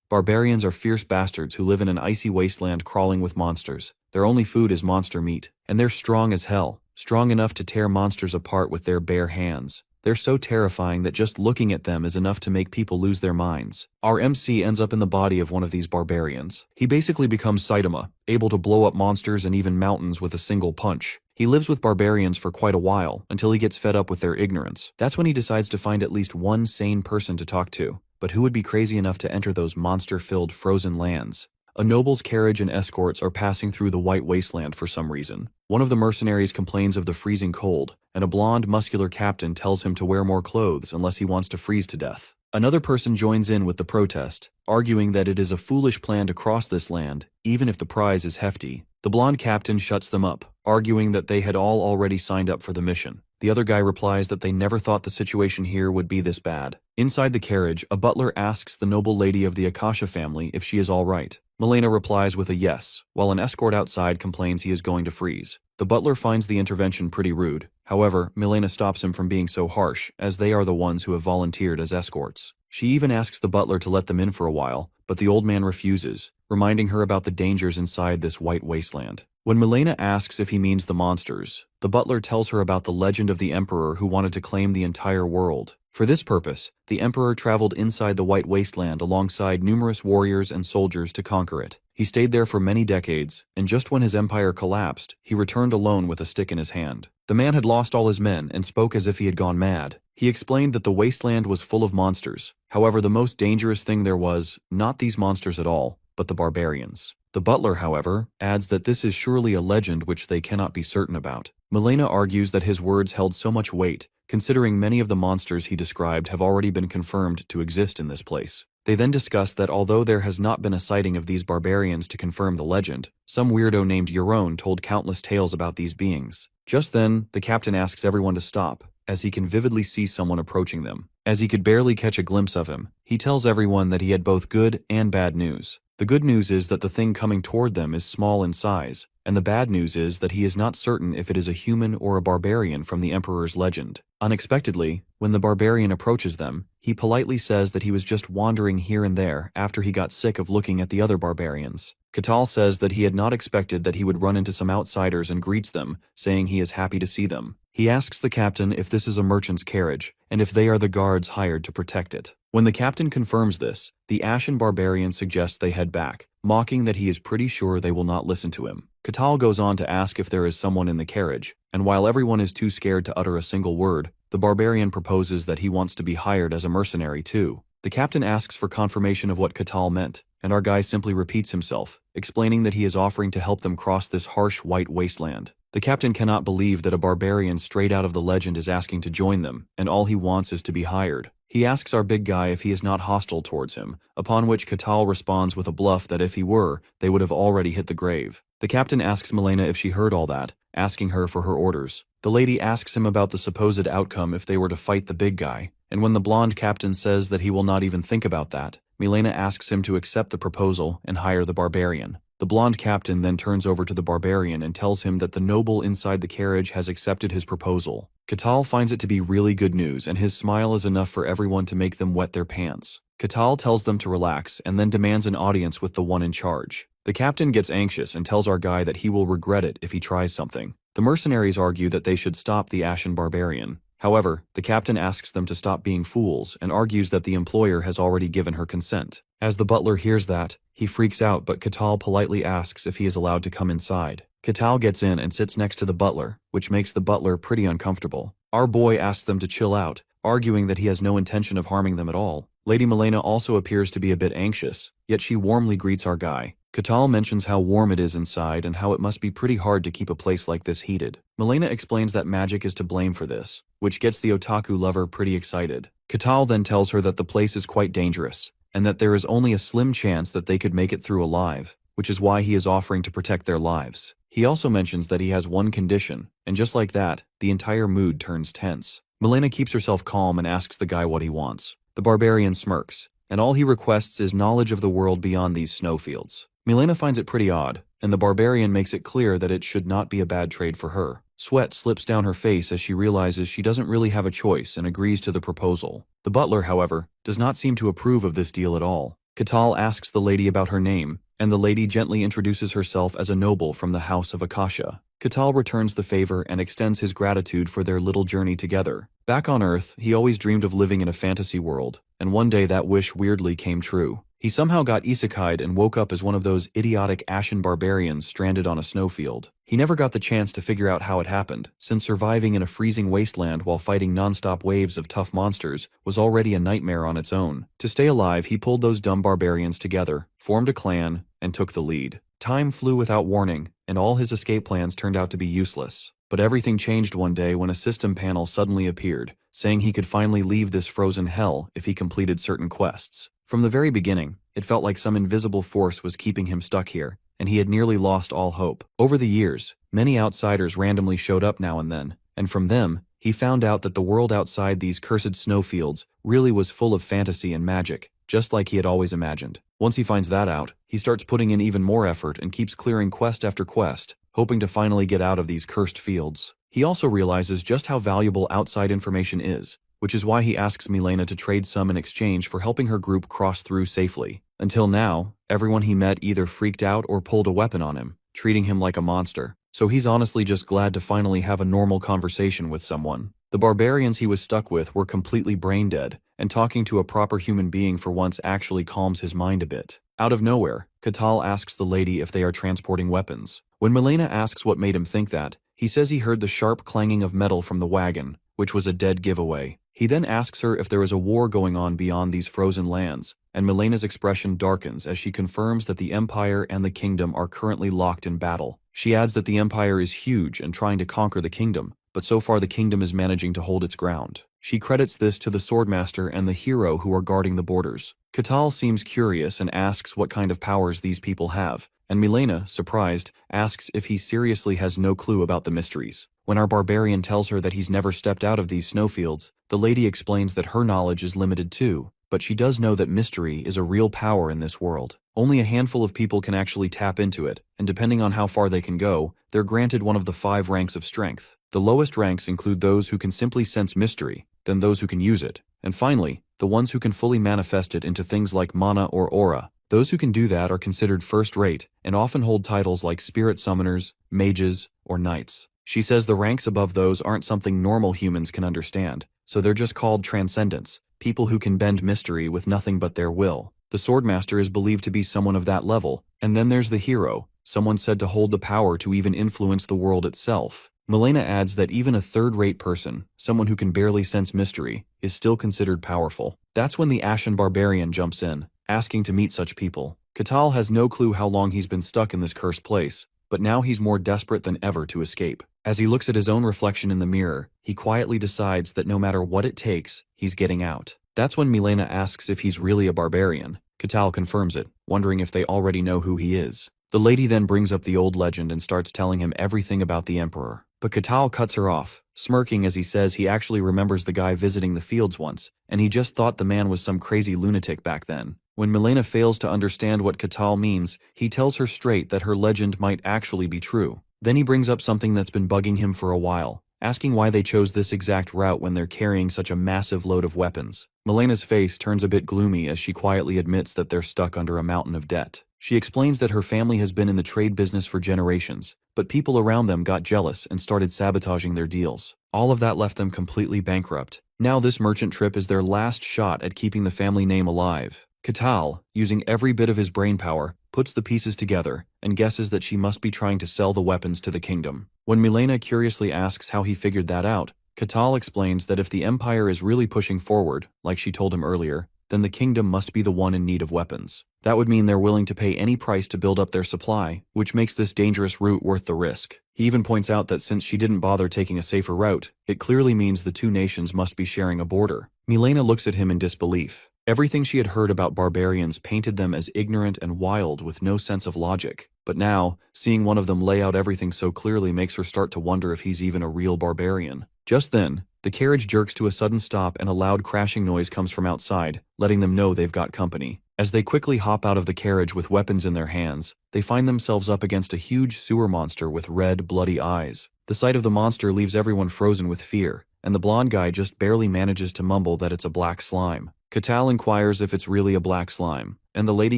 Barbarians are fierce bastards who live in an icy wasteland crawling with monsters. Their only food is monster meat, and they're strong as hell, strong enough to tear monsters apart with their bare hands. They're so terrifying that just looking at them is enough to make people lose their minds. Our MC ends up in the body of one of these barbarians. He basically becomes Saitama, able to blow up monsters and even mountains with a single punch. He lives with barbarians for quite a while, until he gets fed up with their ignorance. That's when he decides to find at least one sane person to talk to. But who would be crazy enough to enter those monster-filled frozen lands? A noble's carriage and escorts are passing through the white wasteland for some reason. One of the mercenaries complains of the freezing cold, and a blonde, muscular captain tells him to wear more clothes unless he wants to freeze to death. Another person joins in with the protest, arguing that it is a foolish plan to cross this land, even if the prize is hefty. The blonde captain shuts them up, arguing that they had all already signed up for the mission. The other guy replies that they never thought the situation here would be this bad. Inside the carriage, a butler asks the noble lady of the Akasha family if she is all right. Milena replies with a yes, while an escort outside complains he is going to freeze. The butler finds the intervention pretty rude. However, Milena stops him from being so harsh, as they are the ones who have volunteered as escorts. She even asks the butler to let them in for a while, but the old man refuses, reminding her about the dangers inside this white wasteland. When Milena asks if he means the monsters, the butler tells her about the legend of the emperor who wanted to claim the entire world. For this purpose, the emperor traveled inside the white wasteland alongside numerous warriors and soldiers to conquer it. He stayed there for many decades, and just when his empire collapsed, he returned alone with a stick in his hand. The man had lost all his men and spoke as if he had gone mad. He explained that the wasteland was full of monsters. However, the most dangerous thing there was, not these monsters at all, but the barbarians. The butler, however, adds that this is surely a legend which they cannot be certain about. Milena argues that his words held so much weight, considering many of the monsters he described have already been confirmed to exist in this place. They then discuss that although there has not been a sighting of these barbarians to confirm the legend, some weirdo named Euron told countless tales about these beings. Just then, the captain asks everyone to stop, as he can vividly see someone approaching them. As he could barely catch a glimpse of him, he tells everyone that he had both good and bad news. The good news is that the thing coming toward them is small in size, and the bad news is that he is not certain if it is a human or a barbarian from the Emperor's legend. Unexpectedly, when the barbarian approaches them, he politely says that he was just wandering here and there after he got sick of looking at the other barbarians. Catal says that he had not expected that he would run into some outsiders and greets them, saying he is happy to see them. He asks the captain if this is a merchant's carriage, and if they are the guards hired to protect it. When the captain confirms this, the Ashen barbarian suggests they head back, mocking that he is pretty sure they will not listen to him. Catal goes on to ask if there is someone in the carriage, and while everyone is too scared to utter a single word, the barbarian proposes that he wants to be hired as a mercenary too. The captain asks for confirmation of what Catal meant, and our guy simply repeats himself, explaining that he is offering to help them cross this harsh white wasteland. The captain cannot believe that a barbarian straight out of the legend is asking to join them, and all he wants is to be hired. He asks our big guy if he is not hostile towards him, upon which Catal responds with a bluff that if he were, they would have already hit the grave. The captain asks Milena if she heard all that, asking her for her orders. The lady asks him about the supposed outcome if they were to fight the big guy, and when the blonde captain says that he will not even think about that, Milena asks him to accept the proposal and hire the barbarian. The blonde captain then turns over to the barbarian and tells him that the noble inside the carriage has accepted his proposal. Catal finds it to be really good news, and his smile is enough for everyone to make them wet their pants. Catal tells them to relax and then demands an audience with the one in charge. The captain gets anxious and tells our guy that he will regret it if he tries something. The mercenaries argue that they should stop the Ashen barbarian. However, the captain asks them to stop being fools and argues that the employer has already given her consent. As the butler hears that, he freaks out, but Catal politely asks if he is allowed to come inside. Catal gets in and sits next to the butler, which makes the butler pretty uncomfortable. Our boy asks them to chill out, arguing that he has no intention of harming them at all. Lady Milena also appears to be a bit anxious, yet she warmly greets our guy. Catal mentions how warm it is inside and how it must be pretty hard to keep a place like this heated. Milena explains that magic is to blame for this, which gets the otaku lover pretty excited. Catal then tells her that the place is quite dangerous, and that there is only a slim chance that they could make it through alive, which is why he is offering to protect their lives. He also mentions that he has one condition, and just like that, the entire mood turns tense. Milena keeps herself calm and asks the guy what he wants. The barbarian smirks, and all he requests is knowledge of the world beyond these snowfields. Milena finds it pretty odd, and the barbarian makes it clear that it should not be a bad trade for her. Sweat slips down her face as she realizes she doesn't really have a choice and agrees to the proposal. The butler, however, does not seem to approve of this deal at all. Katal asks the lady about her name, and the lady gently introduces herself as a noble from the House of Akasha. Katal returns the favor and extends his gratitude for their little journey together. Back on Earth, he always dreamed of living in a fantasy world, and one day that wish weirdly came true. He somehow got isekai'd and woke up as one of those idiotic ashen barbarians stranded on a snowfield. He never got the chance to figure out how it happened, since surviving in a freezing wasteland while fighting non-stop waves of tough monsters was already a nightmare on its own. To stay alive, he pulled those dumb barbarians together, formed a clan, and took the lead. Time flew without warning, and all his escape plans turned out to be useless. But everything changed one day when a system panel suddenly appeared, saying he could finally leave this frozen hell if he completed certain quests. From the very beginning, it felt like some invisible force was keeping him stuck here, and he had nearly lost all hope. Over the years, many outsiders randomly showed up now and then, and from them, he found out that the world outside these cursed snowfields really was full of fantasy and magic, just like he had always imagined. Once he finds that out, he starts putting in even more effort and keeps clearing quest after quest, hoping to finally get out of these cursed fields. He also realizes just how valuable outside information is, which is why he asks Milena to trade some in exchange for helping her group cross through safely. Until now, everyone he met either freaked out or pulled a weapon on him, treating him like a monster. So he's honestly just glad to finally have a normal conversation with someone. The barbarians he was stuck with were completely brain dead, and talking to a proper human being for once actually calms his mind a bit. Out of nowhere, Katal asks the lady if they are transporting weapons. When Milena asks what made him think that, he says he heard the sharp clanging of metal from the wagon, which was a dead giveaway. He then asks her if there is a war going on beyond these frozen lands, and Milena's expression darkens as she confirms that the Empire and the Kingdom are currently locked in battle. She adds that the Empire is huge and trying to conquer the Kingdom, but so far the Kingdom is managing to hold its ground. She credits this to the Swordmaster and the hero who are guarding the borders. Katal seems curious and asks what kind of powers these people have, and Milena, surprised, asks if he seriously has no clue about the mysteries. When our barbarian tells her that he's never stepped out of these snowfields, the lady explains that her knowledge is limited too, but she does know that mystery is a real power in this world. Only a handful of people can actually tap into it, and depending on how far they can go, they're granted one of the 5 ranks of strength. The lowest ranks include those who can simply sense mystery, then those who can use it, and finally, the ones who can fully manifest it into things like mana or aura. Those who can do that are considered first-rate, and often hold titles like spirit summoners, mages, or knights. She says the ranks above those aren't something normal humans can understand, so they're just called transcendents, people who can bend mystery with nothing but their will. The Swordmaster is believed to be someone of that level, and then there's the hero, someone said to hold the power to even influence the world itself. Milena adds that even a third-rate person, someone who can barely sense mystery, is still considered powerful. That's when the Ashen Barbarian jumps in, asking to meet such people. Katal has no clue how long he's been stuck in this cursed place, but now he's more desperate than ever to escape. As he looks at his own reflection in the mirror, he quietly decides that no matter what it takes, he's getting out. That's when Milena asks if he's really a barbarian. Katal confirms it, wondering if they already know who he is. The lady then brings up the old legend and starts telling him everything about the Emperor. But Katal cuts her off, smirking as he says he actually remembers the guy visiting the fields once, and he just thought the man was some crazy lunatic back then. When Milena fails to understand what Katal means, he tells her straight that her legend might actually be true. Then he brings up something that's been bugging him for a while, asking why they chose this exact route when they're carrying such a massive load of weapons. Milena's face turns a bit gloomy as she quietly admits that they're stuck under a mountain of debt. She explains that her family has been in the trade business for generations, but people around them got jealous and started sabotaging their deals. All of that left them completely bankrupt. Now this merchant trip is their last shot at keeping the family name alive. Katal, using every bit of his brainpower, puts the pieces together and guesses that she must be trying to sell the weapons to the kingdom. When Milena curiously asks how he figured that out, Katal explains that if the Empire is really pushing forward, like she told him earlier, then the kingdom must be the one in need of weapons. That would mean they're willing to pay any price to build up their supply, which makes this dangerous route worth the risk. He even points out that since she didn't bother taking a safer route, it clearly means the two nations must be sharing a border. Milena looks at him in disbelief. Everything she had heard about barbarians painted them as ignorant and wild with no sense of logic. But now, seeing one of them lay out everything so clearly makes her start to wonder if he's even a real barbarian. Just then, the carriage jerks to a sudden stop and a loud crashing noise comes from outside, letting them know they've got company. As they quickly hop out of the carriage with weapons in their hands, they find themselves up against a huge sewer monster with red, bloody eyes. The sight of the monster leaves everyone frozen with fear, and the blonde guy just barely manages to mumble that it's a black slime. Katal inquires if it's really a black slime, and the lady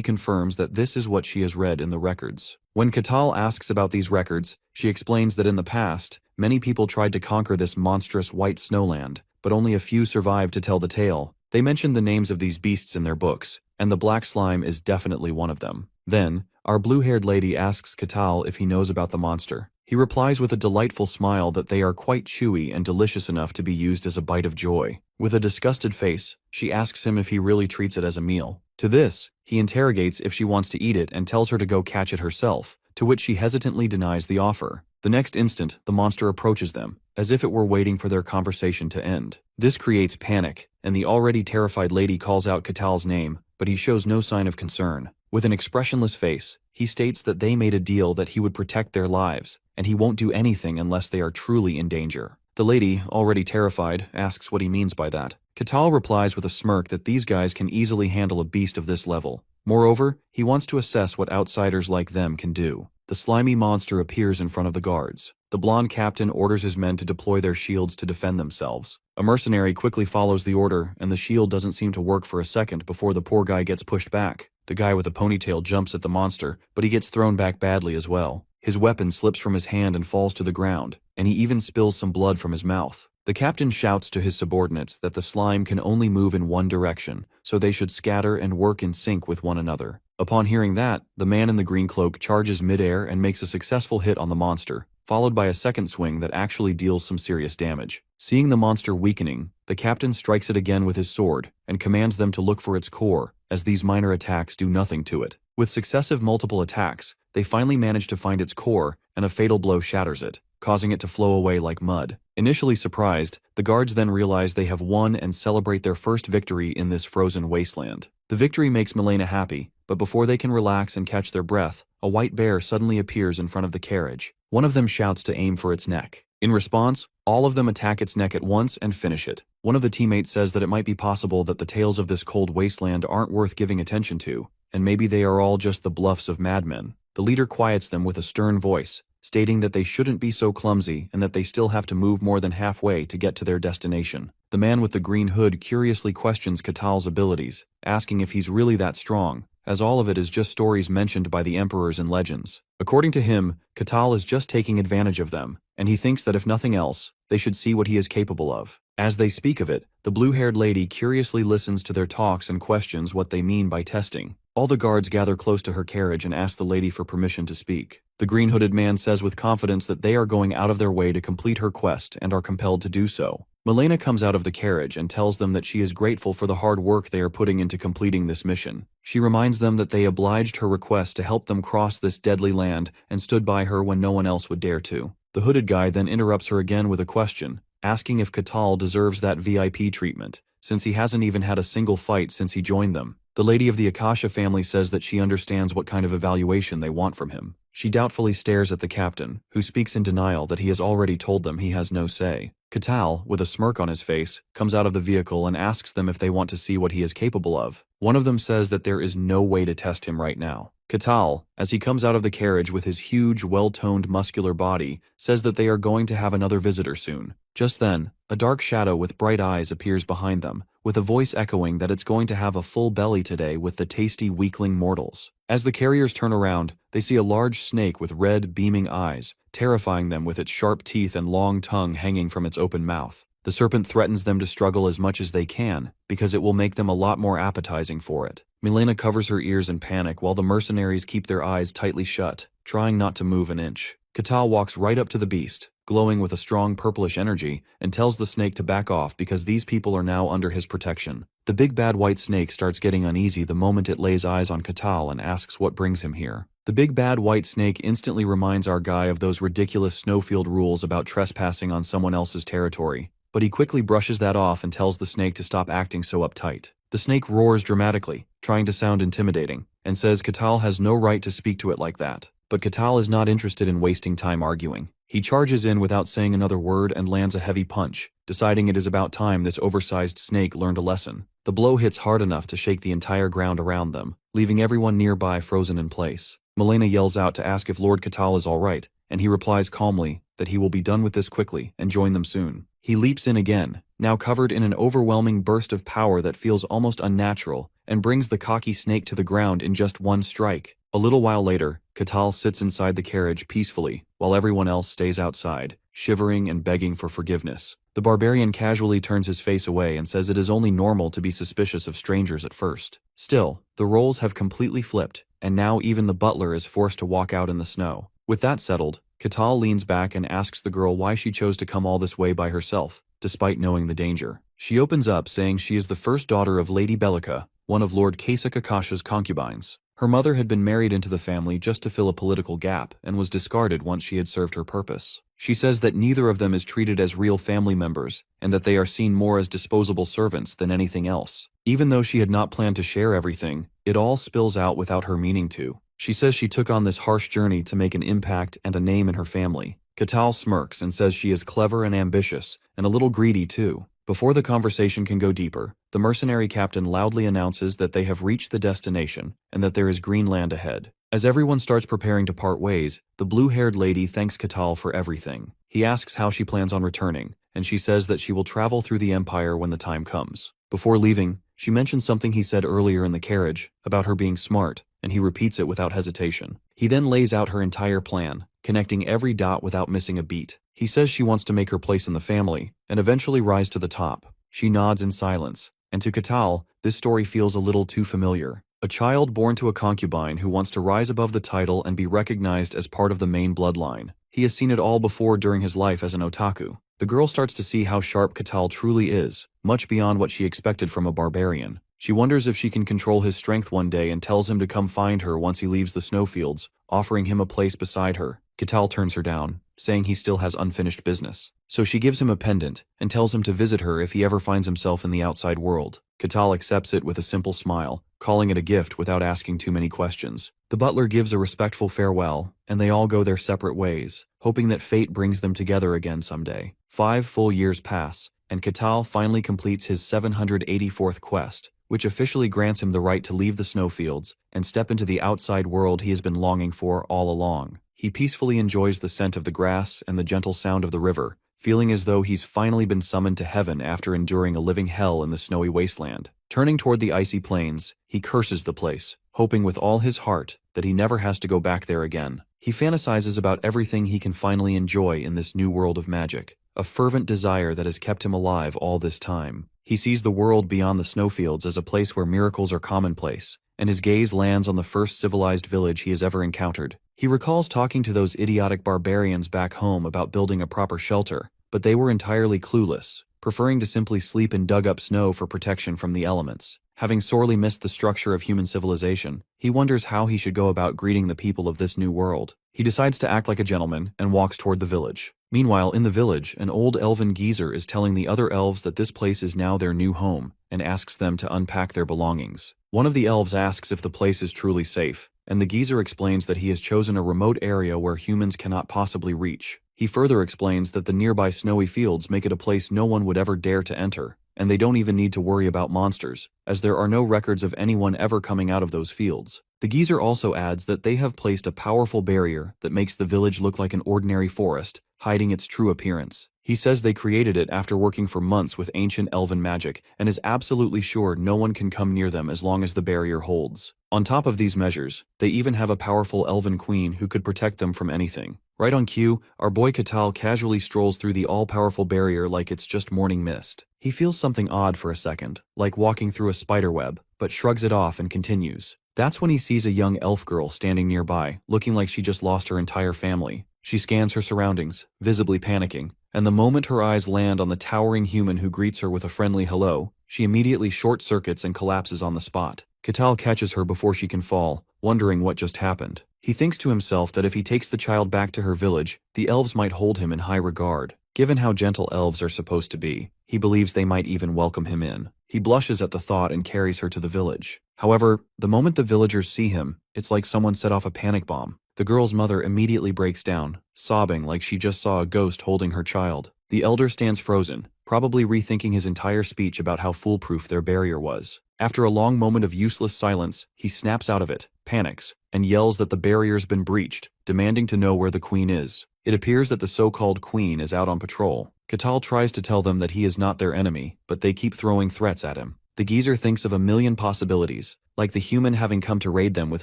confirms that this is what she has read in the records. When Katal asks about these records, she explains that in the past, many people tried to conquer this monstrous white snowland, but only a few survived to tell the tale. They mention the names of these beasts in their books, and the black slime is definitely one of them. Then, our blue-haired lady asks Katal if he knows about the monster. He replies with a delightful smile that they are quite chewy and delicious enough to be used as a bite of joy. With a disgusted face, she asks him if he really treats it as a meal. To this, he interrogates if she wants to eat it and tells her to go catch it herself, to which she hesitantly denies the offer. The next instant, the monster approaches them, as if it were waiting for their conversation to end. This creates panic, and the already terrified lady calls out Katal's name, but he shows no sign of concern. With an expressionless face, he states that they made a deal that he would protect their lives, and he won't do anything unless they are truly in danger. The lady, already terrified, asks what he means by that. Katal replies with a smirk that these guys can easily handle a beast of this level. Moreover, he wants to assess what outsiders like them can do. The slimy monster appears in front of the guards. The blonde captain orders his men to deploy their shields to defend themselves. A mercenary quickly follows the order, and the shield doesn't seem to work for a second before the poor guy gets pushed back. The guy with the ponytail jumps at the monster, but he gets thrown back badly as well. His weapon slips from his hand and falls to the ground, and he even spills some blood from his mouth. The captain shouts to his subordinates that the slime can only move in one direction, so they should scatter and work in sync with one another. Upon hearing that, the man in the green cloak charges midair and makes a successful hit on the monster, followed by a second swing that actually deals some serious damage. Seeing the monster weakening, the captain strikes it again with his sword and commands them to look for its core, as these minor attacks do nothing to it. With successive multiple attacks, they finally manage to find its core, and a fatal blow shatters it, causing it to flow away like mud. Initially surprised, the guards then realize they have won and celebrate their first victory in this frozen wasteland. The victory makes Milena happy, but before they can relax and catch their breath, a white bear suddenly appears in front of the carriage. One of them shouts to aim for its neck. In response, all of them attack its neck at once and finish it. One of the teammates says that it might be possible that the tales of this cold wasteland aren't worth giving attention to, and maybe they are all just the bluffs of madmen. The leader quiets them with a stern voice, stating that they shouldn't be so clumsy and that they still have to move more than halfway to get to their destination. The man with the green hood curiously questions Katal's abilities, asking if he's really that strong, as all of it is just stories mentioned by the emperors and legends. According to him, Katal is just taking advantage of them, and he thinks that if nothing else, they should see what he is capable of. As they speak of it, the blue-haired lady curiously listens to their talks and questions what they mean by testing. All the guards gather close to her carriage and ask the lady for permission to speak. The green-hooded man says with confidence that they are going out of their way to complete her quest and are compelled to do so. Milena comes out of the carriage and tells them that she is grateful for the hard work they are putting into completing this mission. She reminds them that they obliged her request to help them cross this deadly land and stood by her when no one else would dare to. The hooded guy then interrupts her again with a question, asking if Katal deserves that VIP treatment, since he hasn't even had a single fight since he joined them. The lady of the Akasha family says that she understands what kind of evaluation they want from him. She doubtfully stares at the captain, who speaks in denial that he has already told them he has no say. Katal, with a smirk on his face, comes out of the vehicle and asks them if they want to see what he is capable of. One of them says that there is no way to test him right now. Katal, as he comes out of the carriage with his huge, well-toned muscular body, says that they are going to have another visitor soon. Just then, a dark shadow with bright eyes appears behind them, with a voice echoing that it's going to have a full belly today with the tasty weakling mortals. As the carriers turn around, they see a large snake with red, beaming eyes, terrifying them with its sharp teeth and long tongue hanging from its open mouth. The serpent threatens them to struggle as much as they can, because it will make them a lot more appetizing for it. Milena covers her ears in panic while the mercenaries keep their eyes tightly shut, trying not to move an inch. Katal walks right up to the beast, glowing with a strong purplish energy, and tells the snake to back off because these people are now under his protection. The big bad white snake starts getting uneasy the moment it lays eyes on Katal and asks what brings him here. The big bad white snake instantly reminds our guy of those ridiculous snowfield rules about trespassing on someone else's territory, but he quickly brushes that off and tells the snake to stop acting so uptight. The snake roars dramatically, trying to sound intimidating, and says Katal has no right to speak to it like that. But Katal is not interested in wasting time arguing. He charges in without saying another word and lands a heavy punch, deciding it is about time this oversized snake learned a lesson. The blow hits hard enough to shake the entire ground around them, leaving everyone nearby frozen in place. Milena yells out to ask if Lord Katal is alright, and he replies calmly that he will be done with this quickly and join them soon. He leaps in again, now covered in an overwhelming burst of power that feels almost unnatural, and brings the cocky snake to the ground in just one strike. A little while later, Catal sits inside the carriage peacefully, while everyone else stays outside, shivering and begging for forgiveness. The barbarian casually turns his face away and says it is only normal to be suspicious of strangers at first. Still, the roles have completely flipped, and now even the butler is forced to walk out in the snow. With that settled, Catal leans back and asks the girl why she chose to come all this way by herself, despite knowing the danger. She opens up saying she is the first daughter of Lady Bellica, one of Lord Kasakakasha's concubines. Her mother had been married into the family just to fill a political gap and was discarded once she had served her purpose. She says that neither of them is treated as real family members and that they are seen more as disposable servants than anything else. Even though she had not planned to share everything, it all spills out without her meaning to. She says she took on this harsh journey to make an impact and a name in her family. Catal smirks and says she is clever and ambitious, and a little greedy too. Before the conversation can go deeper, the mercenary captain loudly announces that they have reached the destination and that there is green land ahead. As everyone starts preparing to part ways, the blue-haired lady thanks Catal for everything. He asks how she plans on returning, and she says that she will travel through the Empire when the time comes. Before leaving, she mentions something he said earlier in the carriage about her being smart, and he repeats it without hesitation. He then lays out her entire plan, connecting every dot without missing a beat. He says she wants to make her place in the family and eventually rise to the top. She nods in silence, and to Catal, this story feels a little too familiar. A child born to a concubine who wants to rise above the title and be recognized as part of the main bloodline. He has seen it all before during his life as an otaku. The girl starts to see how sharp Catal truly is, much beyond what she expected from a barbarian. She wonders if she can control his strength one day and tells him to come find her once he leaves the snowfields, offering him a place beside her. Catal turns her down, saying he still has unfinished business. So she gives him a pendant and tells him to visit her if he ever finds himself in the outside world. Catal accepts it with a simple smile, calling it a gift without asking too many questions. The butler gives a respectful farewell, and they all go their separate ways, hoping that fate brings them together again someday. 5 full years pass, and Catal finally completes his 784th quest, which officially grants him the right to leave the snowfields and step into the outside world he has been longing for all along. He peacefully enjoys the scent of the grass and the gentle sound of the river, feeling as though he's finally been summoned to heaven after enduring a living hell in the snowy wasteland. Turning toward the icy plains, he curses the place, hoping with all his heart that he never has to go back there again. He fantasizes about everything he can finally enjoy in this new world of magic, a fervent desire that has kept him alive all this time. He sees the world beyond the snowfields as a place where miracles are commonplace, and his gaze lands on the first civilized village he has ever encountered. He recalls talking to those idiotic barbarians back home about building a proper shelter, but they were entirely clueless, preferring to simply sleep in dug-up snow for protection from the elements. Having sorely missed the structure of human civilization, he wonders how he should go about greeting the people of this new world. He decides to act like a gentleman and walks toward the village. Meanwhile, in the village, an old elven geezer is telling the other elves that this place is now their new home and asks them to unpack their belongings. One of the elves asks if the place is truly safe, and the geezer explains that he has chosen a remote area where humans cannot possibly reach. He further explains that the nearby snowy fields make it a place no one would ever dare to enter, and they don't even need to worry about monsters, as there are no records of anyone ever coming out of those fields. The geezer also adds that they have placed a powerful barrier that makes the village look like an ordinary forest, hiding its true appearance. He says they created it after working for months with ancient elven magic and is absolutely sure no one can come near them as long as the barrier holds. On top of these measures, they even have a powerful elven queen who could protect them from anything. Right on cue, our boy Catal casually strolls through the all-powerful barrier like it's just morning mist. He feels something odd for a second, like walking through a spiderweb, but shrugs it off and continues. That's when he sees a young elf girl standing nearby, looking like she just lost her entire family. She scans her surroundings, visibly panicking, and the moment her eyes land on the towering human who greets her with a friendly hello, she immediately short-circuits and collapses on the spot. Catal catches her before she can fall, wondering what just happened. He thinks to himself that if he takes the child back to her village, the elves might hold him in high regard. Given how gentle elves are supposed to be, he believes they might even welcome him in. He blushes at the thought and carries her to the village. However, the moment the villagers see him, it's like someone set off a panic bomb. The girl's mother immediately breaks down, sobbing like she just saw a ghost holding her child. The elder stands frozen, probably rethinking his entire speech about how foolproof their barrier was. After a long moment of useless silence, he snaps out of it, panics, and yells that the barrier's been breached, demanding to know where the queen is. It appears that the so-called queen is out on patrol. Catal tries to tell them that he is not their enemy, but they keep throwing threats at him. The geezer thinks of a million possibilities, like the human having come to raid them with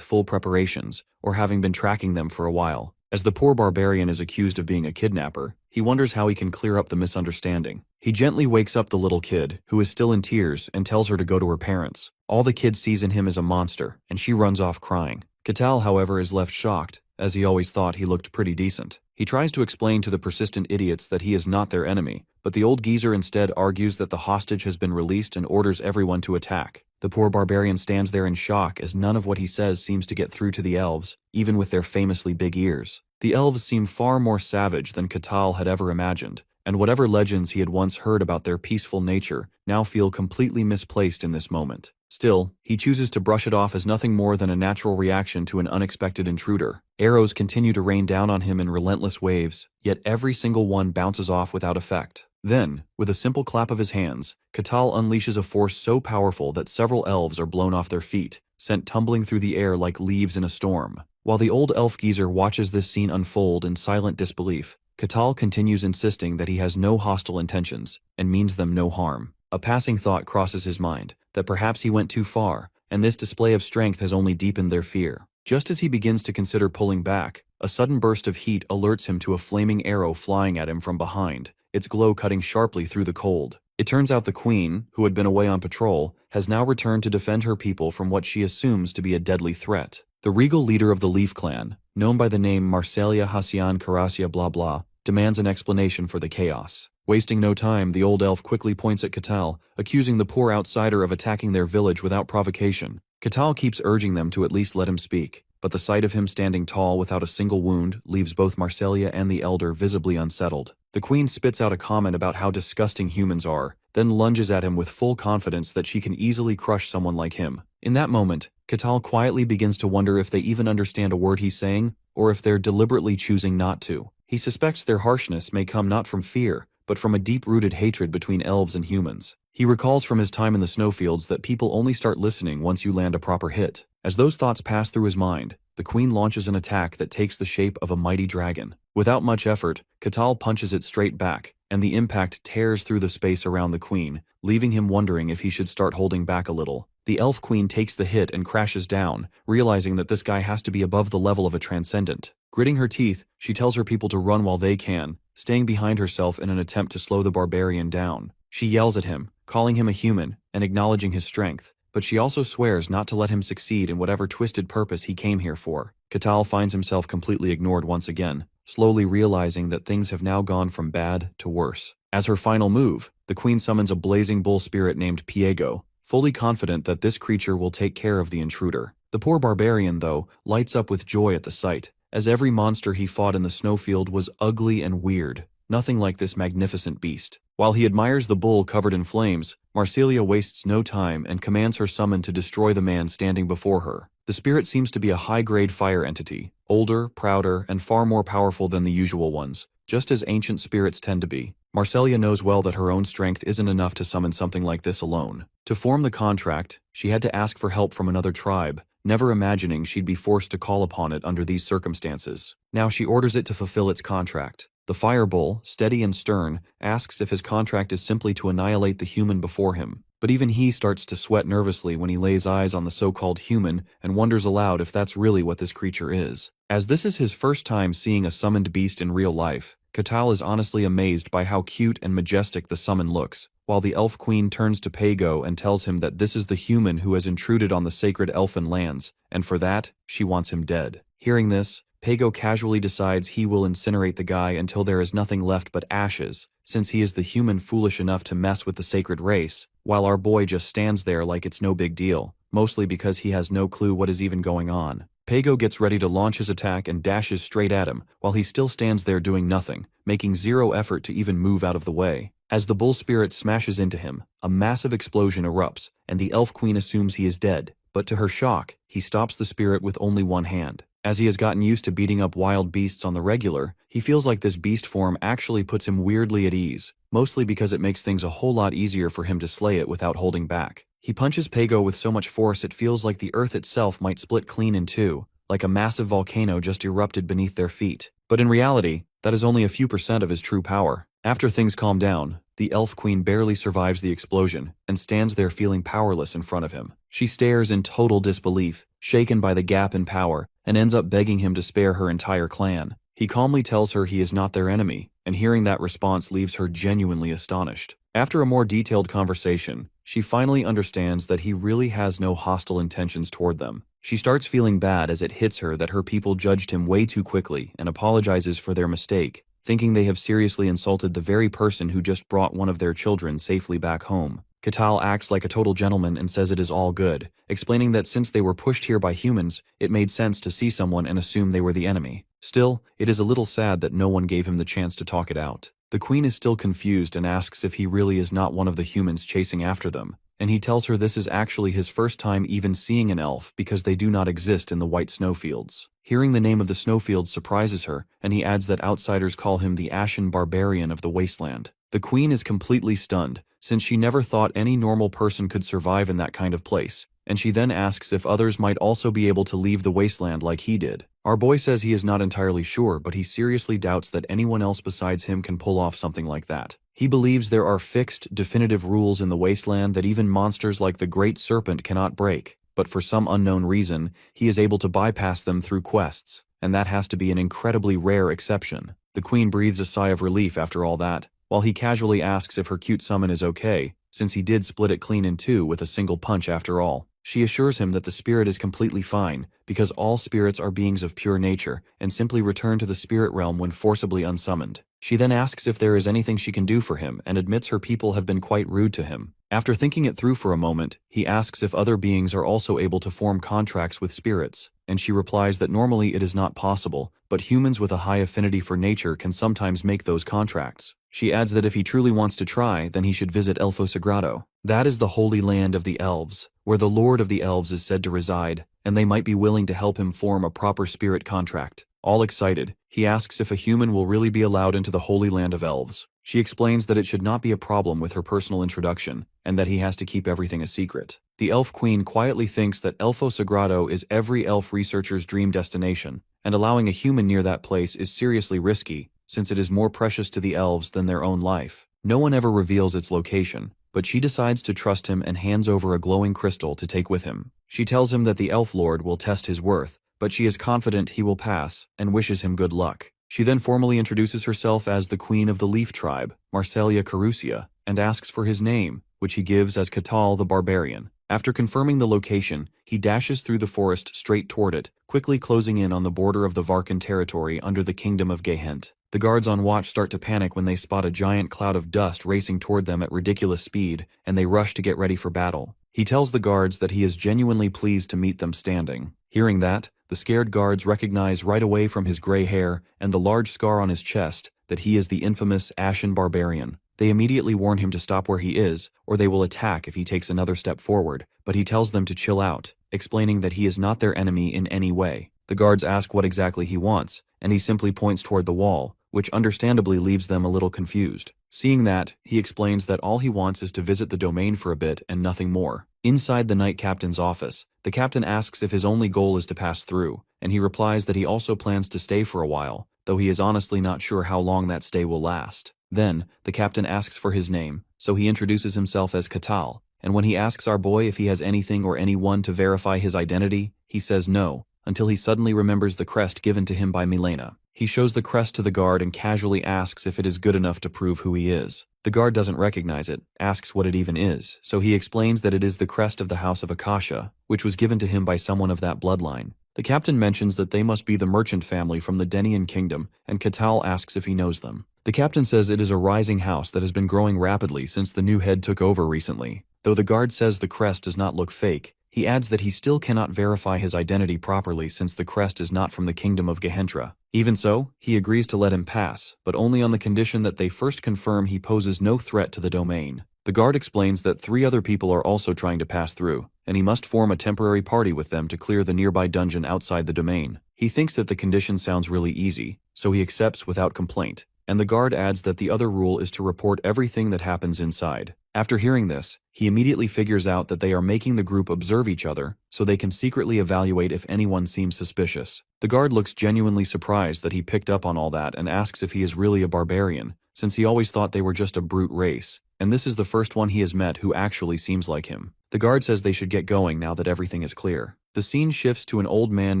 full preparations, or having been tracking them for a while. As the poor barbarian is accused of being a kidnapper, he wonders how he can clear up the misunderstanding. He gently wakes up the little kid, who is still in tears, and tells her to go to her parents. All the kid sees in him is a monster, and she runs off crying. Catal, however, is left shocked, as he always thought he looked pretty decent. He tries to explain to the persistent idiots that he is not their enemy, but the old geezer instead argues that the hostage has been released and orders everyone to attack. The poor barbarian stands there in shock as none of what he says seems to get through to the elves, even with their famously big ears. The elves seem far more savage than Catal had ever imagined, and whatever legends he had once heard about their peaceful nature now feel completely misplaced in this moment. Still, he chooses to brush it off as nothing more than a natural reaction to an unexpected intruder. Arrows continue to rain down on him in relentless waves, yet every single one bounces off without effect. Then, with a simple clap of his hands, Catal unleashes a force so powerful that several elves are blown off their feet, sent tumbling through the air like leaves in a storm. While the old elf geezer watches this scene unfold in silent disbelief, Catal continues insisting that he has no hostile intentions, and means them no harm. A passing thought crosses his mind, that perhaps he went too far, and this display of strength has only deepened their fear. Just as he begins to consider pulling back, a sudden burst of heat alerts him to a flaming arrow flying at him from behind, its glow cutting sharply through the cold. It turns out the queen, who had been away on patrol, has now returned to defend her people from what she assumes to be a deadly threat. The regal leader of the Leaf clan, known by the name Marcelia Hacian Carasia blah blah, demands an explanation for the chaos. Wasting no time, the old elf quickly points at Catal, accusing the poor outsider of attacking their village without provocation. Catal keeps urging them to at least let him speak, but the sight of him standing tall without a single wound leaves both Marcelia and the elder visibly unsettled. The queen spits out a comment about how disgusting humans are, then lunges at him with full confidence that she can easily crush someone like him. In that moment, Catal quietly begins to wonder if they even understand a word he's saying, or if they're deliberately choosing not to. He suspects their harshness may come not from fear, but from a deep-rooted hatred between elves and humans. He recalls from his time in the snowfields that people only start listening once you land a proper hit. As those thoughts pass through his mind, the queen launches an attack that takes the shape of a mighty dragon. Without much effort, Catal punches it straight back, and the impact tears through the space around the queen, leaving him wondering if he should start holding back a little. The elf queen takes the hit and crashes down, realizing that this guy has to be above the level of a transcendent. Gritting her teeth, she tells her people to run while they can, staying behind herself in an attempt to slow the barbarian down. She yells at him, calling him a human, and acknowledging his strength, but she also swears not to let him succeed in whatever twisted purpose he came here for. Catal finds himself completely ignored once again, slowly realizing that things have now gone from bad to worse. As her final move, the queen summons a blazing bull spirit named Piego, fully confident that this creature will take care of the intruder. The poor barbarian, though, lights up with joy at the sight, as every monster he fought in the snowfield was ugly and weird, nothing like this magnificent beast. While he admires the bull covered in flames, Marcelia wastes no time and commands her summon to destroy the man standing before her. The spirit seems to be a high-grade fire entity, older, prouder, and far more powerful than the usual ones, just as ancient spirits tend to be. Marcelia knows well that her own strength isn't enough to summon something like this alone. To form the contract, she had to ask for help from another tribe, never imagining she'd be forced to call upon it under these circumstances. Now she orders it to fulfill its contract. The fire bull, steady and stern, asks if his contract is simply to annihilate the human before him. But even he starts to sweat nervously when he lays eyes on the so-called human and wonders aloud if that's really what this creature is. As this is his first time seeing a summoned beast in real life, Catal is honestly amazed by how cute and majestic the summon looks, while the elf queen turns to Pago and tells him that this is the human who has intruded on the sacred elfin lands, and for that, she wants him dead. Hearing this, Pago casually decides he will incinerate the guy until there is nothing left but ashes, since he is the human foolish enough to mess with the sacred race, while our boy just stands there like it's no big deal, mostly because he has no clue what is even going on. Pago gets ready to launch his attack and dashes straight at him, while he still stands there doing nothing, making zero effort to even move out of the way. As the bull spirit smashes into him, a massive explosion erupts, and the elf queen assumes he is dead, but to her shock, he stops the spirit with only one hand. As he has gotten used to beating up wild beasts on the regular, he feels like this beast form actually puts him weirdly at ease, mostly because it makes things a whole lot easier for him to slay it without holding back. He punches Pago with so much force it feels like the earth itself might split clean in two, like a massive volcano just erupted beneath their feet. But in reality, that is only a few percent of his true power. After things calm down, the Elf Queen barely survives the explosion and stands there feeling powerless in front of him. She stares in total disbelief, shaken by the gap in power, and ends up begging him to spare her entire clan. He calmly tells her he is not their enemy, and hearing that response leaves her genuinely astonished. After a more detailed conversation, she finally understands that he really has no hostile intentions toward them. She starts feeling bad as it hits her that her people judged him way too quickly and apologizes for their mistake, thinking they have seriously insulted the very person who just brought one of their children safely back home. Katal acts like a total gentleman and says it is all good, explaining that since they were pushed here by humans, it made sense to see someone and assume they were the enemy. Still, it is a little sad that no one gave him the chance to talk it out. The queen is still confused and asks if he really is not one of the humans chasing after them, and he tells her this is actually his first time even seeing an elf because they do not exist in the white snowfields. Hearing the name of the snowfields surprises her, and he adds that outsiders call him the Ashen Barbarian of the wasteland. The queen is completely stunned, since she never thought any normal person could survive in that kind of place, and she then asks if others might also be able to leave the wasteland like he did. Our boy says he is not entirely sure, but he seriously doubts that anyone else besides him can pull off something like that. He believes there are fixed, definitive rules in the wasteland that even monsters like the Great Serpent cannot break, but for some unknown reason, he is able to bypass them through quests, and that has to be an incredibly rare exception. The queen breathes a sigh of relief after all that, while he casually asks if her cute summon is okay, since he did split it clean in two with a single punch after all. She assures him that the spirit is completely fine, because all spirits are beings of pure nature, and simply return to the spirit realm when forcibly unsummoned. She then asks if there is anything she can do for him, and admits her people have been quite rude to him. After thinking it through for a moment, he asks if other beings are also able to form contracts with spirits, and she replies that normally it is not possible, but humans with a high affinity for nature can sometimes make those contracts. She adds that if he truly wants to try, then he should visit Elfo Sagrado. That is the holy land of the elves, where the Lord of the Elves is said to reside, and they might be willing to help him form a proper spirit contract. All excited, he asks if a human will really be allowed into the holy land of elves. She explains that it should not be a problem with her personal introduction, and that he has to keep everything a secret. The Elf Queen quietly thinks that Elfo Sagrado is every elf researcher's dream destination, and allowing a human near that place is seriously risky, since it is more precious to the elves than their own life. No one ever reveals its location, but she decides to trust him and hands over a glowing crystal to take with him. She tells him that the Elf Lord will test his worth, but she is confident he will pass, and wishes him good luck. She then formally introduces herself as the Queen of the Leaf Tribe, Marcelia Carusia, and asks for his name, which he gives as Katal the Barbarian. After confirming the location, he dashes through the forest straight toward it, quickly closing in on the border of the Varkan territory under the Kingdom of Gehent. The guards on watch start to panic when they spot a giant cloud of dust racing toward them at ridiculous speed, and they rush to get ready for battle. He tells the guards that he is genuinely pleased to meet them standing. Hearing that, the scared guards recognize right away from his gray hair and the large scar on his chest that he is the infamous Ashen Barbarian. They immediately warn him to stop where he is, or they will attack if he takes another step forward, but he tells them to chill out, explaining that he is not their enemy in any way. The guards ask what exactly he wants, and he simply points toward the wall, which understandably leaves them a little confused. Seeing that, he explains that all he wants is to visit the domain for a bit and nothing more. Inside the Knight Captain's office, the captain asks if his only goal is to pass through, and he replies that he also plans to stay for a while, though he is honestly not sure how long that stay will last. Then, the captain asks for his name, so he introduces himself as Katal, and when he asks our boy if he has anything or anyone to verify his identity, he says no, until he suddenly remembers the crest given to him by Milena. He shows the crest to the guard and casually asks if it is good enough to prove who he is. The guard doesn't recognize it, asks what it even is, so he explains that it is the crest of the House of Akasha, which was given to him by someone of that bloodline. The captain mentions that they must be the merchant family from the Denian kingdom, and Katal asks if he knows them. The captain says it is a rising house that has been growing rapidly since the new head took over recently. Though the guard says the crest does not look fake, he adds that he still cannot verify his identity properly since the crest is not from the kingdom of Gehentra. Even so, he agrees to let him pass, but only on the condition that they first confirm he poses no threat to the domain. The guard explains that 3 other people are also trying to pass through, and he must form a temporary party with them to clear the nearby dungeon outside the domain. He thinks that the condition sounds really easy, so he accepts without complaint, and the guard adds that the other rule is to report everything that happens inside. After hearing this, he immediately figures out that they are making the group observe each other so they can secretly evaluate if anyone seems suspicious. The guard looks genuinely surprised that he picked up on all that and asks if he is really a barbarian, since he always thought they were just a brute race, and this is the first one he has met who actually seems like him. The guard says they should get going now that everything is clear. The scene shifts to an old man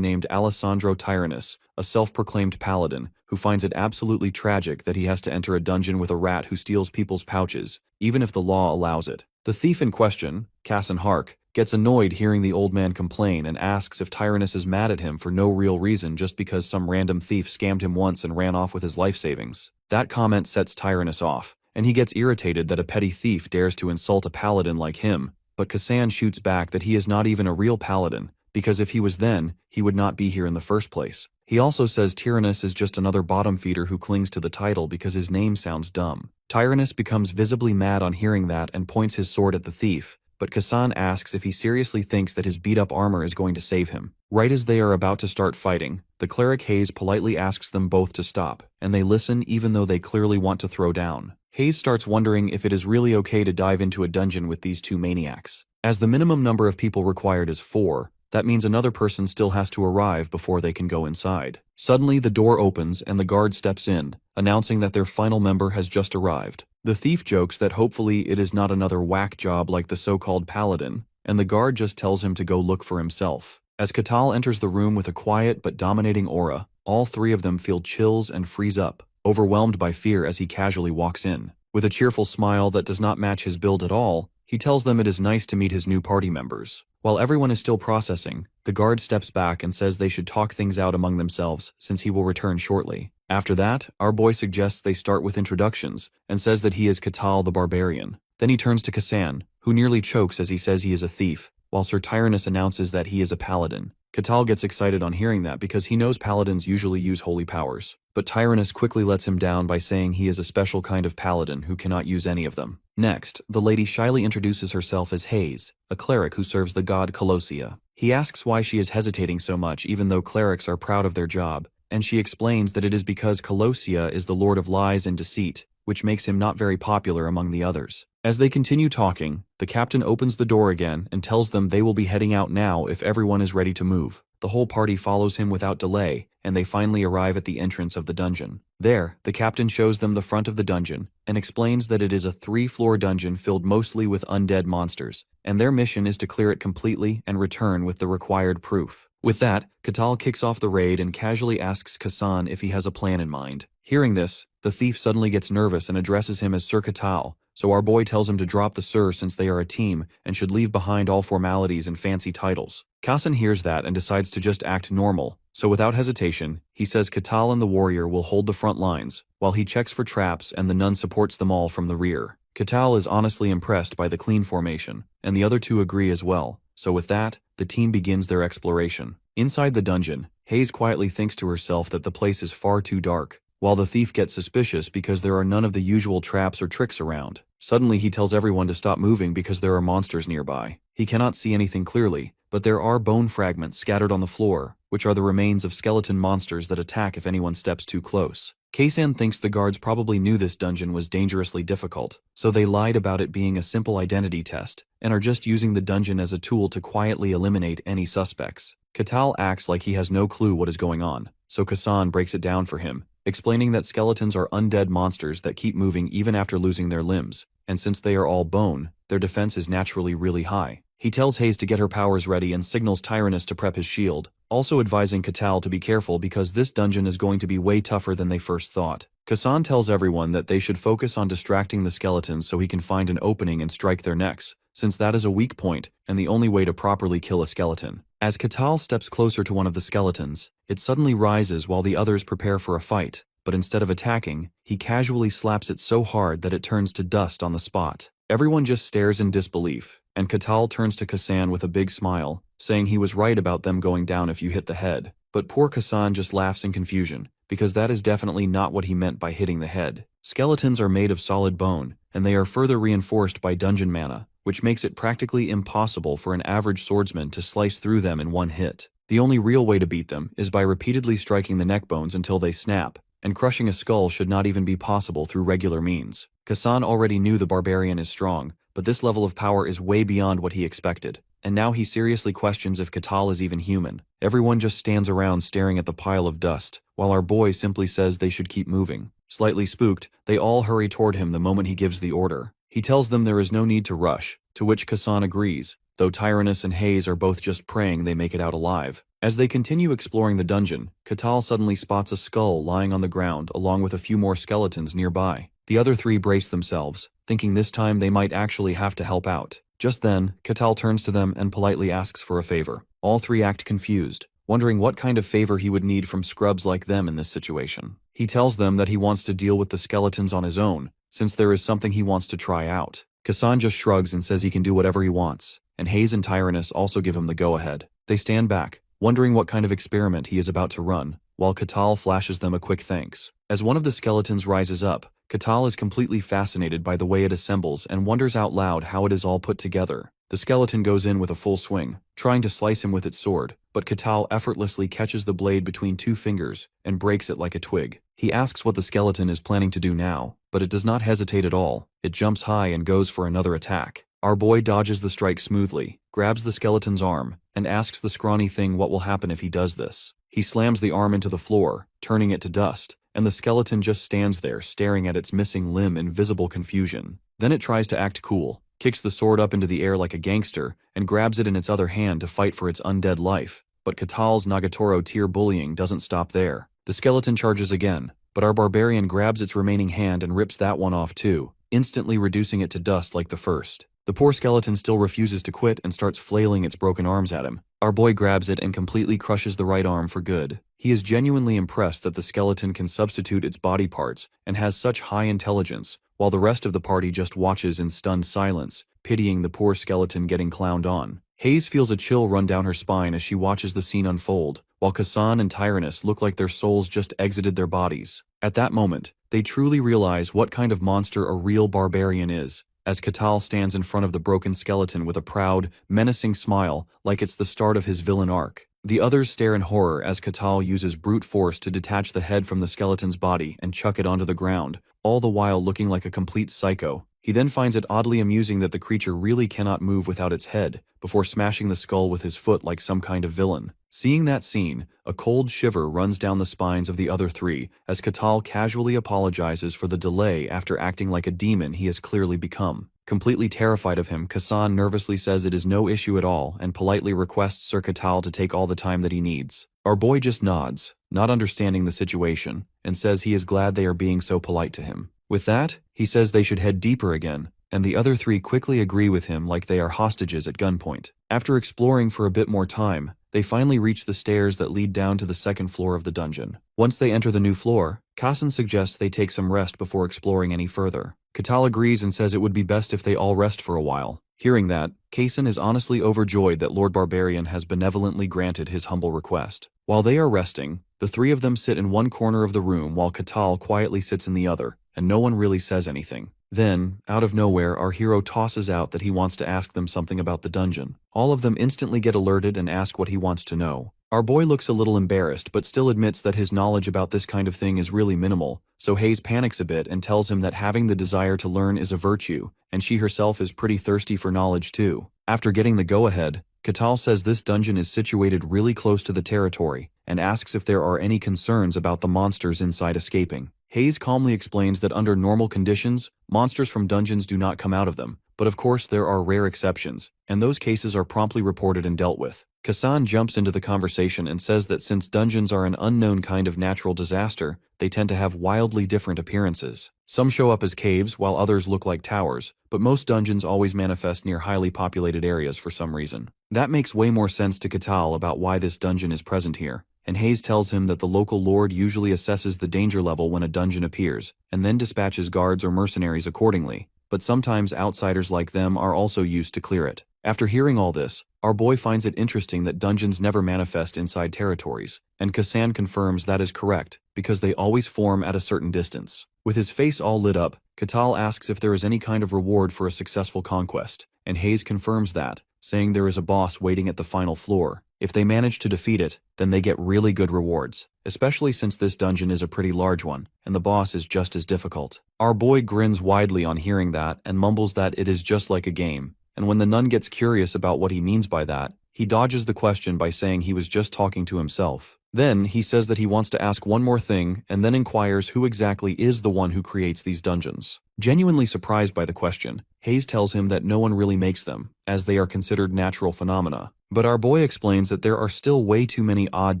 named Alessandro Tyrannus, a self-proclaimed paladin, who finds it absolutely tragic that he has to enter a dungeon with a rat who steals people's pouches, even if the law allows it. The thief in question, Casson Hark, gets annoyed hearing the old man complain and asks if Tyrannus is mad at him for no real reason just because some random thief scammed him once and ran off with his life savings. That comment sets Tyrannus off, and he gets irritated that a petty thief dares to insult a paladin like him, but Cassan shoots back that he is not even a real paladin, because if he was then, he would not be here in the first place. He also says Tyrannus is just another bottom feeder who clings to the title because his name sounds dumb. Tyrannus becomes visibly mad on hearing that and points his sword at the thief, but Cassan asks if he seriously thinks that his beat-up armor is going to save him. Right as they are about to start fighting, the cleric Hayes politely asks them both to stop, and they listen even though they clearly want to throw down. Hayes starts wondering if it is really okay to dive into a dungeon with these two maniacs. As the minimum number of people required is 4, that means another person still has to arrive before they can go inside. Suddenly, the door opens and the guard steps in, announcing that their final member has just arrived. The thief jokes that hopefully it is not another whack job like the so-called paladin, and the guard just tells him to go look for himself. As Catal enters the room with a quiet but dominating aura, all three of them feel chills and freeze up, overwhelmed by fear as he casually walks in. With a cheerful smile that does not match his build at all, he tells them it is nice to meet his new party members. While everyone is still processing, the guard steps back and says they should talk things out among themselves since he will return shortly. After that, our boy suggests they start with introductions and says that he is Catal the Barbarian. Then he turns to Cassan, who nearly chokes as he says he is a thief, while Sir Tyrannus announces that he is a paladin. Catal gets excited on hearing that because he knows paladins usually use holy powers, but Tyrannus quickly lets him down by saying he is a special kind of paladin who cannot use any of them. Next, the lady shyly introduces herself as Hayes, a cleric who serves the god Colossia. He asks why she is hesitating so much even though clerics are proud of their job, and she explains that it is because Colossia is the lord of lies and deceit, which makes him not very popular among the others. As they continue talking, the captain opens the door again and tells them they will be heading out now if everyone is ready to move. The whole party follows him without delay, and they finally arrive at the entrance of the dungeon. There, the captain shows them the front of the dungeon and explains that it is a 3-floor dungeon filled mostly with undead monsters, and their mission is to clear it completely and return with the required proof. With that, Catal kicks off the raid and casually asks Cassan if he has a plan in mind. Hearing this, the thief suddenly gets nervous and addresses him as Sir Catal, so our boy tells him to drop the Sir since they are a team and should leave behind all formalities and fancy titles. Cassan hears that and decides to just act normal, so without hesitation, he says Catal and the warrior will hold the front lines, while he checks for traps and the nun supports them all from the rear. Catal is honestly impressed by the clean formation, and the other two agree as well, so with that, the team begins their exploration. Inside the dungeon, Hayes quietly thinks to herself that the place is far too dark, while the thief gets suspicious because there are none of the usual traps or tricks around. Suddenly he tells everyone to stop moving because there are monsters nearby. He cannot see anything clearly, but there are bone fragments scattered on the floor, which are the remains of skeleton monsters that attack if anyone steps too close. Kaysan thinks the guards probably knew this dungeon was dangerously difficult, so they lied about it being a simple identity test, and are just using the dungeon as a tool to quietly eliminate any suspects. Catal acts like he has no clue what is going on, so Cassan breaks it down for him, explaining that skeletons are undead monsters that keep moving even after losing their limbs, and since they are all bone, their defense is naturally really high. He tells Hayes to get her powers ready and signals Tyrannus to prep his shield, also advising Catal to be careful because this dungeon is going to be way tougher than they first thought. Cassan tells everyone that they should focus on distracting the skeletons so he can find an opening and strike their necks, since that is a weak point and the only way to properly kill a skeleton. As Catal steps closer to one of the skeletons, it suddenly rises while the others prepare for a fight, but instead of attacking, he casually slaps it so hard that it turns to dust on the spot. Everyone just stares in disbelief, and Catal turns to Cassan with a big smile, saying he was right about them going down if you hit the head. But poor Cassan just laughs in confusion, because that is definitely not what he meant by hitting the head. Skeletons are made of solid bone, and they are further reinforced by dungeon mana, which makes it practically impossible for an average swordsman to slice through them in one hit. The only real way to beat them is by repeatedly striking the neck bones until they snap, and crushing a skull should not even be possible through regular means. Cassan already knew the Barbarian is strong, but this level of power is way beyond what he expected. And now he seriously questions if Katal is even human. Everyone just stands around staring at the pile of dust, while our boy simply says they should keep moving. Slightly spooked, they all hurry toward him the moment he gives the order. He tells them there is no need to rush, to which Kassan agrees, though Tyrannus and Hayes are both just praying they make it out alive. As they continue exploring the dungeon, Katal suddenly spots a skull lying on the ground along with a few more skeletons nearby. The other three brace themselves, thinking this time they might actually have to help out. Just then, Katal turns to them and politely asks for a favor. All three act confused, wondering what kind of favor he would need from scrubs like them in this situation. He tells them that he wants to deal with the skeletons on his own, since there is something he wants to try out. Kassan just shrugs and says he can do whatever he wants, and Hayes and Tyrannus also give him the go-ahead. They stand back, wondering what kind of experiment he is about to run, while Katal flashes them a quick thanks. As one of the skeletons rises up, Katal is completely fascinated by the way it assembles and wonders out loud how it is all put together. The skeleton goes in with a full swing, trying to slice him with its sword, but Katal effortlessly catches the blade between two fingers and breaks it like a twig. He asks what the skeleton is planning to do now, but it does not hesitate at all. It jumps high and goes for another attack. Our boy dodges the strike smoothly, grabs the skeleton's arm, and asks the scrawny thing what will happen if he does this. He slams the arm into the floor, turning it to dust, and the skeleton just stands there staring at its missing limb in visible confusion. Then it tries to act cool, kicks the sword up into the air like a gangster, and grabs it in its other hand to fight for its undead life. But Katal's Nagatoro tier bullying doesn't stop there. The skeleton charges again, but our barbarian grabs its remaining hand and rips that one off too, instantly reducing it to dust like the first. The poor skeleton still refuses to quit and starts flailing its broken arms at him. Our boy grabs it and completely crushes the right arm for good. He is genuinely impressed that the skeleton can substitute its body parts and has such high intelligence, while the rest of the party just watches in stunned silence, pitying the poor skeleton getting clowned on. Hayes feels a chill run down her spine as she watches the scene unfold, while Kassan and Tyrannus look like their souls just exited their bodies. At that moment, they truly realize what kind of monster a real barbarian is, as Katal stands in front of the broken skeleton with a proud, menacing smile like it's the start of his villain arc. The others stare in horror as Katal uses brute force to detach the head from the skeleton's body and chuck it onto the ground, all the while looking like a complete psycho. He then finds it oddly amusing that the creature really cannot move without its head, before smashing the skull with his foot like some kind of villain. Seeing that scene, a cold shiver runs down the spines of the other three as Katal casually apologizes for the delay after acting like a demon he has clearly become. Completely terrified of him, Kassan nervously says it is no issue at all and politely requests Sir Katal to take all the time that he needs. Our boy just nods, not understanding the situation, and says he is glad they are being so polite to him. With that, he says they should head deeper again, and the other three quickly agree with him like they are hostages at gunpoint. After exploring for a bit more time, they finally reach the stairs that lead down to the second floor of the dungeon. Once they enter the new floor, Kassan suggests they take some rest before exploring any further. Katal agrees and says it would be best if they all rest for a while. Hearing that, Kassan is honestly overjoyed that Lord Barbarian has benevolently granted his humble request. While they are resting, the three of them sit in one corner of the room while Katal quietly sits in the other, and no one really says anything. Then, out of nowhere, our hero tosses out that he wants to ask them something about the dungeon. All of them instantly get alerted and ask what he wants to know. Our boy looks a little embarrassed but still admits that his knowledge about this kind of thing is really minimal, so Hayes panics a bit and tells him that having the desire to learn is a virtue, and she herself is pretty thirsty for knowledge too. After getting the go-ahead, Katal says this dungeon is situated really close to the territory, and asks if there are any concerns about the monsters inside escaping. Hayes calmly explains that under normal conditions, monsters from dungeons do not come out of them, but of course there are rare exceptions, and those cases are promptly reported and dealt with. Kassan jumps into the conversation and says that since dungeons are an unknown kind of natural disaster, they tend to have wildly different appearances. Some show up as caves while others look like towers, but most dungeons always manifest near highly populated areas for some reason. That makes way more sense to Katal about why this dungeon is present here, and Hayes tells him that the local lord usually assesses the danger level when a dungeon appears, and then dispatches guards or mercenaries accordingly, but sometimes outsiders like them are also used to clear it. After hearing all this, our boy finds it interesting that dungeons never manifest inside territories, and Kassan confirms that is correct, because they always form at a certain distance. With his face all lit up, Katal asks if there is any kind of reward for a successful conquest, and Hayes confirms that, saying there is a boss waiting at the final floor. If they manage to defeat it, then they get really good rewards, especially since this dungeon is a pretty large one, and the boss is just as difficult. Our boy grins widely on hearing that and mumbles that it is just like a game, and when the nun gets curious about what he means by that, he dodges the question by saying he was just talking to himself. Then, he says that he wants to ask one more thing and then inquires who exactly is the one who creates these dungeons. Genuinely surprised by the question, Hayes tells him that no one really makes them, as they are considered natural phenomena. But our boy explains that there are still way too many odd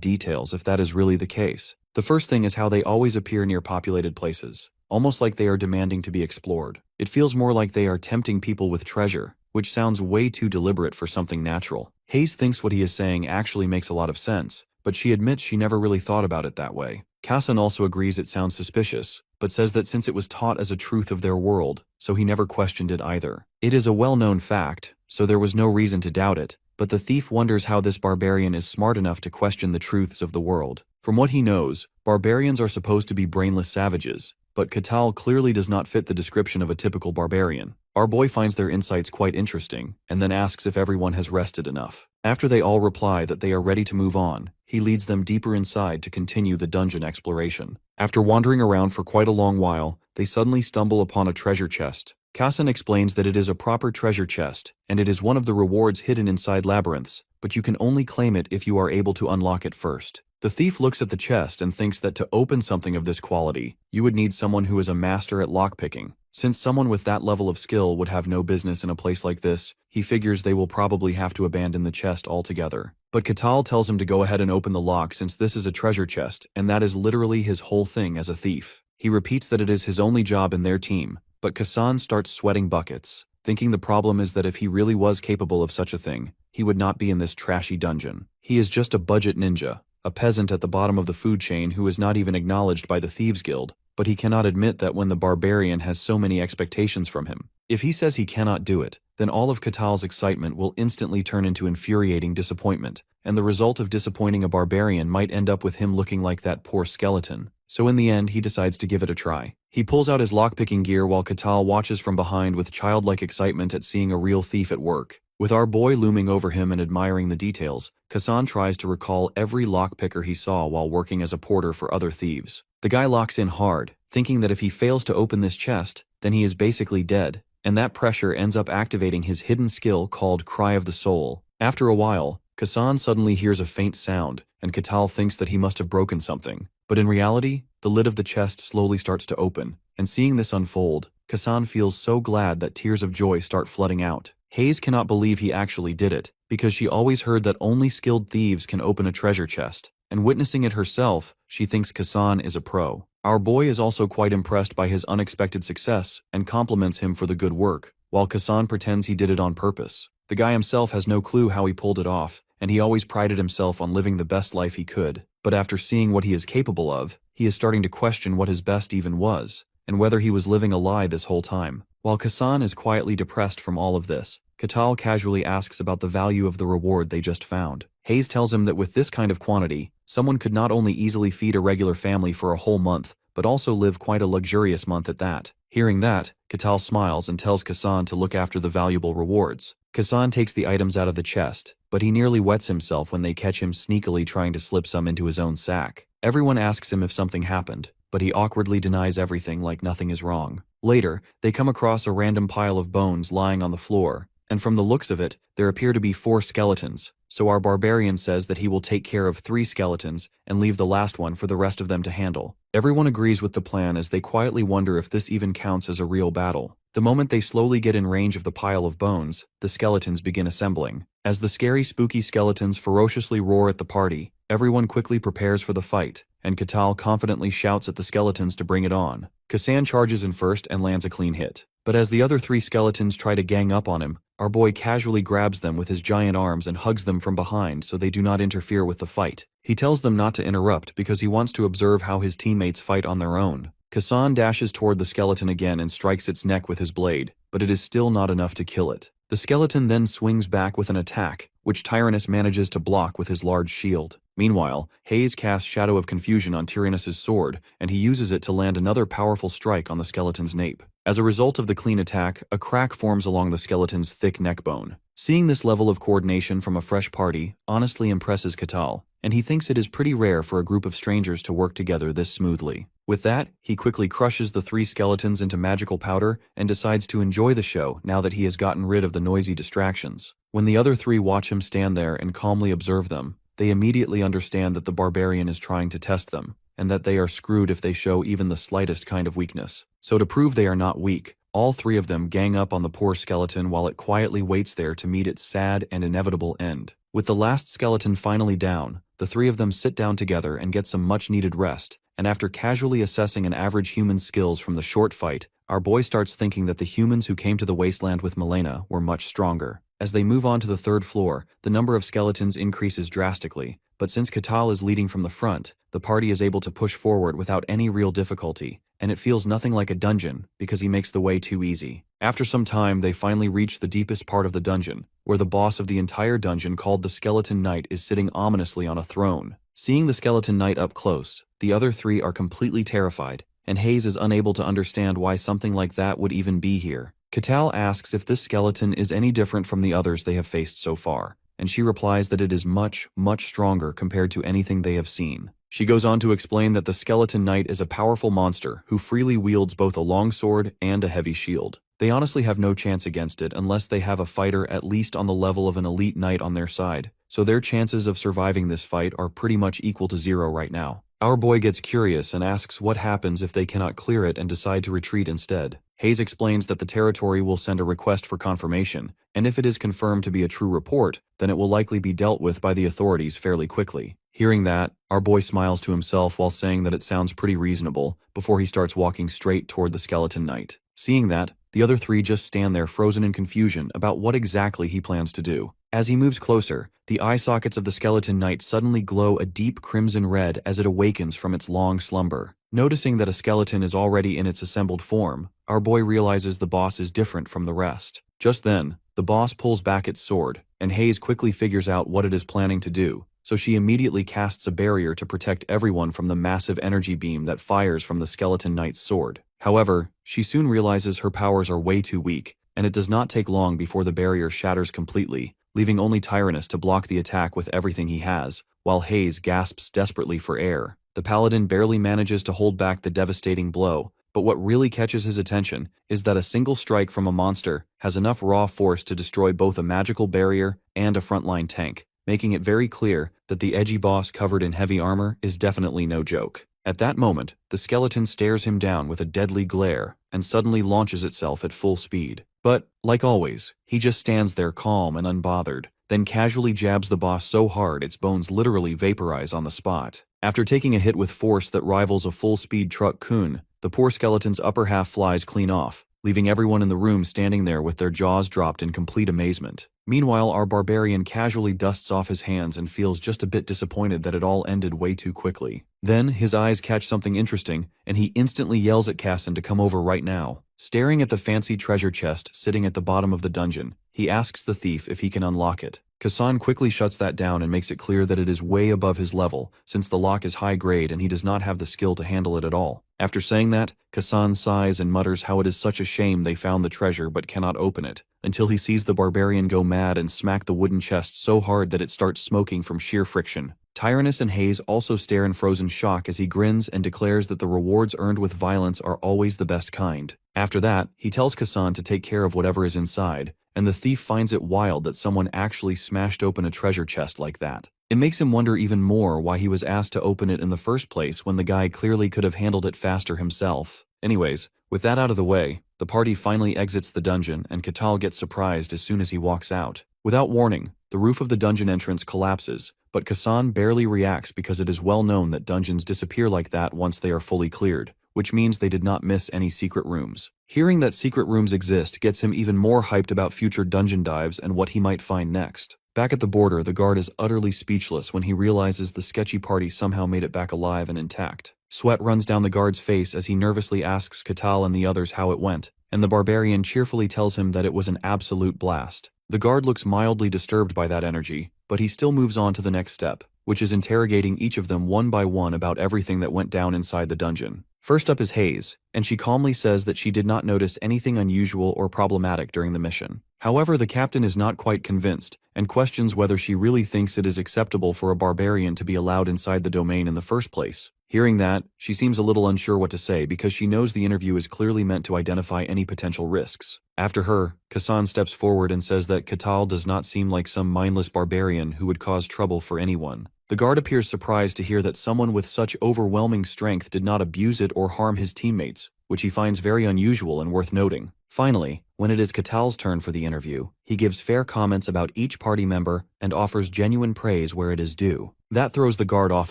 details if that is really the case. The first thing is how they always appear near populated places, almost like they are demanding to be explored. It feels more like they are tempting people with treasure, which sounds way too deliberate for something natural. Hayes thinks what he is saying actually makes a lot of sense, but she admits she never really thought about it that way. Kassan also agrees it sounds suspicious, but says that since it was taught as a truth of their world, so he never questioned it either. It is a well-known fact, so there was no reason to doubt it, but the thief wonders how this barbarian is smart enough to question the truths of the world. From what he knows, barbarians are supposed to be brainless savages, but Katal clearly does not fit the description of a typical barbarian. Our boy finds their insights quite interesting, and then asks if everyone has rested enough. After they all reply that they are ready to move on, he leads them deeper inside to continue the dungeon exploration. After wandering around for quite a long while, they suddenly stumble upon a treasure chest. Kassan explains that it is a proper treasure chest, and it is one of the rewards hidden inside labyrinths, but you can only claim it if you are able to unlock it first. The thief looks at the chest and thinks that to open something of this quality, you would need someone who is a master at lockpicking. Since someone with that level of skill would have no business in a place like this, he figures they will probably have to abandon the chest altogether. But Katal tells him to go ahead and open the lock since this is a treasure chest, and that is literally his whole thing as a thief. He repeats that it is his only job in their team, but Kassan starts sweating buckets, thinking the problem is that if he really was capable of such a thing, he would not be in this trashy dungeon. He is just a budget ninja, a peasant at the bottom of the food chain who is not even acknowledged by the Thieves Guild, but he cannot admit that when the barbarian has so many expectations from him. If he says he cannot do it, then all of Katal's excitement will instantly turn into infuriating disappointment, and the result of disappointing a barbarian might end up with him looking like that poor skeleton. So in the end, he decides to give it a try. He pulls out his lockpicking gear while Katal watches from behind with childlike excitement at seeing a real thief at work. With our boy looming over him and admiring the details, Kassan tries to recall every lockpicker he saw while working as a porter for other thieves. The guy locks in hard, thinking that if he fails to open this chest, then he is basically dead, and that pressure ends up activating his hidden skill called Cry of the Soul. After a while, Kassan suddenly hears a faint sound, and Katal thinks that he must have broken something. But in reality, the lid of the chest slowly starts to open, and seeing this unfold, Kassan feels so glad that tears of joy start flooding out. Hayes cannot believe he actually did it, because she always heard that only skilled thieves can open a treasure chest, and witnessing it herself, she thinks Kassan is a pro. Our boy is also quite impressed by his unexpected success and compliments him for the good work, while Kassan pretends he did it on purpose. The guy himself has no clue how he pulled it off, and he always prided himself on living the best life he could. But after seeing what he is capable of, he is starting to question what his best even was, and whether he was living a lie this whole time. While Kassan is quietly depressed from all of this, Katal casually asks about the value of the reward they just found. Hayes tells him that with this kind of quantity, someone could not only easily feed a regular family for a whole month, but also live quite a luxurious month at that. Hearing that, Katal smiles and tells Kassan to look after the valuable rewards. Kassan takes the items out of the chest, but he nearly wets himself when they catch him sneakily trying to slip some into his own sack. Everyone asks him if something happened, but he awkwardly denies everything like nothing is wrong. Later, they come across a random pile of bones lying on the floor, and from the looks of it, there appear to be 4 skeletons, so our barbarian says that he will take care of 3 skeletons and leave the last one for the rest of them to handle. Everyone agrees with the plan as they quietly wonder if this even counts as a real battle. The moment they slowly get in range of the pile of bones, the skeletons begin assembling. As the scary, spooky skeletons ferociously roar at the party, everyone quickly prepares for the fight, and Katal confidently shouts at the skeletons to bring it on. Kassan charges in first and lands a clean hit. But as the other 3 skeletons try to gang up on him, our boy casually grabs them with his giant arms and hugs them from behind so they do not interfere with the fight. He tells them not to interrupt because he wants to observe how his teammates fight on their own. Kassan dashes toward the skeleton again and strikes its neck with his blade, but it is still not enough to kill it. The skeleton then swings back with an attack, which Tyrannus manages to block with his large shield. Meanwhile, Hayes casts Shadow of Confusion on Tyrannus's sword, and he uses it to land another powerful strike on the skeleton's nape. As a result of the clean attack, a crack forms along the skeleton's thick neck bone. Seeing this level of coordination from a fresh party honestly impresses Katal, and he thinks it is pretty rare for a group of strangers to work together this smoothly. With that, he quickly crushes the 3 skeletons into magical powder and decides to enjoy the show now that he has gotten rid of the noisy distractions. When the other 3 watch him stand there and calmly observe them, they immediately understand that the barbarian is trying to test them, and that they are screwed if they show even the slightest kind of weakness. So to prove they are not weak, all 3 of them gang up on the poor skeleton while it quietly waits there to meet its sad and inevitable end. With the last skeleton finally down, the 3 of them sit down together and get some much-needed rest, and after casually assessing an average human's skills from the short fight, our boy starts thinking that the humans who came to the wasteland with Milena were much stronger. As they move on to the 3rd floor, the number of skeletons increases drastically, but since Katal is leading from the front, the party is able to push forward without any real difficulty, and it feels nothing like a dungeon because he makes the way too easy. After some time, they finally reach the deepest part of the dungeon, where the boss of the entire dungeon called the Skeleton Knight is sitting ominously on a throne. Seeing the Skeleton Knight up close, the other 3 are completely terrified, and Hayes is unable to understand why something like that would even be here. Katal asks if this skeleton is any different from the others they have faced so far, and she replies that it is much, much stronger compared to anything they have seen. She goes on to explain that the Skeleton Knight is a powerful monster who freely wields both a long sword and a heavy shield. They honestly have no chance against it unless they have a fighter at least on the level of an elite knight on their side, so their chances of surviving this fight are pretty much equal to 0 right now. Our boy gets curious and asks what happens if they cannot clear it and decide to retreat instead. Hayes explains that the territory will send a request for confirmation, and if it is confirmed to be a true report, then it will likely be dealt with by the authorities fairly quickly. Hearing that, our boy smiles to himself while saying that it sounds pretty reasonable before he starts walking straight toward the Skeleton Knight. Seeing that, the other 3 just stand there frozen in confusion about what exactly he plans to do. As he moves closer, the eye sockets of the Skeleton Knight suddenly glow a deep crimson red as it awakens from its long slumber. Noticing that a skeleton is already in its assembled form, our boy realizes the boss is different from the rest. Just then, the boss pulls back its sword, and Hayes quickly figures out what it is planning to do, so she immediately casts a barrier to protect everyone from the massive energy beam that fires from the Skeleton Knight's sword. However, she soon realizes her powers are way too weak, and it does not take long before the barrier shatters completely, leaving only Tyrannus to block the attack with everything he has, while Hayes gasps desperately for air. The paladin barely manages to hold back the devastating blow, but what really catches his attention is that a single strike from a monster has enough raw force to destroy both a magical barrier and a frontline tank, making it very clear that the edgy boss covered in heavy armor is definitely no joke. At that moment, the skeleton stares him down with a deadly glare and suddenly launches itself at full speed. But, like always, he just stands there calm and unbothered, then casually jabs the boss so hard its bones literally vaporize on the spot. After taking a hit with force that rivals a full-speed truck kun, the poor skeleton's upper half flies clean off, leaving everyone in the room standing there with their jaws dropped in complete amazement. Meanwhile, our barbarian casually dusts off his hands and feels just a bit disappointed that it all ended way too quickly. Then, his eyes catch something interesting, and he instantly yells at Casson to come over right now. Staring at the fancy treasure chest sitting at the bottom of the dungeon, he asks the thief if he can unlock it. Kassan quickly shuts that down and makes it clear that it is way above his level, since the lock is high grade and he does not have the skill to handle it at all. After saying that, Kassan sighs and mutters how it is such a shame they found the treasure but cannot open it, until he sees the barbarian go mad and smack the wooden chest so hard that it starts smoking from sheer friction. Tyrannus and Hayes also stare in frozen shock as he grins and declares that the rewards earned with violence are always the best kind. After that, he tells Kassan to take care of whatever is inside, and the thief finds it wild that someone actually smashed open a treasure chest like that. It makes him wonder even more why he was asked to open it in the first place when the guy clearly could have handled it faster himself. Anyways, with that out of the way, the party finally exits the dungeon and Katal gets surprised as soon as he walks out. Without warning, the roof of the dungeon entrance collapses, but Kassan barely reacts because it is well known that dungeons disappear like that once they are fully cleared, which means they did not miss any secret rooms. Hearing that secret rooms exist gets him even more hyped about future dungeon dives and what he might find next. Back at the border, the guard is utterly speechless when he realizes the sketchy party somehow made it back alive and intact. Sweat runs down the guard's face as he nervously asks Katal and the others how it went, and the barbarian cheerfully tells him that it was an absolute blast. The guard looks mildly disturbed by that energy, but he still moves on to the next step, which is interrogating each of them one by one about everything that went down inside the dungeon. First up is Hayes, and she calmly says that she did not notice anything unusual or problematic during the mission. However, the captain is not quite convinced, and questions whether she really thinks it is acceptable for a barbarian to be allowed inside the domain in the first place. Hearing that, she seems a little unsure what to say because she knows the interview is clearly meant to identify any potential risks. After her, Kassan steps forward and says that Katal does not seem like some mindless barbarian who would cause trouble for anyone. The guard appears surprised to hear that someone with such overwhelming strength did not abuse it or harm his teammates, which he finds very unusual and worth noting. Finally, when it is Katal's turn for the interview, he gives fair comments about each party member and offers genuine praise where it is due. That throws the guard off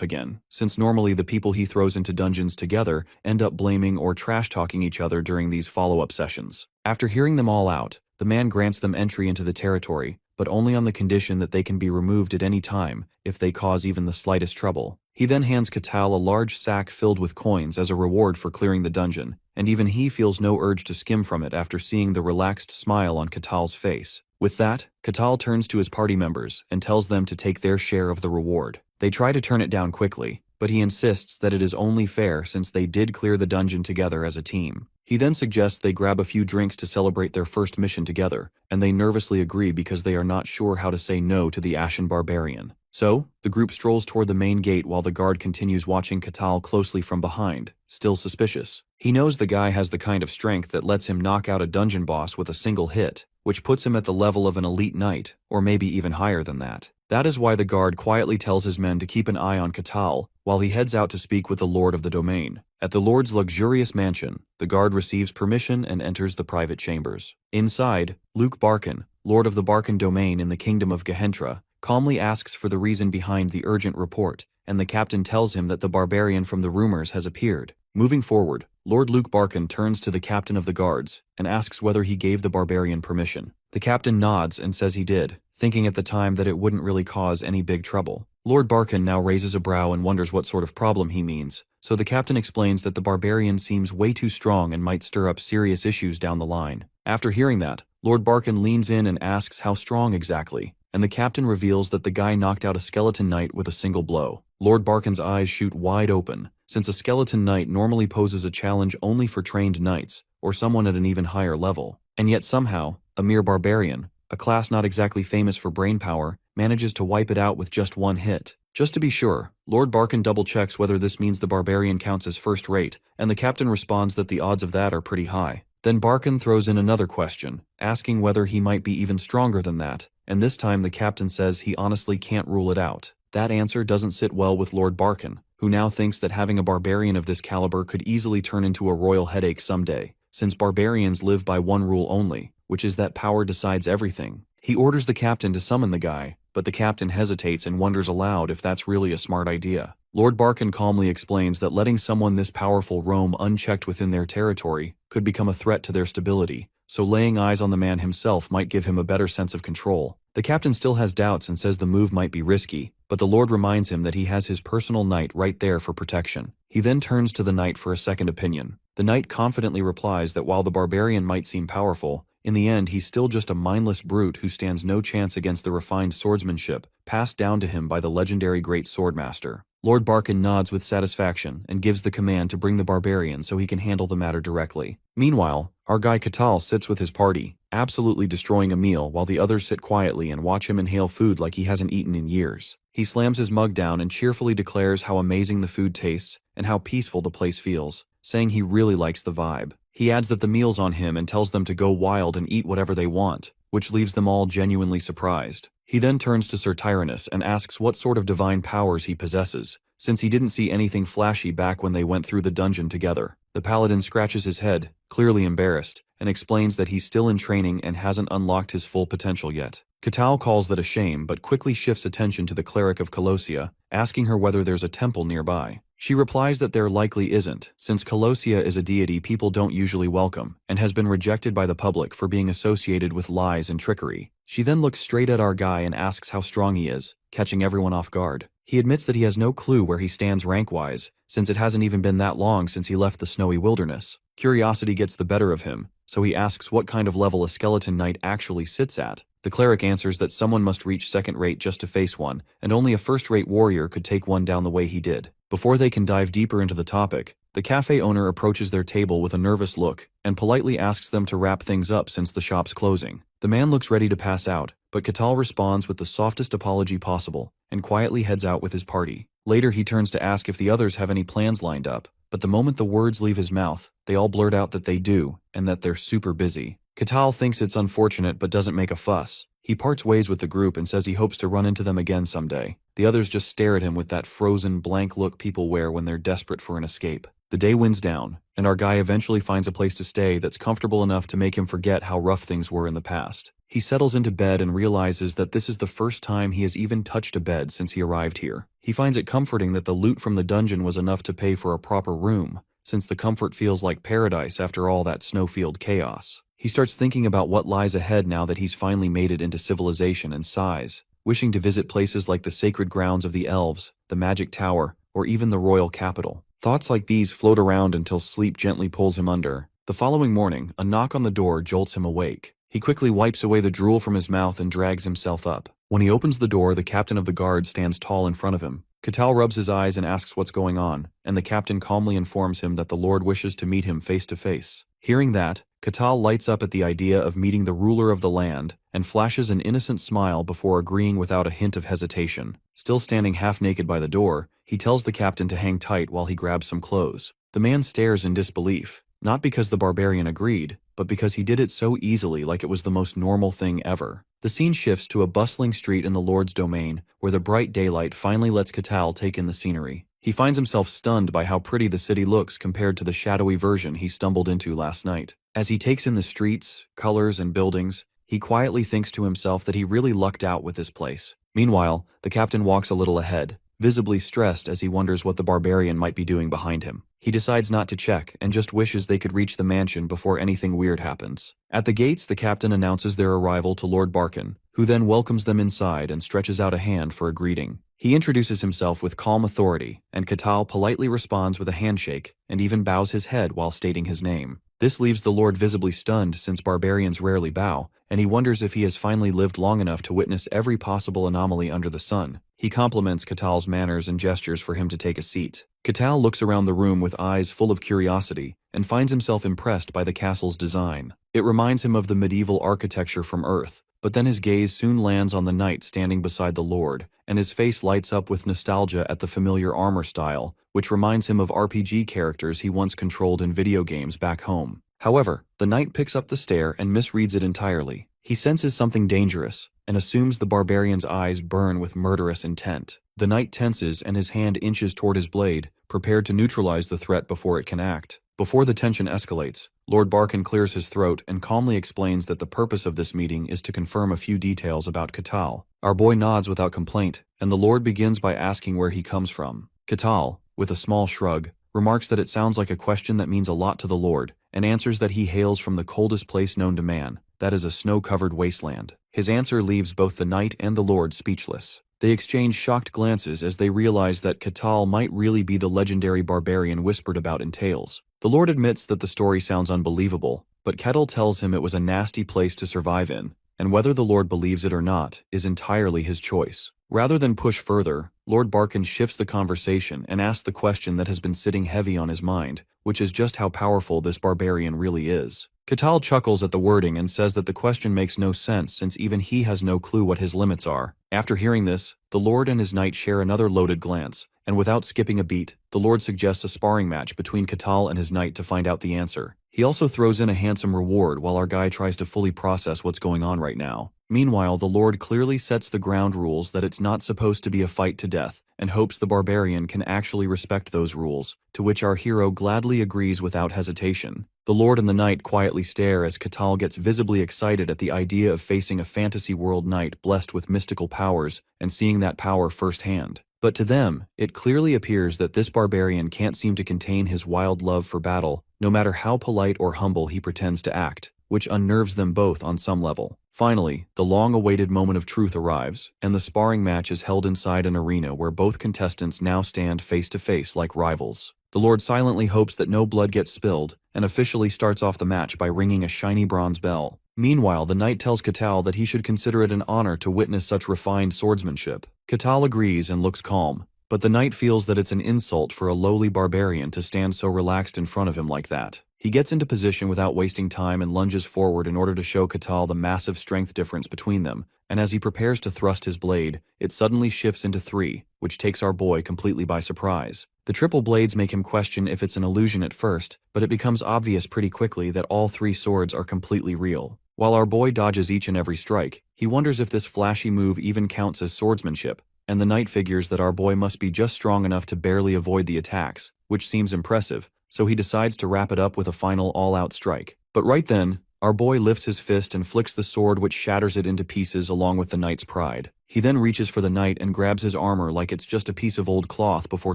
again, since normally the people he throws into dungeons together end up blaming or trash-talking each other during these follow-up sessions. After hearing them all out, the man grants them entry into the territory, but only on the condition that they can be removed at any time if they cause even the slightest trouble. He then hands Katal a large sack filled with coins as a reward for clearing the dungeon, and even he feels no urge to skim from it after seeing the relaxed smile on Katal's face. With that, Katal turns to his party members and tells them to take their share of the reward. They try to turn it down quickly, but he insists that it is only fair since they did clear the dungeon together as a team. He then suggests they grab a few drinks to celebrate their first mission together, and they nervously agree because they are not sure how to say no to the Ashen Barbarian. So, the group strolls toward the main gate while the guard continues watching Katal closely from behind, still suspicious. He knows the guy has the kind of strength that lets him knock out a dungeon boss with a single hit, which puts him at the level of an elite knight, or maybe even higher than that. That is why the guard quietly tells his men to keep an eye on Katal while he heads out to speak with the Lord of the domain. At the Lord's luxurious mansion, the guard receives permission and enters the private chambers. Inside, Luke Barkin, Lord of the Barkin domain in the kingdom of Gehentra, calmly asks for the reason behind the urgent report, and the captain tells him that the barbarian from the rumors has appeared. Moving forward, Lord Luke Barkin turns to the captain of the guards and asks whether he gave the barbarian permission. The captain nods and says he did, thinking at the time that it wouldn't really cause any big trouble. Lord Barkin now raises a brow and wonders what sort of problem he means, so the captain explains that the barbarian seems way too strong and might stir up serious issues down the line. After hearing that, Lord Barkin leans in and asks how strong exactly, and the captain reveals that the guy knocked out a skeleton knight with a single blow. Lord Barkin's eyes shoot wide open, since a skeleton knight normally poses a challenge only for trained knights, or someone at an even higher level. And yet somehow, a mere barbarian, a class not exactly famous for brainpower, manages to wipe it out with just one hit. Just to be sure, Lord Barkin double-checks whether this means the barbarian counts as first rate, and the captain responds that the odds of that are pretty high. Then Barkin throws in another question, asking whether he might be even stronger than that, and this time the captain says he honestly can't rule it out. That answer doesn't sit well with Lord Barkin, who now thinks that having a barbarian of this caliber could easily turn into a royal headache someday, since barbarians live by one rule only, which is that power decides everything. He orders the captain to summon the guy, but the captain hesitates and wonders aloud if that's really a smart idea. Lord Barkin calmly explains that letting someone this powerful roam unchecked within their territory could become a threat to their stability, so laying eyes on the man himself might give him a better sense of control. The captain still has doubts and says the move might be risky, but the Lord reminds him that he has his personal knight right there for protection. He then turns to the knight for a second opinion. The knight confidently replies that while the barbarian might seem powerful, in the end he's still just a mindless brute who stands no chance against the refined swordsmanship passed down to him by the legendary great swordmaster. Lord Barkin nods with satisfaction and gives the command to bring the barbarian so he can handle the matter directly. Meanwhile, our guy Katal sits with his party, absolutely destroying a meal while the others sit quietly and watch him inhale food like he hasn't eaten in years. He slams his mug down and cheerfully declares how amazing the food tastes and how peaceful the place feels, saying he really likes the vibe. He adds that the meal's on him and tells them to go wild and eat whatever they want, which leaves them all genuinely surprised. He then turns to Sir Tyrannus and asks what sort of divine powers he possesses, since he didn't see anything flashy back when they went through the dungeon together. The paladin scratches his head, clearly embarrassed, and explains that he's still in training and hasn't unlocked his full potential yet. Katal calls that a shame but quickly shifts attention to the cleric of Colossia, asking her whether there's a temple nearby. She replies that there likely isn't, since Colossia is a deity people don't usually welcome, and has been rejected by the public for being associated with lies and trickery. She then looks straight at our guy and asks how strong he is, catching everyone off guard. He admits that he has no clue where he stands rank-wise, since it hasn't even been that long since he left the snowy wilderness. Curiosity gets the better of him, so he asks what kind of level a skeleton knight actually sits at. The cleric answers that someone must reach second-rate just to face one, and only a first-rate warrior could take one down the way he did. Before they can dive deeper into the topic, The cafe owner approaches their table with a nervous look and politely asks them to wrap things up since the shop's closing. The man looks ready to pass out, but Catal responds with the softest apology possible and quietly heads out with his party. Later he turns to ask if the others have any plans lined up, but the moment the words leave his mouth, they all blurt out that they do and that they're super busy. Catal thinks it's unfortunate but doesn't make a fuss. He parts ways with the group and says he hopes to run into them again someday. The others just stare at him with that frozen, blank look people wear when they're desperate for an escape. The day winds down, and our guy eventually finds a place to stay that's comfortable enough to make him forget how rough things were in the past. He settles into bed and realizes that this is the first time he has even touched a bed since he arrived here. He finds it comforting that the loot from the dungeon was enough to pay for a proper room, since the comfort feels like paradise after all that snowfield chaos. He starts thinking about what lies ahead now that he's finally made it into civilization and sighs, wishing to visit places like the sacred grounds of the elves, the magic tower, or even the royal capital. Thoughts like these float around until sleep gently pulls him under. The following morning, a knock on the door jolts him awake. He quickly wipes away the drool from his mouth and drags himself up. When he opens the door, the captain of the guard stands tall in front of him. Catal rubs his eyes and asks what's going on, and the captain calmly informs him that the Lord wishes to meet him face to face. Hearing that, Catal lights up at the idea of meeting the ruler of the land and flashes an innocent smile before agreeing without a hint of hesitation. Still standing half-naked by the door, he tells the captain to hang tight while he grabs some clothes. The man stares in disbelief, not because the barbarian agreed, but because he did it so easily, like it was the most normal thing ever. The scene shifts to a bustling street in the Lord's domain, where the bright daylight finally lets Catal take in the scenery. He finds himself stunned by how pretty the city looks compared to the shadowy version he stumbled into last night. As he takes in the streets, colors, and buildings, he quietly thinks to himself that he really lucked out with this place. Meanwhile, the captain walks a little ahead, visibly stressed as he wonders what the barbarian might be doing behind him. He decides not to check and just wishes they could reach the mansion before anything weird happens. At the gates, the captain announces their arrival to Lord Barkin, who then welcomes them inside and stretches out a hand for a greeting. He introduces himself with calm authority, and Catal politely responds with a handshake and even bows his head while stating his name. This leaves the Lord visibly stunned since barbarians rarely bow, and he wonders if he has finally lived long enough to witness every possible anomaly under the sun. He compliments Catal's manners and gestures for him to take a seat. Catal looks around the room with eyes full of curiosity and finds himself impressed by the castle's design. It reminds him of the medieval architecture from Earth, but then his gaze soon lands on the knight standing beside the Lord, and his face lights up with nostalgia at the familiar armor style, which reminds him of RPG characters he once controlled in video games back home. However, the knight picks up the stare and misreads it entirely. He senses something dangerous and assumes the barbarian's eyes burn with murderous intent. The knight tenses and his hand inches toward his blade, prepared to neutralize the threat before it can act. Before the tension escalates, Lord Barkin clears his throat and calmly explains that the purpose of this meeting is to confirm a few details about Catal. Our boy nods without complaint, and the Lord begins by asking where he comes from. Catal, with a small shrug, remarks that it sounds like a question that means a lot to the Lord, and answers that he hails from the coldest place known to man, that is a snow-covered wasteland. His answer leaves both the knight and the Lord speechless. They exchange shocked glances as they realize that Catal might really be the legendary barbarian whispered about in tales. The Lord admits that the story sounds unbelievable, but Catal tells him it was a nasty place to survive in, and whether the Lord believes it or not is entirely his choice. Rather than push further, Lord Barkin shifts the conversation and asks the question that has been sitting heavy on his mind, which is just how powerful this barbarian really is. Catal chuckles at the wording and says that the question makes no sense since even he has no clue what his limits are. After hearing this, the Lord and his knight share another loaded glance, and without skipping a beat, the Lord suggests a sparring match between Catal and his knight to find out the answer. He also throws in a handsome reward while our guy tries to fully process what's going on right now. Meanwhile, the Lord clearly sets the ground rules that it's not supposed to be a fight to death, and hopes the barbarian can actually respect those rules, to which our hero gladly agrees without hesitation. The Lord and the knight quietly stare as Catal gets visibly excited at the idea of facing a fantasy world knight blessed with mystical powers and seeing that power firsthand. But to them, it clearly appears that this barbarian can't seem to contain his wild love for battle, no matter how polite or humble he pretends to act, which unnerves them both on some level. Finally, the long-awaited moment of truth arrives, and the sparring match is held inside an arena where both contestants now stand face-to-face like rivals. The Lord silently hopes that no blood gets spilled, and officially starts off the match by ringing a shiny bronze bell. Meanwhile, the knight tells Catal that he should consider it an honor to witness such refined swordsmanship. Catal agrees and looks calm, But the knight feels that it's an insult for a lowly barbarian to stand so relaxed in front of him like that. He gets into position without wasting time and lunges forward in order to show Catal the massive strength difference between them, and as he prepares to thrust his blade, it suddenly shifts into 3, which takes our boy completely by surprise. The triple blades make him question if it's an illusion at first, but it becomes obvious pretty quickly that all 3 swords are completely real. While our boy dodges each and every strike, he wonders if this flashy move even counts as swordsmanship, and the knight figures that our boy must be just strong enough to barely avoid the attacks, which seems impressive, so he decides to wrap it up with a final all-out strike. But right then, our boy lifts his fist and flicks the sword, which shatters it into pieces along with the knight's pride. He then reaches for the knight and grabs his armor like it's just a piece of old cloth before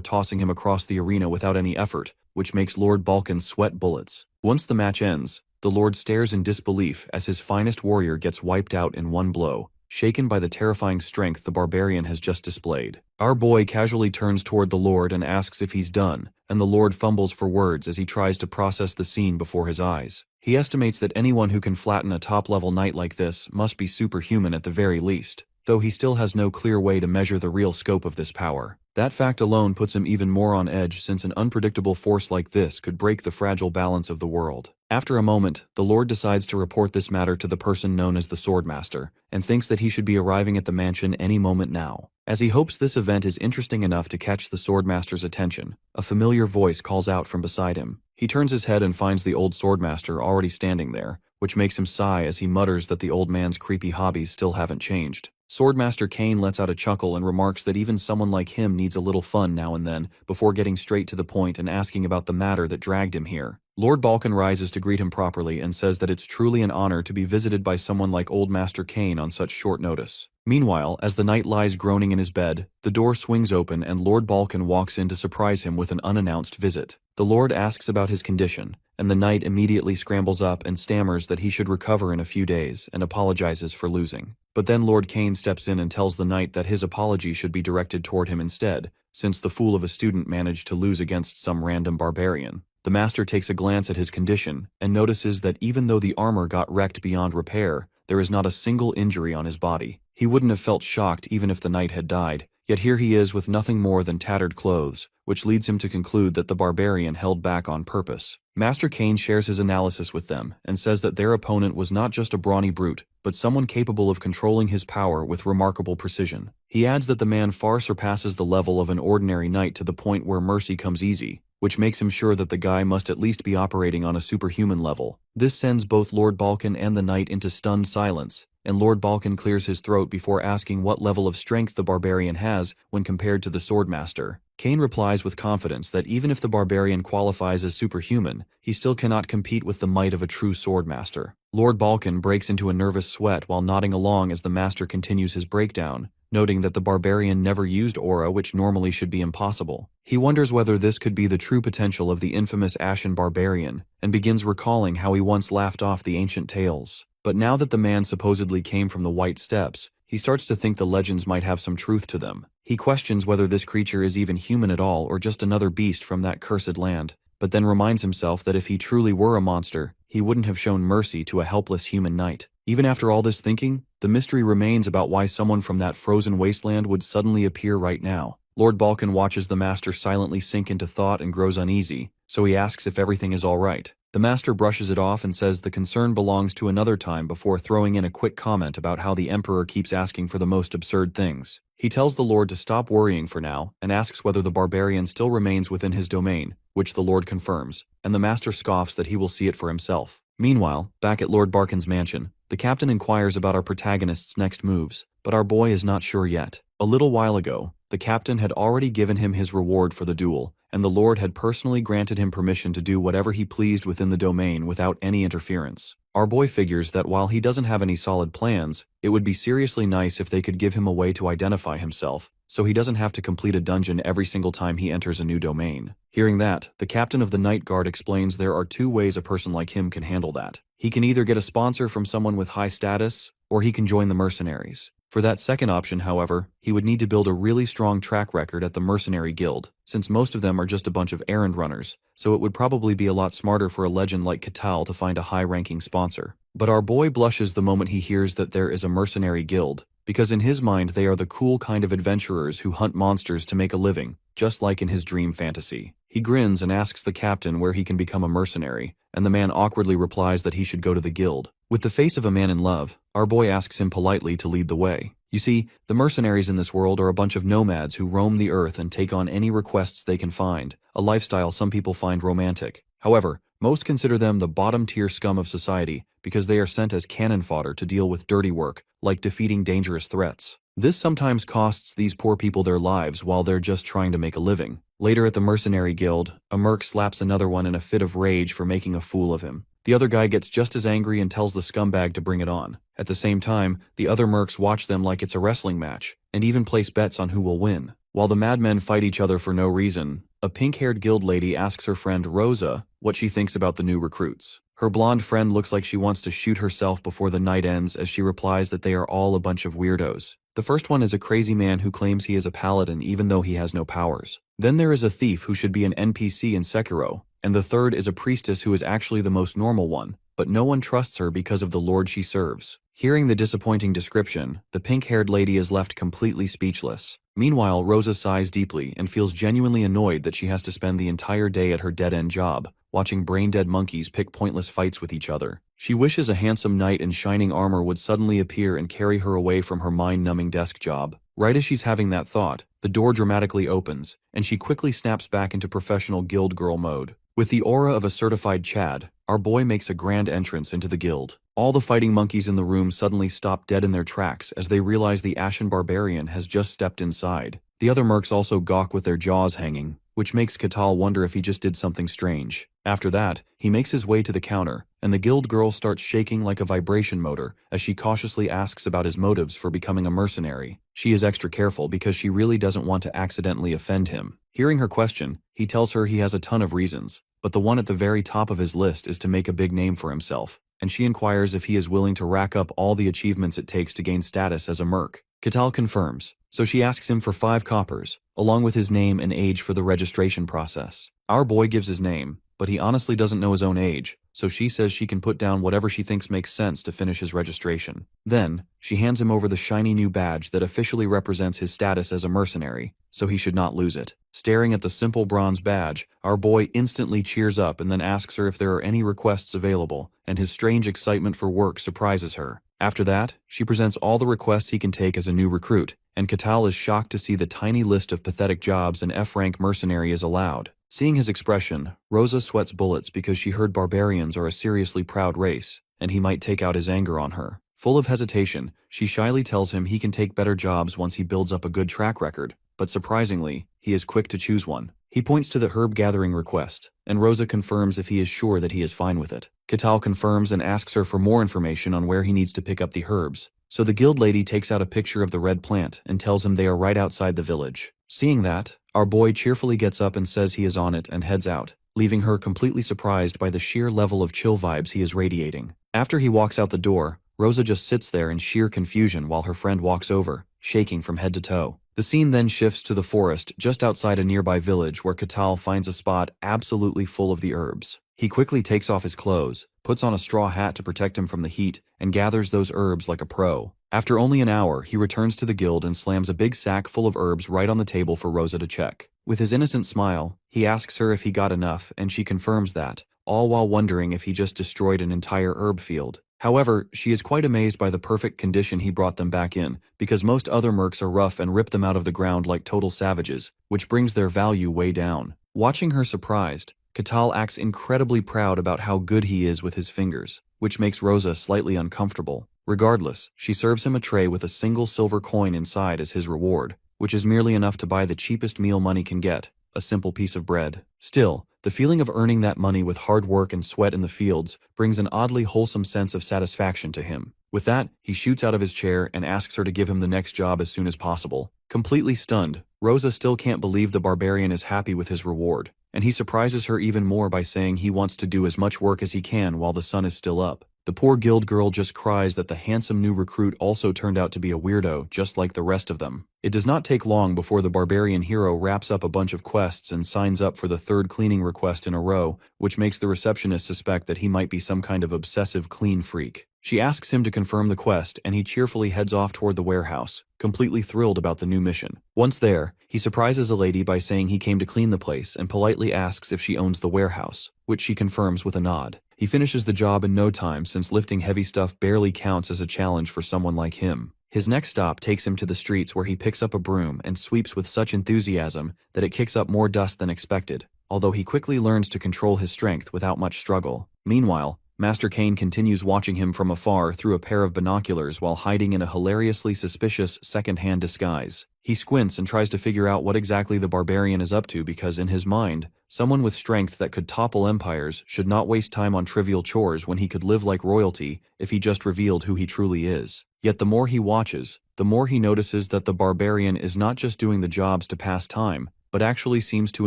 tossing him across the arena without any effort, which makes Lord Balkan sweat bullets. Once the match ends, the Lord stares in disbelief as his finest warrior gets wiped out in one blow, shaken by the terrifying strength the barbarian has just displayed. Our boy casually turns toward the Lord and asks if he's done, and the Lord fumbles for words as he tries to process the scene before his eyes. He estimates that anyone who can flatten a top-level knight like this must be superhuman at the very least, though he still has no clear way to measure the real scope of this power. That fact alone puts him even more on edge, since an unpredictable force like this could break the fragile balance of the world. After a moment, the Lord decides to report this matter to the person known as the Swordmaster, and thinks that he should be arriving at the mansion any moment now. As he hopes this event is interesting enough to catch the Swordmaster's attention, a familiar voice calls out from beside him. He turns his head and finds the old Swordmaster already standing there, which makes him sigh as he mutters that the old man's creepy hobbies still haven't changed. Swordmaster Kane lets out a chuckle and remarks that even someone like him needs a little fun now and then, before getting straight to the point and asking about the matter that dragged him here. Lord Balkan rises to greet him properly and says that it's truly an honor to be visited by someone like Old Master Kane on such short notice. Meanwhile, as the knight lies groaning in his bed, the door swings open and Lord Balkan walks in to surprise him with an unannounced visit. The Lord asks about his condition, and the knight immediately scrambles up and stammers that he should recover in a few days and apologizes for losing. But then Lord Kane steps in and tells the knight that his apology should be directed toward him instead, since the fool of a student managed to lose against some random barbarian. The master takes a glance at his condition and notices that even though the armor got wrecked beyond repair, there is not a single injury on his body. He wouldn't have felt shocked even if the knight had died, yet here he is with nothing more than tattered clothes, which leads him to conclude that the barbarian held back on purpose. Master Kane shares his analysis with them and says that their opponent was not just a brawny brute, but someone capable of controlling his power with remarkable precision. He adds that the man far surpasses the level of an ordinary knight to the point where mercy comes easy, which makes him sure that the guy must at least be operating on a superhuman level. This sends both Lord Balkan and the knight into stunned silence, and Lord Balkan clears his throat before asking what level of strength the barbarian has when compared to the Swordmaster. Kane replies with confidence that even if the barbarian qualifies as superhuman, he still cannot compete with the might of a true Swordmaster. Lord Balkan breaks into a nervous sweat while nodding along as the master continues his breakdown, noting that the barbarian never used aura, which normally should be impossible. He wonders whether this could be the true potential of the infamous Ashen Barbarian, and begins recalling how he once laughed off the ancient tales. But now that the man supposedly came from the White Steppes, he starts to think the legends might have some truth to them. He questions whether this creature is even human at all or just another beast from that cursed land, but then reminds himself that if he truly were a monster, he wouldn't have shown mercy to a helpless human knight. Even after all this thinking, the mystery remains about why someone from that frozen wasteland would suddenly appear right now. Lord Balkan watches the master silently sink into thought and grows uneasy, so he asks if everything is all right. The master brushes it off and says the concern belongs to another time before throwing in a quick comment about how the emperor keeps asking for the most absurd things. He tells the Lord to stop worrying for now and asks whether the barbarian still remains within his domain, which the Lord confirms, and the master scoffs that he will see it for himself. Meanwhile, back at Lord Balkan's mansion, the captain inquires about our protagonist's next moves, but our boy is not sure yet. A little while ago, the captain had already given him his reward for the duel, and the Lord had personally granted him permission to do whatever he pleased within the domain without any interference. Our boy figures that while he doesn't have any solid plans, it would be seriously nice if they could give him a way to identify himself, so he doesn't have to complete a dungeon every single time he enters a new domain. Hearing that, the captain of the Night Guard explains there are 2 ways a person like him can handle that. He can either get a sponsor from someone with high status, or he can join the mercenaries. For that second option, however, he would need to build a really strong track record at the Mercenary Guild, since most of them are just a bunch of errand runners, so it would probably be a lot smarter for a legend like Catal to find a high-ranking sponsor. But our boy blushes the moment he hears that there is a mercenary guild, because in his mind they are the cool kind of adventurers who hunt monsters to make a living, just like in his dream fantasy. He grins and asks the captain where he can become a mercenary, and the man awkwardly replies that he should go to the guild. With the face of a man in love, our boy asks him politely to lead the way. You see, the mercenaries in this world are a bunch of nomads who roam the earth and take on any requests they can find, a lifestyle some people find romantic. However, most consider them the bottom-tier scum of society because they are sent as cannon fodder to deal with dirty work, like defeating dangerous threats. This sometimes costs these poor people their lives while they're just trying to make a living. Later at the mercenary guild, a merc slaps another one in a fit of rage for making a fool of him. The other guy gets just as angry and tells the scumbag to bring it on. At the same time, the other mercs watch them like it's a wrestling match, and even place bets on who will win. While the madmen fight each other for no reason, a pink-haired guild lady asks her friend Rosa what she thinks about the new recruits. Her blonde friend looks like she wants to shoot herself before the night ends as she replies that they are all a bunch of weirdos. The first one is a crazy man who claims he is a paladin even though he has no powers. Then there is a thief who should be an NPC in Sekiro, and the third is a priestess who is actually the most normal one, but no one trusts her because of the lord she serves. Hearing the disappointing description, the pink-haired lady is left completely speechless. Meanwhile, Rosa sighs deeply and feels genuinely annoyed that she has to spend the entire day at her dead-end job, watching brain-dead monkeys pick pointless fights with each other. She wishes a handsome knight in shining armor would suddenly appear and carry her away from her mind-numbing desk job. Right as she's having that thought, the door dramatically opens, and she quickly snaps back into professional guild girl mode. With the aura of a certified Chad, our boy makes a grand entrance into the guild. All the fighting monkeys in the room suddenly stop dead in their tracks as they realize the ashen barbarian has just stepped inside. The other mercs also gawk with their jaws hanging, which makes Katal wonder if he just did something strange. After that, he makes his way to the counter, and the guild girl starts shaking like a vibration motor as she cautiously asks about his motives for becoming a mercenary. She is extra careful because she really doesn't want to accidentally offend him. Hearing her question, he tells her he has a ton of reasons, but the one at the very top of his list is to make a big name for himself, and she inquires if he is willing to rack up all the achievements it takes to gain status as a merc. Katal confirms, so she asks him for 5 coppers, along with his name and age for the registration process. Our boy gives his name, but he honestly doesn't know his own age, so she says she can put down whatever she thinks makes sense to finish his registration. Then, she hands him over the shiny new badge that officially represents his status as a mercenary, so he should not lose it. Staring at the simple bronze badge, our boy instantly cheers up and then asks her if there are any requests available, and his strange excitement for work surprises her. After that, she presents all the requests he can take as a new recruit, and Katal is shocked to see the tiny list of pathetic jobs an F-rank mercenary is allowed. Seeing his expression, Rosa sweats bullets because she heard barbarians are a seriously proud race, and he might take out his anger on her. Full of hesitation, she shyly tells him he can take better jobs once he builds up a good track record, but surprisingly, he is quick to choose one. He points to the herb gathering request, and Rosa confirms if he is sure that he is fine with it. Katal confirms and asks her for more information on where he needs to pick up the herbs, so the guild lady takes out a picture of the red plant and tells him they are right outside the village. Seeing that, our boy cheerfully gets up and says he is on it and heads out, leaving her completely surprised by the sheer level of chill vibes he is radiating. After he walks out the door, Rosa just sits there in sheer confusion while her friend walks over, shaking from head to toe. The scene then shifts to the forest just outside a nearby village where Katal finds a spot absolutely full of the herbs. He quickly takes off his clothes, puts on a straw hat to protect him from the heat, and gathers those herbs like a pro. After only an hour, he returns to the guild and slams a big sack full of herbs right on the table for Rosa to check. With his innocent smile, he asks her if he got enough, and she confirms that, all while wondering if he just destroyed an entire herb field. However, she is quite amazed by the perfect condition he brought them back in, because most other mercs are rough and rip them out of the ground like total savages, which brings their value way down. Watching her surprised, Katal acts incredibly proud about how good he is with his fingers, which makes Rosa slightly uncomfortable. Regardless, she serves him a tray with a single silver coin inside as his reward, which is merely enough to buy the cheapest meal money can get, a simple piece of bread. Still, the feeling of earning that money with hard work and sweat in the fields brings an oddly wholesome sense of satisfaction to him. With that, he shoots out of his chair and asks her to give him the next job as soon as possible. Completely stunned, Rosa still can't believe the barbarian is happy with his reward, and he surprises her even more by saying he wants to do as much work as he can while the sun is still up. The poor guild girl just cries that the handsome new recruit also turned out to be a weirdo, just like the rest of them. It does not take long before the barbarian hero wraps up a bunch of quests and signs up for the 3rd cleaning request in a row, which makes the receptionist suspect that he might be some kind of obsessive clean freak. She asks him to confirm the quest, and he cheerfully heads off toward the warehouse, completely thrilled about the new mission. Once there, he surprises a lady by saying he came to clean the place and politely asks if she owns the warehouse, which she confirms with a nod. He finishes the job in no time since lifting heavy stuff barely counts as a challenge for someone like him. His next stop takes him to the streets where he picks up a broom and sweeps with such enthusiasm that it kicks up more dust than expected, although he quickly learns to control his strength without much struggle. Meanwhile, Master Kane continues watching him from afar through a pair of binoculars while hiding in a hilariously suspicious second-hand disguise. He squints and tries to figure out what exactly the Barbarian is up to because in his mind, someone with strength that could topple empires should not waste time on trivial chores when he could live like royalty if he just revealed who he truly is. Yet the more he watches, the more he notices that the Barbarian is not just doing the jobs to pass time, but actually seems to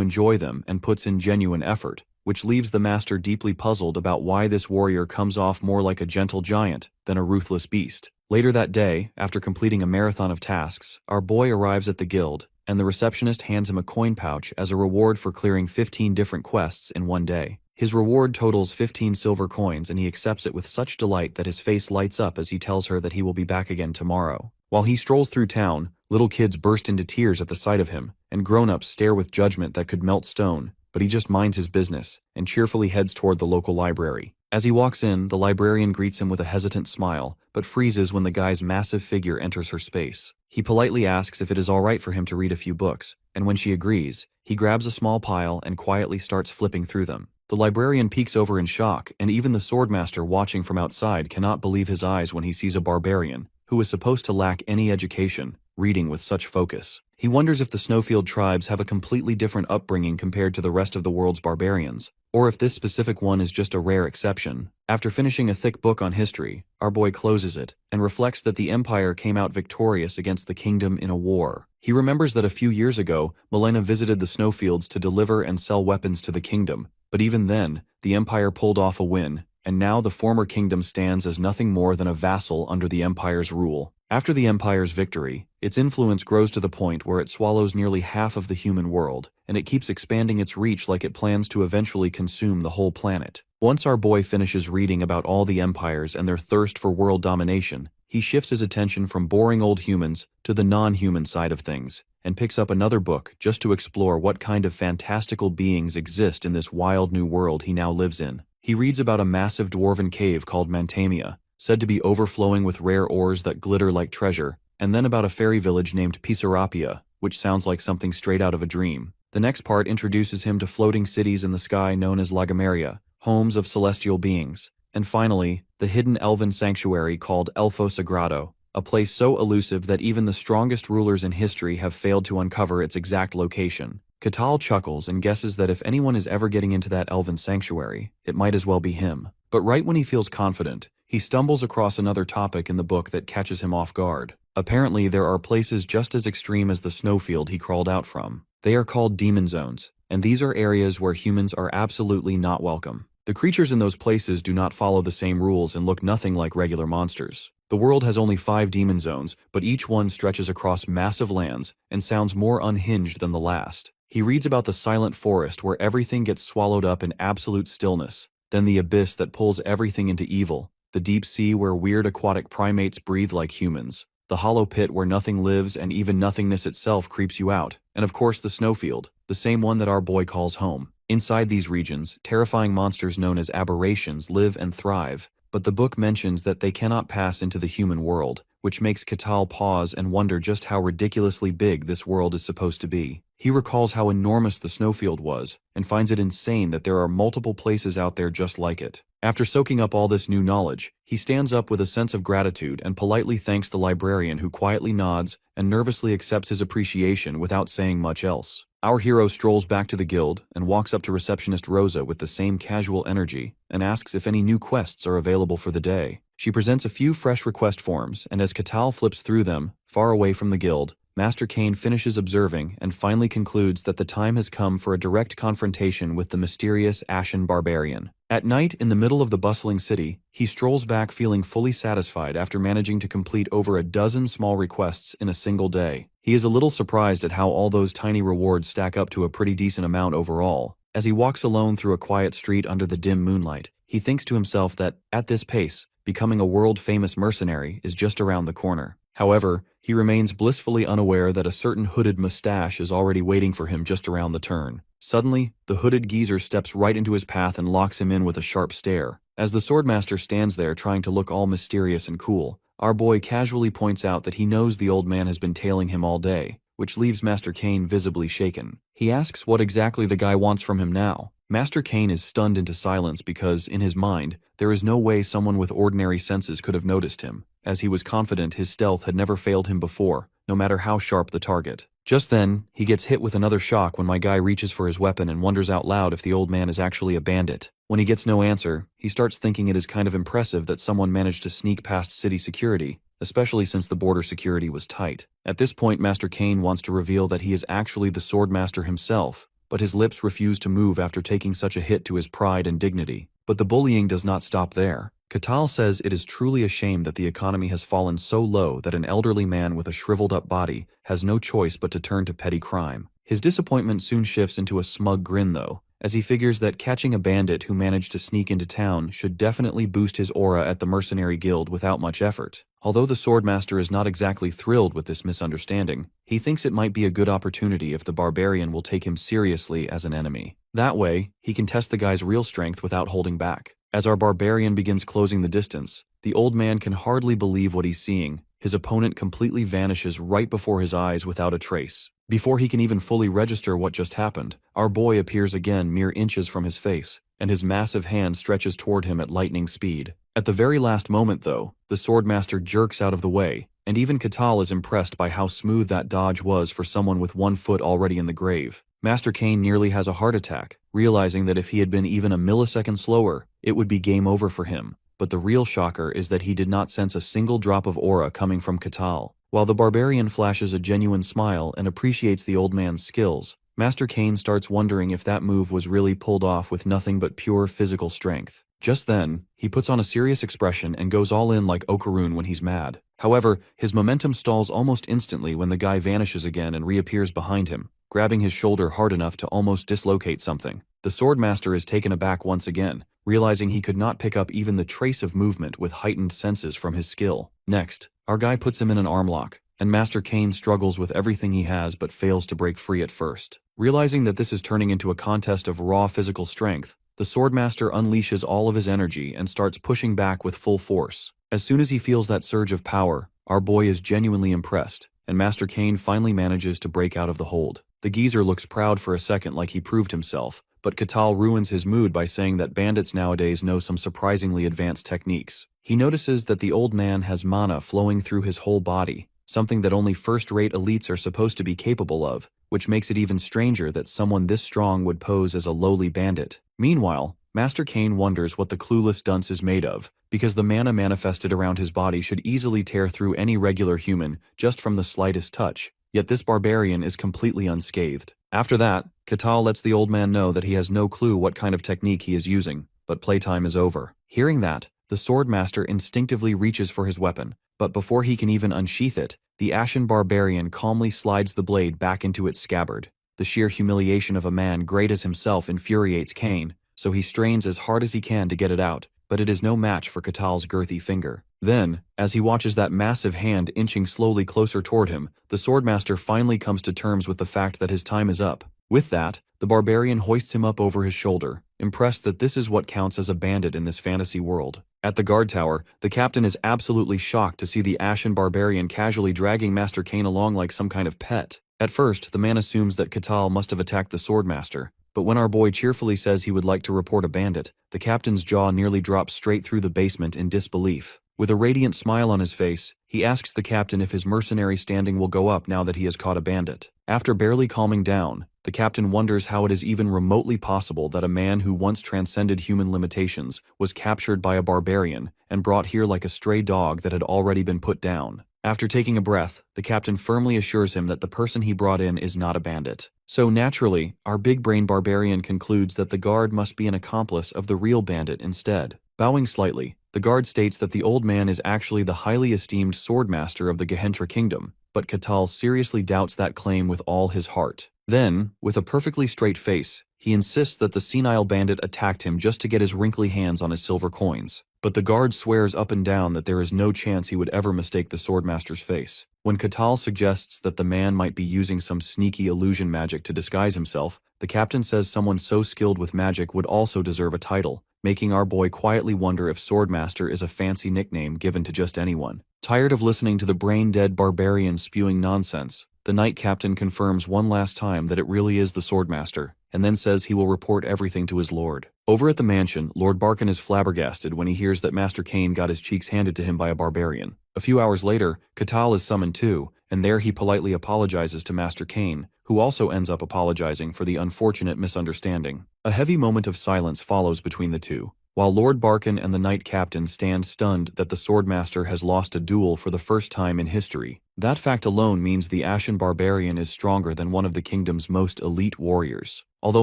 enjoy them and puts in genuine effort, which leaves the master deeply puzzled about why this warrior comes off more like a gentle giant than a ruthless beast. Later that day, after completing a marathon of tasks, our boy arrives at the guild, and the receptionist hands him a coin pouch as a reward for clearing 15 different quests in one day. His reward totals 15 silver coins, and he accepts it with such delight that his face lights up as he tells her that he will be back again tomorrow. While he strolls through town, little kids burst into tears at the sight of him, and grown-ups stare with judgment that could melt stone, but he just minds his business and cheerfully heads toward the local library. As he walks in, the librarian greets him with a hesitant smile, but freezes when the guy's massive figure enters her space. He politely asks if it is all right for him to read a few books, and when she agrees, he grabs a small pile and quietly starts flipping through them. The librarian peeks over in shock, and even the swordmaster watching from outside cannot believe his eyes when he sees a barbarian, who is supposed to lack any education, reading with such focus. He wonders if the Snowfield tribes have a completely different upbringing compared to the rest of the world's barbarians, or if this specific one is just a rare exception. After finishing a thick book on history, our boy closes it, and reflects that the Empire came out victorious against the kingdom in a war. He remembers that a few years ago, Milena visited the Snowfields to deliver and sell weapons to the kingdom, but even then, the Empire pulled off a win, and now the former kingdom stands as nothing more than a vassal under the Empire's rule. After the Empire's victory, its influence grows to the point where it swallows nearly half of the human world, and it keeps expanding its reach like it plans to eventually consume the whole planet. Once our boy finishes reading about all the empires and their thirst for world domination, he shifts his attention from boring old humans to the non-human side of things, and picks up another book just to explore what kind of fantastical beings exist in this wild new world he now lives in. He reads about a massive dwarven cave called Mantamia, said to be overflowing with rare ores that glitter like treasure, and then about a fairy village named Pisarapia, which sounds like something straight out of a dream. The next part introduces him to floating cities in the sky known as Lagameria, homes of celestial beings, and finally, the hidden elven sanctuary called Elfo Sagrado, a place so elusive that even the strongest rulers in history have failed to uncover its exact location. Catal chuckles and guesses that if anyone is ever getting into that elven sanctuary, it might as well be him. But right when he feels confident, he stumbles across another topic in the book that catches him off guard. Apparently, there are places just as extreme as the snowfield he crawled out from. They are called demon zones, and these are areas where humans are absolutely not welcome. The creatures in those places do not follow the same rules and look nothing like regular monsters. The world has only 5 demon zones, but each one stretches across massive lands and sounds more unhinged than the last. He reads about the silent forest where everything gets swallowed up in absolute stillness, then the abyss that pulls everything into evil, the deep sea where weird aquatic primates breathe like humans, the hollow pit where nothing lives and even nothingness itself creeps you out, and of course the snowfield, the same one that our boy calls home. Inside these regions, terrifying monsters known as aberrations live and thrive, but the book mentions that they cannot pass into the human world, which makes Catal pause and wonder just how ridiculously big this world is supposed to be. He recalls how enormous the snowfield was, and finds it insane that there are multiple places out there just like it. After soaking up all this new knowledge, he stands up with a sense of gratitude and politely thanks the librarian, who quietly nods and nervously accepts his appreciation without saying much else. Our hero strolls back to the guild and walks up to receptionist Rosa with the same casual energy and asks if any new quests are available for the day. She presents a few fresh request forms, and as Catal flips through them, far away from the guild, Master Kane finishes observing and finally concludes that the time has come for a direct confrontation with the mysterious Ashen Barbarian. At night, in the middle of the bustling city, he strolls back feeling fully satisfied after managing to complete over a dozen small requests in a single day. He is a little surprised at how all those tiny rewards stack up to a pretty decent amount overall. As he walks alone through a quiet street under the dim moonlight, he thinks to himself that, at this pace, becoming a world-famous mercenary, is just around the corner. However, he remains blissfully unaware that a certain hooded mustache is already waiting for him just around the turn. Suddenly, the hooded geezer steps right into his path and locks him in with a sharp stare. As the swordmaster stands there trying to look all mysterious and cool, our boy casually points out that he knows the old man has been tailing him all day, which leaves Master Kane visibly shaken. He asks what exactly the guy wants from him now. Master Kane is stunned into silence because, in his mind, there is no way someone with ordinary senses could have noticed him, as he was confident his stealth had never failed him before, no matter how sharp the target. Just then, he gets hit with another shock when my guy reaches for his weapon and wonders out loud if the old man is actually a bandit. When he gets no answer, he starts thinking it is kind of impressive that someone managed to sneak past city security, especially since the border security was tight. At this point, Master Kane wants to reveal that he is actually the Swordmaster himself, but his lips refuse to move after taking such a hit to his pride and dignity. But the bullying does not stop there. Katal says it is truly a shame that the economy has fallen so low that an elderly man with a shriveled-up body has no choice but to turn to petty crime. His disappointment soon shifts into a smug grin, though, as he figures that catching a bandit who managed to sneak into town should definitely boost his aura at the mercenary guild without much effort. Although the Swordmaster is not exactly thrilled with this misunderstanding, he thinks it might be a good opportunity if the Barbarian will take him seriously as an enemy. That way, he can test the guy's real strength without holding back. As our Barbarian begins closing the distance, the old man can hardly believe what he's seeing. His opponent completely vanishes right before his eyes without a trace. Before he can even fully register what just happened, our boy appears again mere inches from his face, and his massive hand stretches toward him at lightning speed. At the very last moment, though, the Swordmaster jerks out of the way, and even Katal is impressed by how smooth that dodge was for someone with one foot already in the grave. Master Kane nearly has a heart attack, realizing that if he had been even a millisecond slower, it would be game over for him. But the real shocker is that he did not sense a single drop of aura coming from Katal. While the Barbarian flashes a genuine smile and appreciates the old man's skills, Master Kane starts wondering if that move was really pulled off with nothing but pure physical strength. Just then, he puts on a serious expression and goes all in like Okarun when he's mad. However, his momentum stalls almost instantly when the guy vanishes again and reappears behind him, grabbing his shoulder hard enough to almost dislocate something. The Swordmaster is taken aback once again, realizing he could not pick up even the trace of movement with heightened senses from his skill. Next, our guy puts him in an arm lock, and Master Kane struggles with everything he has but fails to break free at first. Realizing that this is turning into a contest of raw physical strength, the Swordmaster unleashes all of his energy and starts pushing back with full force. As soon as he feels that surge of power, our boy is genuinely impressed, and Master Kane finally manages to break out of the hold. The geezer looks proud for a second like he proved himself, but Katal ruins his mood by saying that bandits nowadays know some surprisingly advanced techniques. He notices that the old man has mana flowing through his whole body, something that only first-rate elites are supposed to be capable of, which makes it even stranger that someone this strong would pose as a lowly bandit. Meanwhile, Master Kane wonders what the clueless dunce is made of, because the mana manifested around his body should easily tear through any regular human just from the slightest touch, yet this Barbarian is completely unscathed. After that, Katal lets the old man know that he has no clue what kind of technique he is using, but playtime is over. Hearing that, the Swordmaster instinctively reaches for his weapon, but before he can even unsheath it, the Ashen Barbarian calmly slides the blade back into its scabbard. The sheer humiliation of a man great as himself infuriates Kane, so he strains as hard as he can to get it out, but it is no match for Katal's girthy finger. Then, as he watches that massive hand inching slowly closer toward him, the Swordmaster finally comes to terms with the fact that his time is up. With that, the Barbarian hoists him up over his shoulder, impressed that this is what counts as a bandit in this fantasy world. At the guard tower, the captain is absolutely shocked to see the Ashen Barbarian casually dragging Master Kane along like some kind of pet. At first, the man assumes that Katal must have attacked the Swordmaster, but when our boy cheerfully says he would like to report a bandit, the captain's jaw nearly drops straight through the basement in disbelief. With a radiant smile on his face, he asks the captain if his mercenary standing will go up now that he has caught a bandit. After barely calming down, the captain wonders how it is even remotely possible that a man who once transcended human limitations was captured by a barbarian and brought here like a stray dog that had already been put down. After taking a breath, the captain firmly assures him that the person he brought in is not a bandit. So naturally, our big-brain barbarian concludes that the guard must be an accomplice of the real bandit instead. Bowing slightly, the guard states that the old man is actually the highly esteemed swordmaster of the Gehentra kingdom, but Katal seriously doubts that claim with all his heart. Then, with a perfectly straight face, he insists that the senile bandit attacked him just to get his wrinkly hands on his silver coins. But the guard swears up and down that there is no chance he would ever mistake the swordmaster's face. When Katal suggests that the man might be using some sneaky illusion magic to disguise himself, the captain says someone so skilled with magic would also deserve a title, making our boy quietly wonder if Swordmaster is a fancy nickname given to just anyone. Tired of listening to the brain-dead barbarian spewing nonsense, the knight captain confirms one last time that it really is the Swordmaster, and then says he will report everything to his lord. Over at the mansion, Lord Barkin is flabbergasted when he hears that Master Kane got his cheeks handed to him by a barbarian. A few hours later, Katal is summoned too, and there he politely apologizes to Master Kane, who also ends up apologizing for the unfortunate misunderstanding. A heavy moment of silence follows between the two, while Lord Barkin and the knight captain stand stunned that the Swordmaster has lost a duel for the first time in history. That fact alone means the Ashen Barbarian is stronger than one of the kingdom's most elite warriors. Although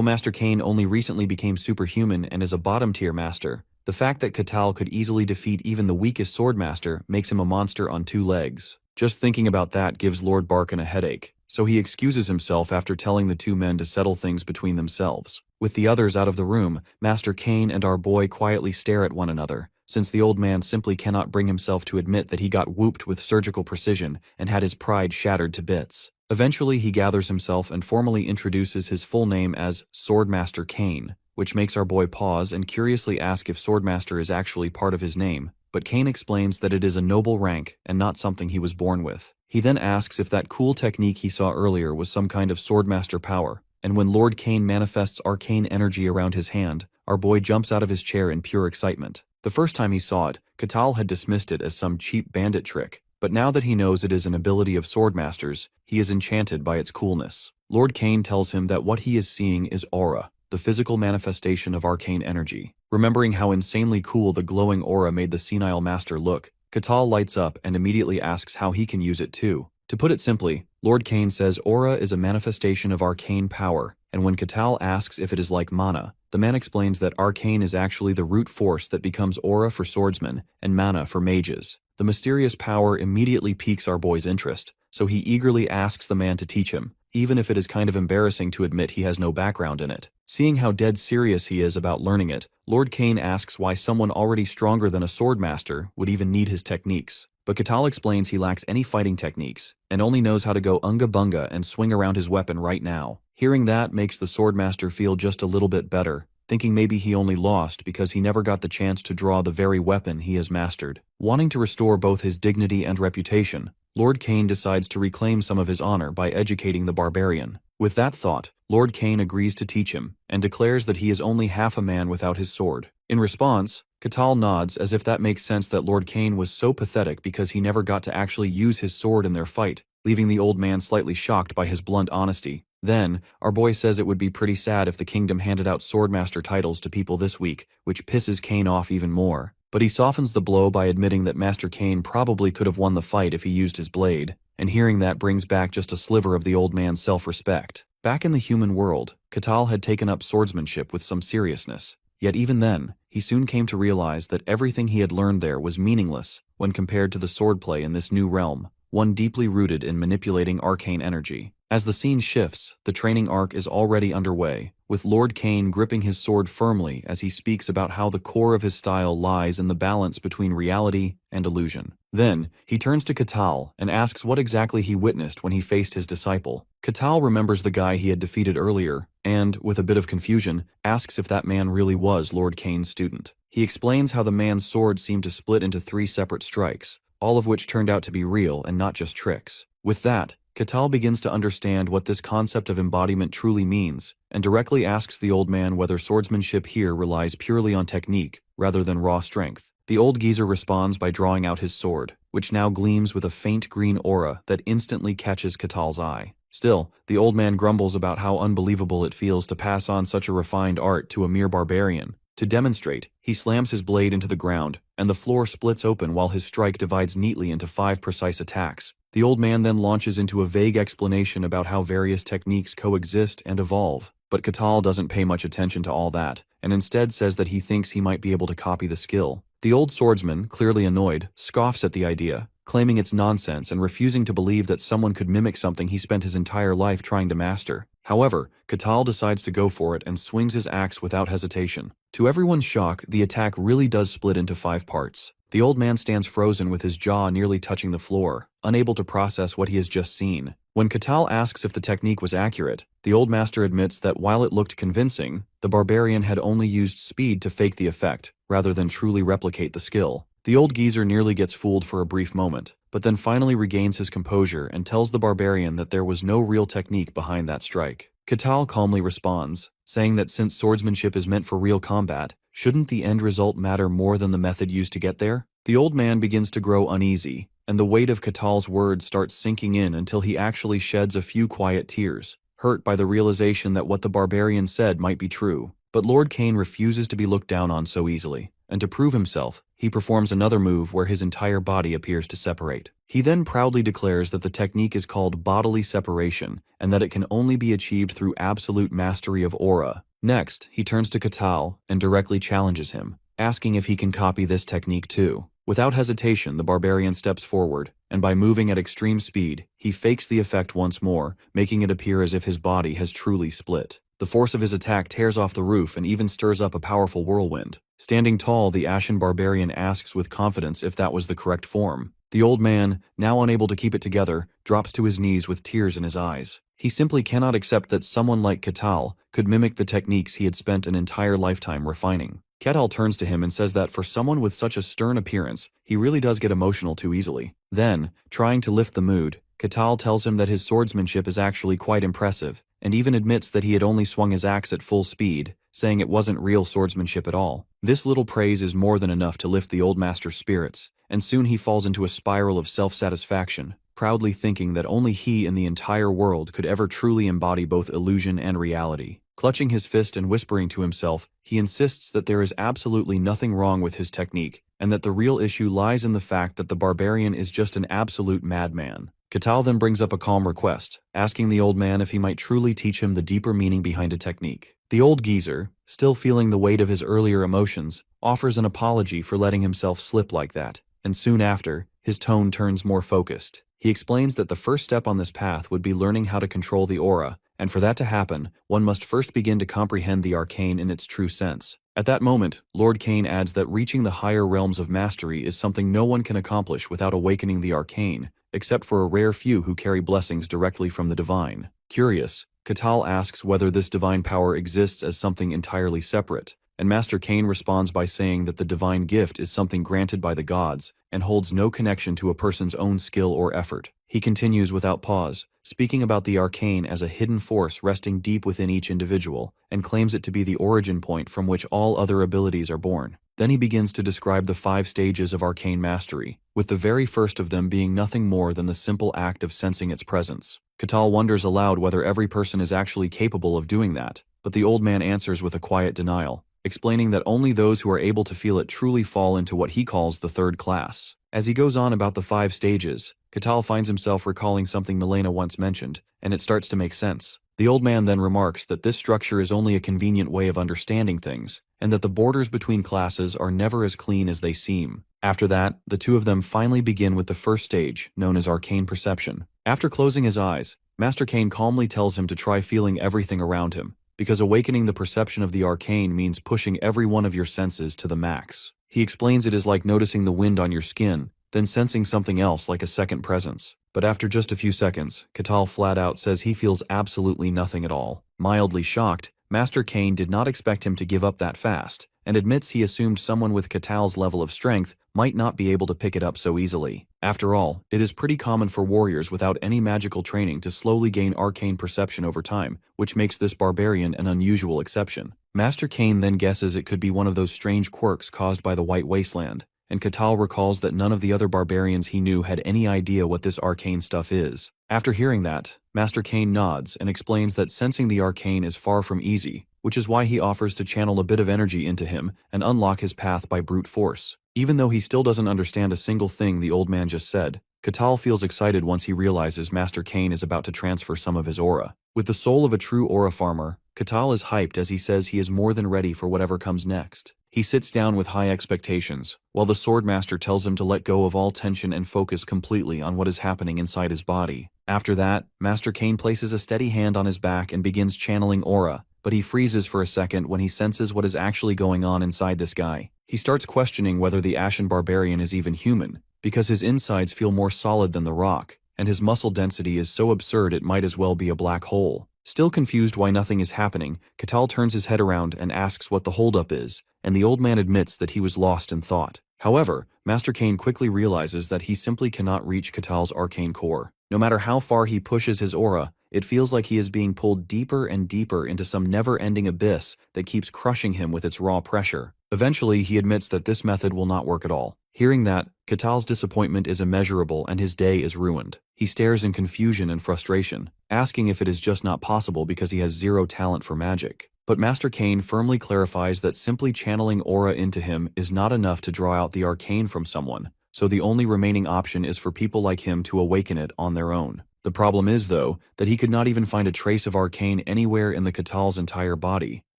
Master Kane only recently became superhuman and is a bottom-tier master, the fact that Katal could easily defeat even the weakest Swordmaster makes him a monster on two legs. Just thinking about that gives Lord Barkin a headache, so he excuses himself after telling the two men to settle things between themselves. With the others out of the room, Master Kane and our boy quietly stare at one another, since the old man simply cannot bring himself to admit that he got whooped with surgical precision and had his pride shattered to bits. Eventually he gathers himself and formally introduces his full name as Swordmaster Kane, which makes our boy pause and curiously ask if Swordmaster is actually part of his name, but Kane explains that it is a noble rank and not something he was born with. He then asks if that cool technique he saw earlier was some kind of Swordmaster power, and when Lord Kane manifests arcane energy around his hand, our boy jumps out of his chair in pure excitement. The first time he saw it, Katal had dismissed it as some cheap bandit trick, but now that he knows it is an ability of Swordmasters, he is enchanted by its coolness. Lord Kane tells him that what he is seeing is aura, the physical manifestation of arcane energy. Remembering how insanely cool the glowing aura made the senile master look, Katal lights up and immediately asks how he can use it too. To put it simply, Lord Kane says aura is a manifestation of arcane power, and when Katal asks if it is like mana, the man explains that arcane is actually the root force that becomes aura for swordsmen and mana for mages. The mysterious power immediately piques our boy's interest, so he eagerly asks the man to teach him, even if it is kind of embarrassing to admit he has no background in it. Seeing how dead serious he is about learning it, Lord Kane asks why someone already stronger than a swordmaster would even need his techniques. But Katal explains he lacks any fighting techniques, and only knows how to go unga-bunga and swing around his weapon right now. Hearing that makes the swordmaster feel just a little bit better, thinking maybe he only lost because he never got the chance to draw the very weapon he has mastered. Wanting to restore both his dignity and reputation, Lord Kane decides to reclaim some of his honor by educating the barbarian. With that thought, Lord Kane agrees to teach him, and declares that he is only half a man without his sword. In response, Katal nods as if that makes sense that Lord Kane was so pathetic because he never got to actually use his sword in their fight, leaving the old man slightly shocked by his blunt honesty. Then, our boy says it would be pretty sad if the kingdom handed out swordmaster titles to people this week, which pisses Kane off even more. But he softens the blow by admitting that Master Kane probably could have won the fight if he used his blade, and hearing that brings back just a sliver of the old man's self-respect. Back in the human world, Katal had taken up swordsmanship with some seriousness, yet even then, he soon came to realize that everything he had learned there was meaningless when compared to the swordplay in this new realm, one deeply rooted in manipulating arcane energy. As the scene shifts, the training arc is already underway, with Lord Kane gripping his sword firmly as he speaks about how the core of his style lies in the balance between reality and illusion. Then, he turns to Katal and asks what exactly he witnessed when he faced his disciple. Katal remembers the guy he had defeated earlier, and, with a bit of confusion, asks if that man really was Lord Kane's student. He explains how the man's sword seemed to split into 3 separate strikes, all of which turned out to be real and not just tricks. With that, Katal begins to understand what this concept of embodiment truly means, and directly asks the old man whether swordsmanship here relies purely on technique, rather than raw strength. The old geezer responds by drawing out his sword, which now gleams with a faint green aura that instantly catches Katal's eye. Still, the old man grumbles about how unbelievable it feels to pass on such a refined art to a mere barbarian. To demonstrate, he slams his blade into the ground, and the floor splits open while his strike divides neatly into 5 precise attacks. The old man then launches into a vague explanation about how various techniques coexist and evolve, but Katal doesn't pay much attention to all that, and instead says that he thinks he might be able to copy the skill. The old swordsman, clearly annoyed, scoffs at the idea, claiming it's nonsense and refusing to believe that someone could mimic something he spent his entire life trying to master. However, Catal decides to go for it and swings his axe without hesitation. To everyone's shock, the attack really does split into 5 parts. The old man stands frozen with his jaw nearly touching the floor, unable to process what he has just seen. When Catal asks if the technique was accurate, the old master admits that while it looked convincing, the barbarian had only used speed to fake the effect, rather than truly replicate the skill. The old geezer nearly gets fooled for a brief moment, but then finally regains his composure and tells the barbarian that there was no real technique behind that strike. Catal calmly responds, saying that since swordsmanship is meant for real combat, shouldn't the end result matter more than the method used to get there? The old man begins to grow uneasy, and the weight of Catal's words starts sinking in until he actually sheds a few quiet tears, hurt by the realization that what the barbarian said might be true. But Lord Cain refuses to be looked down on so easily, and to prove himself, he performs another move where his entire body appears to separate. He then proudly declares that the technique is called bodily separation, and that it can only be achieved through absolute mastery of aura. Next, he turns to Catal and directly challenges him, asking if he can copy this technique too. Without hesitation, the barbarian steps forward, and by moving at extreme speed, he fakes the effect once more, making it appear as if his body has truly split. The force of his attack tears off the roof and even stirs up a powerful whirlwind. Standing tall, the ashen barbarian asks with confidence if that was the correct form. The old man, now unable to keep it together, drops to his knees with tears in his eyes. He simply cannot accept that someone like Catal could mimic the techniques he had spent an entire lifetime refining. Catal turns to him and says that for someone with such a stern appearance, he really does get emotional too easily. Then, trying to lift the mood, Catal tells him that his swordsmanship is actually quite impressive, and even admits that he had only swung his axe at full speed, saying it wasn't real swordsmanship at all. This little praise is more than enough to lift the old master's spirits, and soon he falls into a spiral of self-satisfaction, proudly thinking that only he in the entire world could ever truly embody both illusion and reality. Clutching his fist and whispering to himself, he insists that there is absolutely nothing wrong with his technique, and that the real issue lies in the fact that the barbarian is just an absolute madman. Catal then brings up a calm request, asking the old man if he might truly teach him the deeper meaning behind a technique. The old geezer, still feeling the weight of his earlier emotions, offers an apology for letting himself slip like that, and soon after, his tone turns more focused. He explains that the first step on this path would be learning how to control the aura, and for that to happen, one must first begin to comprehend the arcane in its true sense. At that moment, Lord Cain adds that reaching the higher realms of mastery is something no one can accomplish without awakening the arcane, except for a rare few who carry blessings directly from the divine. Curious, Catal asks whether this divine power exists as something entirely separate, and Master Cain responds by saying that the divine gift is something granted by the gods and holds no connection to a person's own skill or effort. He continues without pause, speaking about the arcane as a hidden force resting deep within each individual, and claims it to be the origin point from which all other abilities are born. Then he begins to describe the 5 stages of arcane mastery, with the very first of them being nothing more than the simple act of sensing its presence. Catal wonders aloud whether every person is actually capable of doing that, but the old man answers with a quiet denial, explaining that only those who are able to feel it truly fall into what he calls the 3rd class. As he goes on about the 5 stages, Catal finds himself recalling something Milena once mentioned, and it starts to make sense. The old man then remarks that this structure is only a convenient way of understanding things, and that the borders between classes are never as clean as they seem. After that, the two of them finally begin with the first stage, known as arcane perception. After closing his eyes, Master Cain calmly tells him to try feeling everything around him, because awakening the perception of the arcane means pushing every one of your senses to the max. He explains it is like noticing the wind on your skin, then sensing something else like a second presence. But after just a few seconds, Catal flat out says he feels absolutely nothing at all. Mildly shocked, Master Cain did not expect him to give up that fast, and admits he assumed someone with Catal's level of strength might not be able to pick it up so easily. After all, it is pretty common for warriors without any magical training to slowly gain arcane perception over time, which makes this barbarian an unusual exception. Master Cain then guesses it could be one of those strange quirks caused by the White Wasteland, and Catal recalls that none of the other barbarians he knew had any idea what this arcane stuff is. After hearing that, Master Cain nods and explains that sensing the arcane is far from easy, which is why he offers to channel a bit of energy into him and unlock his path by brute force. Even though he still doesn't understand a single thing the old man just said, Catal feels excited once he realizes Master Cain is about to transfer some of his aura. With the soul of a true aura farmer, Catal is hyped as he says he is more than ready for whatever comes next. He sits down with high expectations, while the Swordmaster tells him to let go of all tension and focus completely on what is happening inside his body. After that, Master Cain places a steady hand on his back and begins channeling aura, but he freezes for a second when he senses what is actually going on inside this guy. He starts questioning whether the Ashen Barbarian is even human, because his insides feel more solid than the rock, and his muscle density is so absurd it might as well be a black hole. Still confused why nothing is happening, Catal turns his head around and asks what the holdup is, and the old man admits that he was lost in thought. However, Master Cain quickly realizes that he simply cannot reach Catal's arcane core. No matter how far he pushes his aura, it feels like he is being pulled deeper and deeper into some never-ending abyss that keeps crushing him with its raw pressure. Eventually, he admits that this method will not work at all. Hearing that, Catal's disappointment is immeasurable and his day is ruined. He stares in confusion and frustration, asking if it is just not possible because he has zero talent for magic. But Master Cain firmly clarifies that simply channeling aura into him is not enough to draw out the arcane from someone, so the only remaining option is for people like him to awaken it on their own. The problem is, though, that he could not even find a trace of arcane anywhere in the Catal's entire body.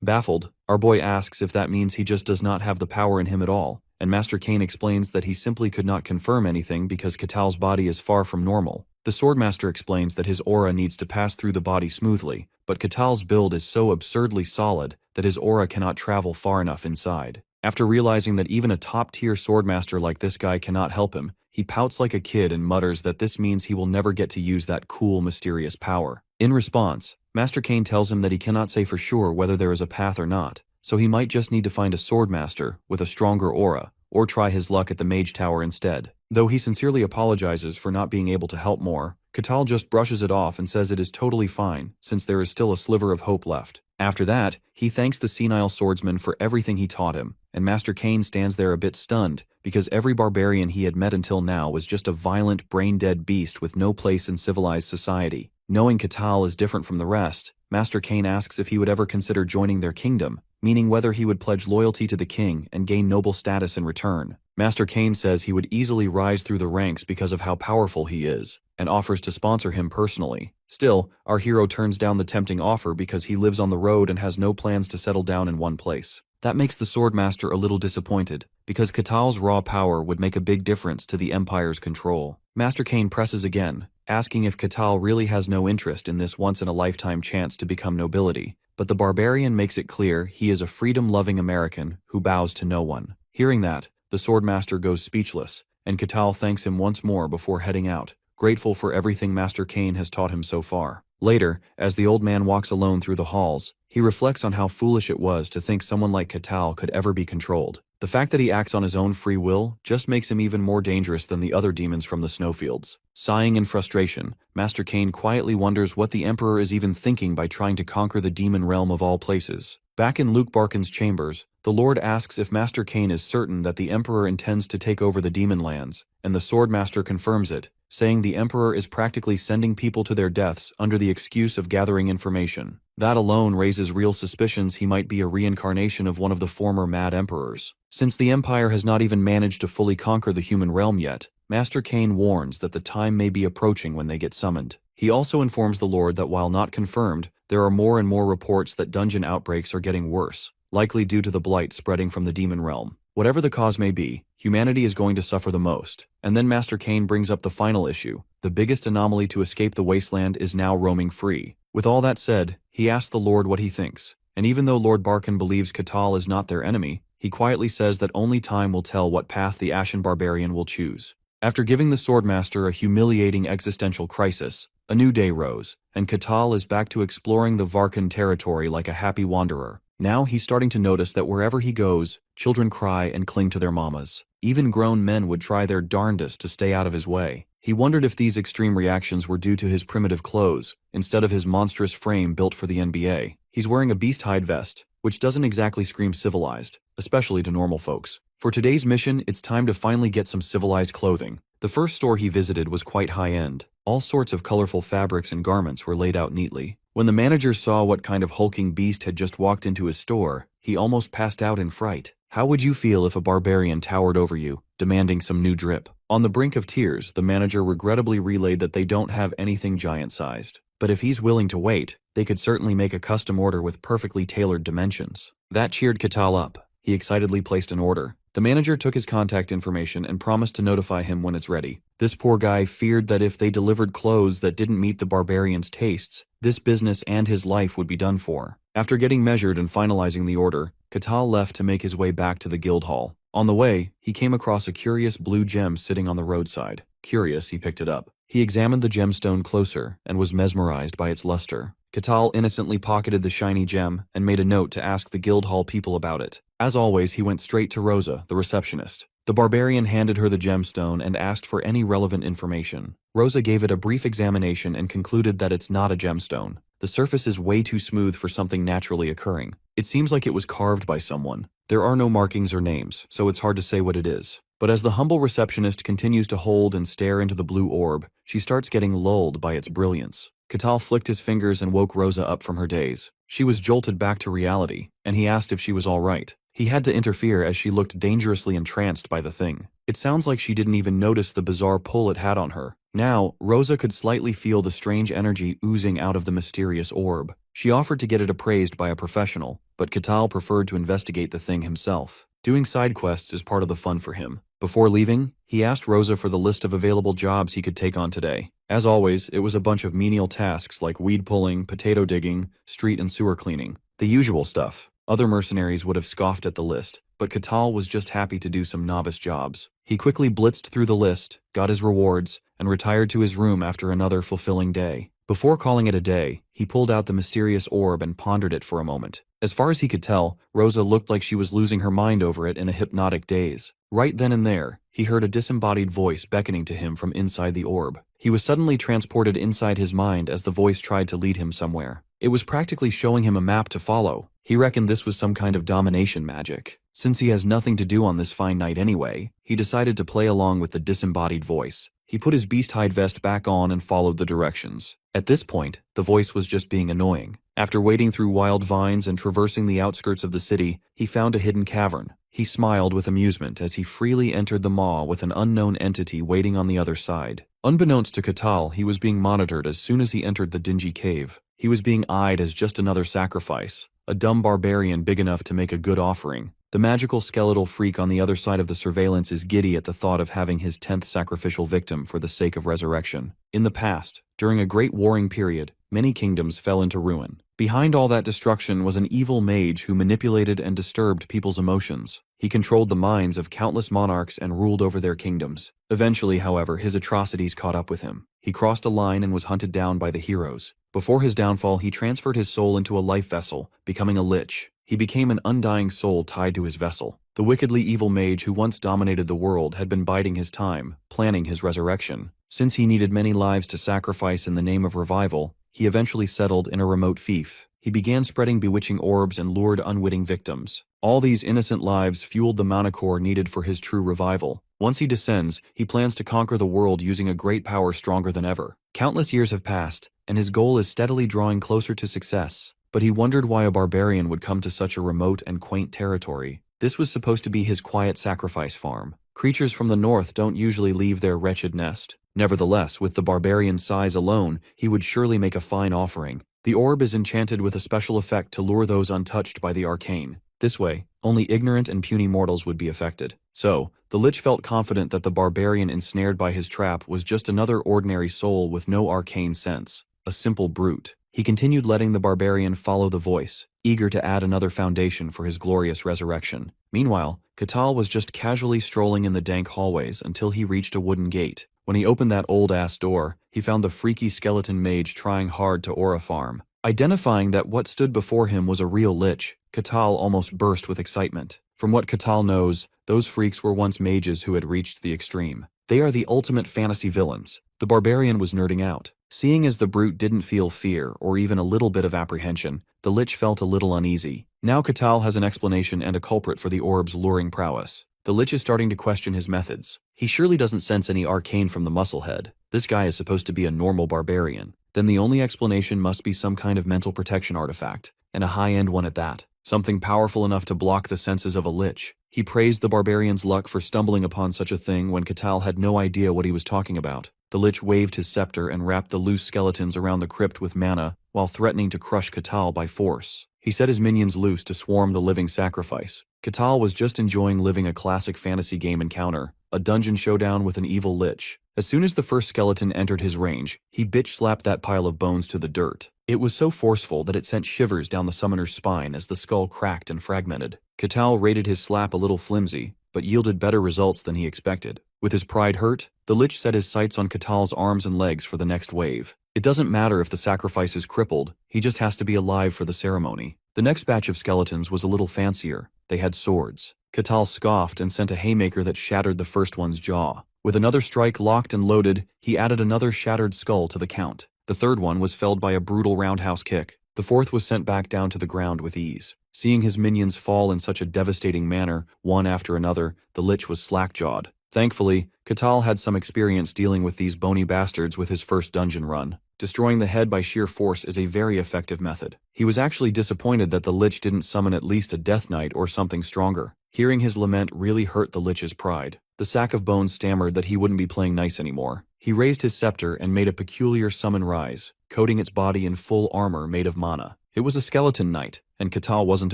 Baffled, our boy asks if that means he just does not have the power in him at all, and Master Cain explains that he simply could not confirm anything because Catal's body is far from normal. The Swordmaster explains that his aura needs to pass through the body smoothly, but Catal's build is so absurdly solid that his aura cannot travel far enough inside. After realizing that even a top-tier Swordmaster like this guy cannot help him, he pouts like a kid and mutters that this means he will never get to use that cool, mysterious power. In response, Master Cain tells him that he cannot say for sure whether there is a path or not, so he might just need to find a Swordmaster with a stronger aura, or try his luck at the Mage Tower instead. Though he sincerely apologizes for not being able to help more, Catal just brushes it off and says it is totally fine, since there is still a sliver of hope left. After that, he thanks the senile swordsman for everything he taught him, and Master Cain stands there a bit stunned, because every barbarian he had met until now was just a violent, brain-dead beast with no place in civilized society. Knowing Catal is different from the rest, Master Cain asks if he would ever consider joining their kingdom, meaning whether he would pledge loyalty to the king and gain noble status in return. Master Cain says he would easily rise through the ranks because of how powerful he is, and offers to sponsor him personally. Still, our hero turns down the tempting offer because he lives on the road and has no plans to settle down in one place. That makes the Swordmaster a little disappointed, because Catal's raw power would make a big difference to the Empire's control. Master Cain presses again, asking if Catal really has no interest in this once-in-a-lifetime chance to become nobility, but the Barbarian makes it clear he is a freedom-loving American who bows to no one. Hearing that, the Swordmaster goes speechless, and Catal thanks him once more before heading out, grateful for everything Master Cain has taught him so far. Later, as the old man walks alone through the halls, he reflects on how foolish it was to think someone like Catal could ever be controlled. The fact that he acts on his own free will just makes him even more dangerous than the other demons from the snowfields. Sighing in frustration, Master Cain quietly wonders what the Emperor is even thinking by trying to conquer the demon realm of all places. Back in Luke Barkin's chambers, the Lord asks if Master Cain is certain that the Emperor intends to take over the demon lands, and the Swordmaster confirms it, saying the Emperor is practically sending people to their deaths under the excuse of gathering information. That alone raises real suspicions he might be a reincarnation of one of the former Mad Emperors. Since the Empire has not even managed to fully conquer the human realm yet, Master Cain warns that the time may be approaching when they get summoned. He also informs the Lord that while not confirmed, there are more and more reports that dungeon outbreaks are getting worse, likely due to the blight spreading from the demon realm. Whatever the cause may be, humanity is going to suffer the most. And then Master Cain brings up the final issue. The biggest anomaly to escape the wasteland is now roaming free. With all that said, he asks the Lord what he thinks. And even though Lord Barkin believes Catal is not their enemy, he quietly says that only time will tell what path the Ashen Barbarian will choose. After giving the Swordmaster a humiliating existential crisis, a new day rose, and Catal is back to exploring the Varkan territory like a happy wanderer. Now he's starting to notice that wherever he goes, children cry and cling to their mamas. Even grown men would try their darndest to stay out of his way. He wondered if these extreme reactions were due to his primitive clothes, instead of his monstrous frame built for the NBA. He's wearing a beast hide vest, which doesn't exactly scream civilized, especially to normal folks. For today's mission, it's time to finally get some civilized clothing. The first store he visited was quite high-end. All sorts of colorful fabrics and garments were laid out neatly. When the manager saw what kind of hulking beast had just walked into his store, he almost passed out in fright. How would you feel if a barbarian towered over you, demanding some new drip? On the brink of tears, the manager regrettably relayed that they don't have anything giant-sized. but if he's willing to wait, they could certainly make a custom order with perfectly tailored dimensions. That cheered Katal up. He excitedly placed an order. The manager took his contact information and promised to notify him when it's ready. This poor guy feared that if they delivered clothes that didn't meet the barbarian's tastes, this business and his life would be done for. After getting measured and finalizing the order, Katal left to make his way back to the guild hall. On the way, he came across a curious blue gem sitting on the roadside. Curious, he picked it up. He examined the gemstone closer and was mesmerized by its luster. Katal innocently pocketed the shiny gem and made a note to ask the guild hall people about it. As always, he went straight to Rosa, the receptionist. The barbarian handed her the gemstone and asked for any relevant information. Rosa gave it a brief examination and concluded that it's not a gemstone. The surface is way too smooth for something naturally occurring. It seems like it was carved by someone. There are no markings or names, so it's hard to say what it is. But as the humble receptionist continues to hold and stare into the blue orb, she starts getting lulled by its brilliance. Katal flicked his fingers and woke Rosa up from her daze. She was jolted back to reality, and he asked if she was all right. He had to interfere as she looked dangerously entranced by the thing. It sounds like she didn't even notice the bizarre pull it had on her. Now, Rosa could slightly feel the strange energy oozing out of the mysterious orb. She offered to get it appraised by a professional, but Katal preferred to investigate the thing himself. Doing side quests is part of the fun for him. Before leaving, he asked Rosa for the list of available jobs he could take on today. As always, it was a bunch of menial tasks like weed pulling, potato digging, street and sewer cleaning. The usual stuff. Other mercenaries would have scoffed at the list, but Katal was just happy to do some novice jobs. He quickly blitzed through the list, got his rewards, and retired to his room after another fulfilling day. Before calling it a day, he pulled out the mysterious orb and pondered it for a moment. As far as he could tell, Rosa looked like she was losing her mind over it in a hypnotic daze. Right then and there, he heard a disembodied voice beckoning to him from inside the orb. He was suddenly transported inside his mind as the voice tried to lead him somewhere. It was practically showing him a map to follow. He reckoned this was some kind of domination magic. Since he has nothing to do on this fine night anyway, he decided to play along with the disembodied voice. He put his beast-hide vest back on and followed the directions. At this point, the voice was just being annoying. After wading through wild vines and traversing the outskirts of the city, he found a hidden cavern. He smiled with amusement as he freely entered the maw with an unknown entity waiting on the other side. Unbeknownst to Katal, he was being monitored as soon as he entered the dingy cave. He was being eyed as just another sacrifice, a dumb barbarian big enough to make a good offering. The magical skeletal freak on the other side of the surveillance is giddy at the thought of having his 10th sacrificial victim for the sake of resurrection. In the past, during a great warring period, many kingdoms fell into ruin. Behind all that destruction was an evil mage who manipulated and disturbed people's emotions. He controlled the minds of countless monarchs and ruled over their kingdoms. Eventually, however, his atrocities caught up with him. He crossed a line and was hunted down by the heroes. Before his downfall, he transferred his soul into a life vessel, becoming a lich. He became an undying soul tied to his vessel. The wickedly evil mage who once dominated the world had been biding his time, planning his resurrection. Since he needed many lives to sacrifice in the name of revival, he eventually settled in a remote fief. He began spreading bewitching orbs and lured unwitting victims. All these innocent lives fueled the manicore needed for his true revival. Once he descends, he plans to conquer the world using a great power stronger than ever. Countless years have passed, and his goal is steadily drawing closer to success. But he wondered why a barbarian would come to such a remote and quaint territory. This was supposed to be his quiet sacrifice farm. Creatures from the north don't usually leave their wretched nest. Nevertheless, with the barbarian's size alone, he would surely make a fine offering. The orb is enchanted with a special effect to lure those untouched by the arcane. This way, only ignorant and puny mortals would be affected. So, the lich felt confident that the barbarian ensnared by his trap was just another ordinary soul with no arcane sense. A simple brute. He continued letting the barbarian follow the voice, eager to add another foundation for his glorious resurrection. Meanwhile, Katal was just casually strolling in the dank hallways until he reached a wooden gate. When he opened that old-ass door, he found the freaky skeleton mage trying hard to aura farm. Identifying that what stood before him was a real lich, Katal almost burst with excitement. From what Katal knows, those freaks were once mages who had reached the extreme. They are the ultimate fantasy villains. The barbarian was nerding out. Seeing as the brute didn't feel fear or even a little bit of apprehension, the lich felt a little uneasy. Now Katal has an explanation and a culprit for the orb's luring prowess. The lich is starting to question his methods. He surely doesn't sense any arcane from the musclehead. This guy is supposed to be a normal barbarian. Then the only explanation must be some kind of mental protection artifact. and a high-end one at that. Something powerful enough to block the senses of a lich. He praised the barbarian's luck for stumbling upon such a thing when Catal had no idea what he was talking about. The lich waved his scepter and wrapped the loose skeletons around the crypt with mana, while threatening to crush Catal by force. He set his minions loose to swarm the living sacrifice. Catal was just enjoying living a classic fantasy game encounter, a dungeon showdown with an evil lich. As soon as the first skeleton entered his range, he bitch-slapped that pile of bones to the dirt. It was so forceful that it sent shivers down the summoner's spine as the skull cracked and fragmented. Catal rated his slap a little flimsy, but yielded better results than he expected. With his pride hurt, the lich set his sights on Catal's arms and legs for the next wave. It doesn't matter if the sacrifice is crippled, he just has to be alive for the ceremony. The next batch of skeletons was a little fancier. They had swords. Catal scoffed and sent a haymaker that shattered the first one's jaw. With another strike locked and loaded, he added another shattered skull to the count. The third one was felled by a brutal roundhouse kick. The fourth was sent back down to the ground with ease. Seeing his minions fall in such a devastating manner, one after another, the lich was slack-jawed. Thankfully, Catal had some experience dealing with these bony bastards with his first dungeon run. Destroying the head by sheer force is a very effective method. He was actually disappointed that the lich didn't summon at least a death knight or something stronger. Hearing his lament really hurt the lich's pride. The sack of bones stammered that he wouldn't be playing nice anymore. He raised his scepter and made a peculiar summon rise, coating its body in full armor made of mana. It was a skeleton knight, and Catal wasn't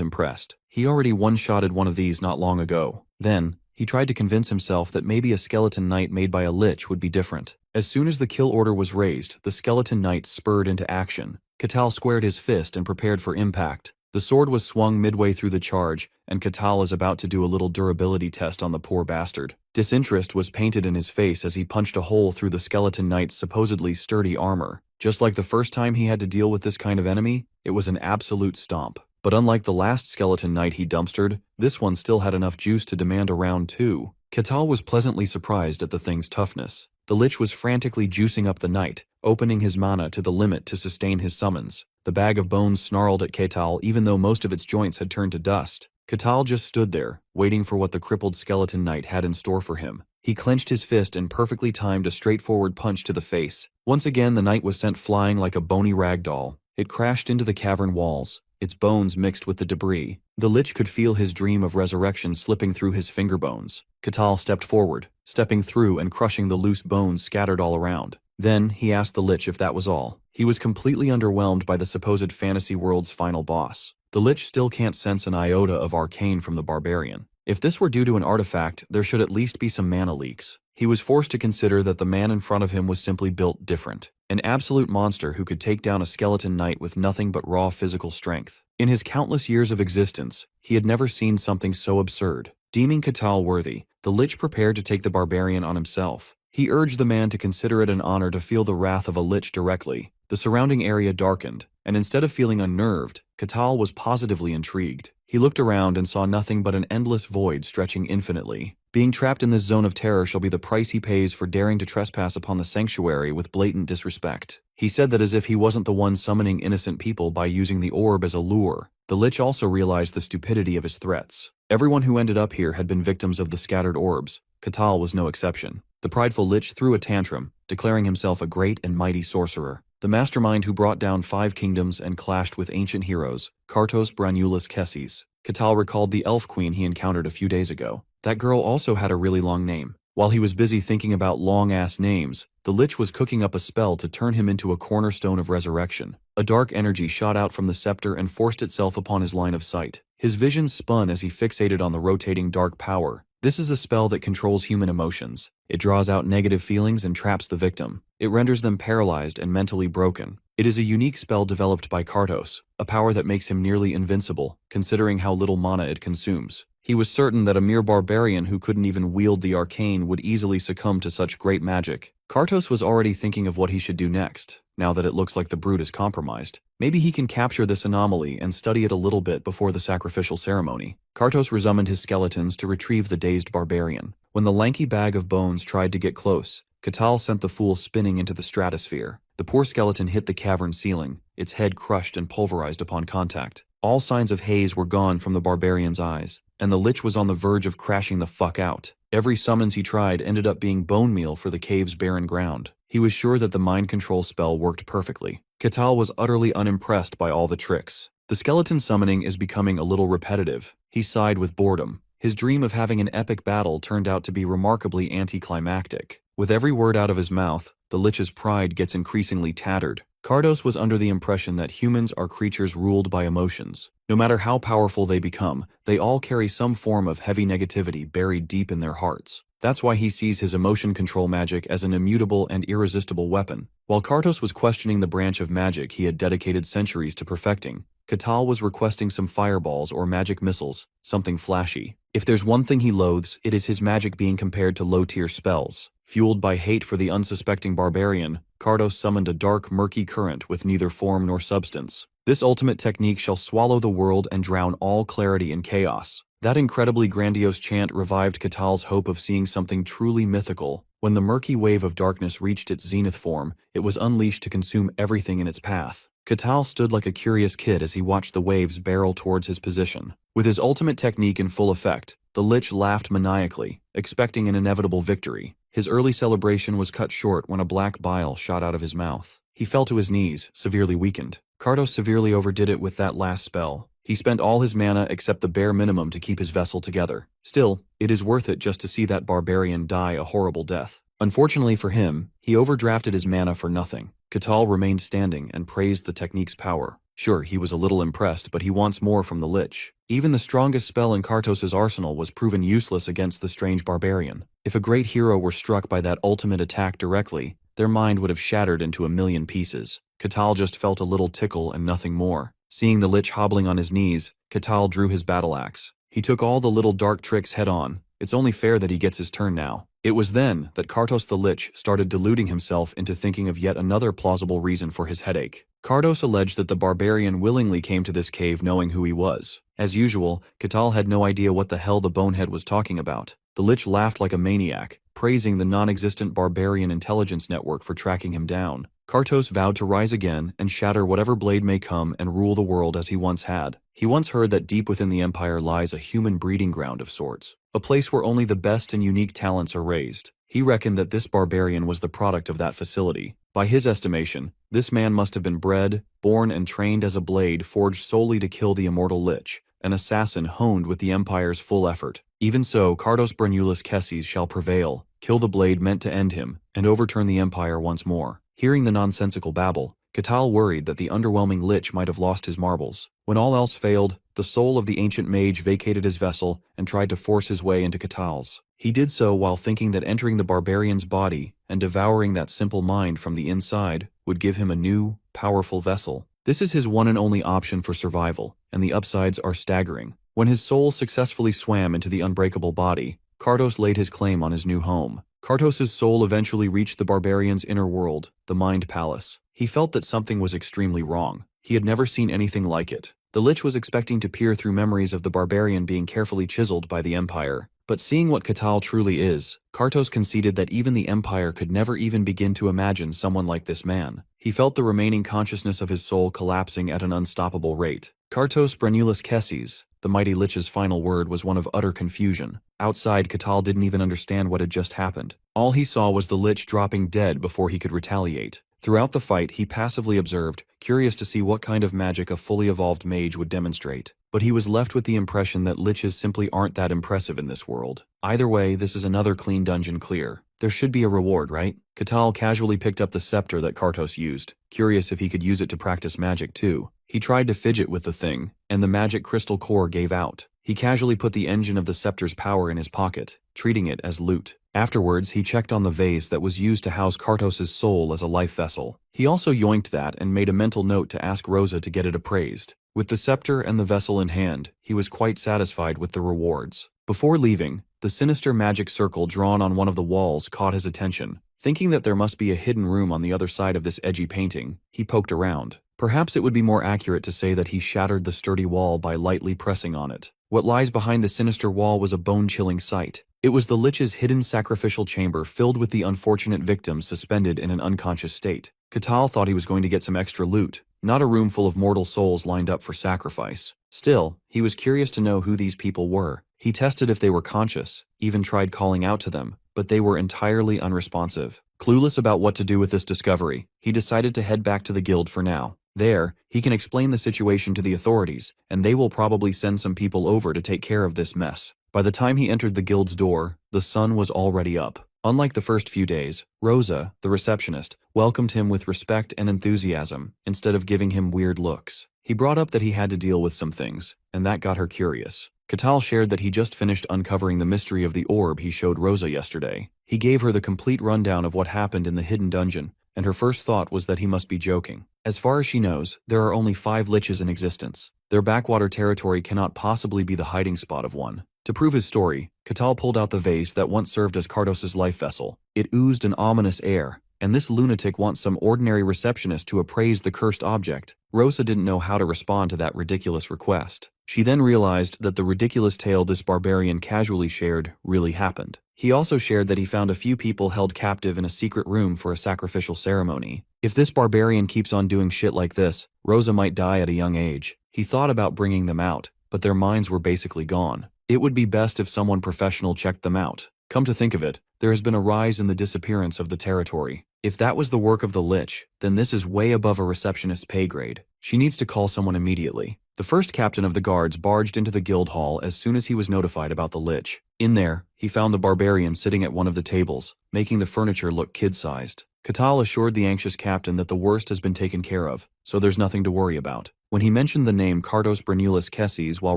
impressed. He already one-shotted one of these not long ago. Then, he tried to convince himself that maybe a skeleton knight made by a lich would be different. As soon as the kill order was raised, the skeleton knight spurred into action. Catal squared his fist and prepared for impact. The sword was swung midway through the charge, and Catal is about to do a little durability test on the poor bastard. Disinterest was painted in his face as he punched a hole through the skeleton knight's supposedly sturdy armor. Just like the first time he had to deal with this kind of enemy, it was an absolute stomp. But unlike the last skeleton knight he dumpstered, this one still had enough juice to demand a round two. Catal was pleasantly surprised at the thing's toughness. The lich was frantically juicing up the knight, opening his mana to the limit to sustain his summons. The bag of bones snarled at Catal even though most of its joints had turned to dust. Catal just stood there, waiting for what the crippled skeleton knight had in store for him. He clenched his fist and perfectly timed a straightforward punch to the face. Once again the knight was sent flying like a bony rag doll. It crashed into the cavern walls, its bones mixed with the debris. The lich could feel his dream of resurrection slipping through his finger bones. Catal stepped forward, stepping through and crushing the loose bones scattered all around. Then, he asked the lich if that was all. He was completely underwhelmed by the supposed fantasy world's final boss. The lich still can't sense an iota of arcane from the barbarian. If this were due to an artifact, there should at least be some mana leaks. He was forced to consider that the man in front of him was simply built different. An absolute monster who could take down a skeleton knight with nothing but raw physical strength. In his countless years of existence, he had never seen something so absurd. Deeming Catal worthy, the lich prepared to take the barbarian on himself. He urged the man to consider it an honor to feel the wrath of a lich directly. The surrounding area darkened, and instead of feeling unnerved, Catal was positively intrigued. He looked around and saw nothing but an endless void stretching infinitely. Being trapped in this zone of terror shall be the price he pays for daring to trespass upon the sanctuary with blatant disrespect. He said that as if he wasn't the one summoning innocent people by using the orb as a lure. The lich also realized the stupidity of his threats. Everyone who ended up here had been victims of the scattered orbs. Catal was no exception. The prideful lich threw a tantrum, declaring himself a great and mighty sorcerer. The mastermind who brought down 5 kingdoms and clashed with ancient heroes, Kartos Branulus Kessis. Catal recalled the elf queen he encountered a few days ago. That girl also had a really long name. While he was busy thinking about long-ass names, the lich was cooking up a spell to turn him into a cornerstone of resurrection. A dark energy shot out from the scepter and forced itself upon his line of sight. His vision spun as he fixated on the rotating dark power. This is a spell that controls human emotions. It draws out negative feelings and traps the victim. It renders them paralyzed and mentally broken. It is a unique spell developed by Kartos, a power that makes him nearly invincible, considering how little mana it consumes. He was certain that a mere barbarian who couldn't even wield the arcane would easily succumb to such great magic. Kartos was already thinking of what he should do next, now that it looks like the brute is compromised. Maybe he can capture this anomaly and study it a little bit before the sacrificial ceremony. Kartos resummoned his skeletons to retrieve the dazed barbarian. When the lanky bag of bones tried to get close, Catal sent the fool spinning into the stratosphere. The poor skeleton hit the cavern ceiling, its head crushed and pulverized upon contact. All signs of haze were gone from the barbarian's eyes, and the lich was on the verge of crashing the fuck out. Every summons he tried ended up being bone meal for the cave's barren ground. He was sure that the mind control spell worked perfectly. Catal was utterly unimpressed by all the tricks. The skeleton summoning is becoming a little repetitive. He sighed with boredom. His dream of having an epic battle turned out to be remarkably anticlimactic. With every word out of his mouth, the Lich's pride gets increasingly tattered. Kardos was under the impression that humans are creatures ruled by emotions. No matter how powerful they become, they all carry some form of heavy negativity buried deep in their hearts. That's why he sees his emotion control magic as an immutable and irresistible weapon. While Kartos was questioning the branch of magic he had dedicated centuries to perfecting, Katal was requesting some fireballs or magic missiles, something flashy. If there's one thing he loathes, it is his magic being compared to low-tier spells. Fueled by hate for the unsuspecting barbarian, Kardos summoned a dark, murky current with neither form nor substance. This ultimate technique shall swallow the world and drown all clarity in chaos. That incredibly grandiose chant revived Katal's hope of seeing something truly mythical. When the murky wave of darkness reached its zenith form, it was unleashed to consume everything in its path. Katal stood like a curious kid as he watched the waves barrel towards his position. With his ultimate technique in full effect, the Lich laughed maniacally, expecting an inevitable victory. His early celebration was cut short when a black bile shot out of his mouth. He fell to his knees, severely weakened. Kardos severely overdid it with that last spell. He spent all his mana except the bare minimum to keep his vessel together. Still, it is worth it just to see that barbarian die a horrible death. Unfortunately for him, he overdrafted his mana for nothing. Katal remained standing and praised the technique's power. Sure, he was a little impressed, but he wants more from the Lich. Even the strongest spell in Kartos' arsenal was proven useless against the strange barbarian. If a great hero were struck by that ultimate attack directly, their mind would have shattered into a million pieces. Katal just felt a little tickle and nothing more. Seeing the Lich hobbling on his knees, Katal drew his battle axe. He took all the little dark tricks head on. It's only fair that he gets his turn now. It was then that Kartos the Lich started deluding himself into thinking of yet another plausible reason for his headache. Kartos alleged that the barbarian willingly came to this cave knowing who he was. As usual, Katal had no idea what the hell the bonehead was talking about. The Lich laughed like a maniac, praising the non-existent barbarian intelligence network for tracking him down. Kartos vowed to rise again and shatter whatever blade may come and rule the world as he once had. He once heard that deep within the Empire lies a human breeding ground of sorts, a place where only the best and unique talents are raised. He reckoned that this barbarian was the product of that facility. By his estimation, this man must have been bred, born and trained as a blade forged solely to kill the immortal Lich, an assassin honed with the Empire's full effort. Even so, Kardos Brenulus Kesses shall prevail, kill the blade meant to end him, and overturn the Empire once more. Hearing the nonsensical babble, Katal worried that the underwhelming Lich might have lost his marbles. When all else failed, the soul of the ancient mage vacated his vessel and tried to force his way into Katal's. He did so while thinking that entering the barbarian's body and devouring that simple mind from the inside would give him a new, powerful vessel. This is his one and only option for survival, and the upsides are staggering. When his soul successfully swam into the unbreakable body, Kardos laid his claim on his new home. Kartos' soul eventually reached the barbarian's inner world, the Mind Palace. He felt that something was extremely wrong. He had never seen anything like it. The Lich was expecting to peer through memories of the barbarian being carefully chiseled by the Empire. But seeing what Katal truly is, Kartos conceded that even the Empire could never even begin to imagine someone like this man. He felt the remaining consciousness of his soul collapsing at an unstoppable rate. Kartos Brenulus Kesses, the mighty Lich's final word, was one of utter confusion. Outside, Katal didn't even understand what had just happened. All he saw was the Lich dropping dead before he could retaliate. Throughout the fight, he passively observed, curious to see what kind of magic a fully evolved mage would demonstrate. But he was left with the impression that Liches simply aren't that impressive in this world. Either way, this is another clean dungeon clear. There should be a reward, right? Katal casually picked up the scepter that Kartos used, curious if he could use it to practice magic too. He tried to fidget with the thing, and the magic crystal core gave out. He casually put the engine of the scepter's power in his pocket, treating it as loot. Afterwards, he checked on the vase that was used to house Kartos' soul as a life vessel. He also yoinked that and made a mental note to ask Rosa to get it appraised. With the scepter and the vessel in hand, he was quite satisfied with the rewards. Before leaving, the sinister magic circle drawn on one of the walls caught his attention. Thinking that there must be a hidden room on the other side of this edgy painting, he poked around. Perhaps it would be more accurate to say that he shattered the sturdy wall by lightly pressing on it. What lies behind the sinister wall was a bone-chilling sight. It was the Lich's hidden sacrificial chamber filled with the unfortunate victims suspended in an unconscious state. Katal thought he was going to get some extra loot, not a room full of mortal souls lined up for sacrifice. Still, he was curious to know who these people were. He tested if they were conscious, even tried calling out to them, but they were entirely unresponsive. Clueless about what to do with this discovery, he decided to head back to the guild for now. There, he can explain the situation to the authorities, and they will probably send some people over to take care of this mess. By the time he entered the guild's door, the sun was already up. Unlike the first few days, Rosa, the receptionist, welcomed him with respect and enthusiasm, instead of giving him weird looks. He brought up that he had to deal with some things, and that got her curious. Catal shared that he just finished uncovering the mystery of the orb he showed Rosa yesterday. He gave her the complete rundown of what happened in the hidden dungeon, and her first thought was that he must be joking. As far as she knows, there are only 5 liches in existence. Their backwater territory cannot possibly be the hiding spot of one. To prove his story, Catal pulled out the vase that once served as Kardos's life vessel. It oozed an ominous air, and this lunatic wants some ordinary receptionist to appraise the cursed object. Rosa didn't know how to respond to that ridiculous request. She then realized that the ridiculous tale this barbarian casually shared really happened. He also shared that he found a few people held captive in a secret room for a sacrificial ceremony. If this barbarian keeps on doing shit like this, Rosa might die at a young age. He thought about bringing them out, but their minds were basically gone. It would be best if someone professional checked them out. Come to think of it, there has been a rise in the disappearance of the territory. If that was the work of the Lich, then this is way above a receptionist's pay grade. She needs to call someone immediately. The first captain of the guards barged into the guild hall as soon as he was notified about the Lich. In there, he found the barbarian sitting at one of the tables, making the furniture look kid-sized. Catal assured the anxious captain that the worst has been taken care of, so there's nothing to worry about. When he mentioned the name Cardos Brenulus Kesses while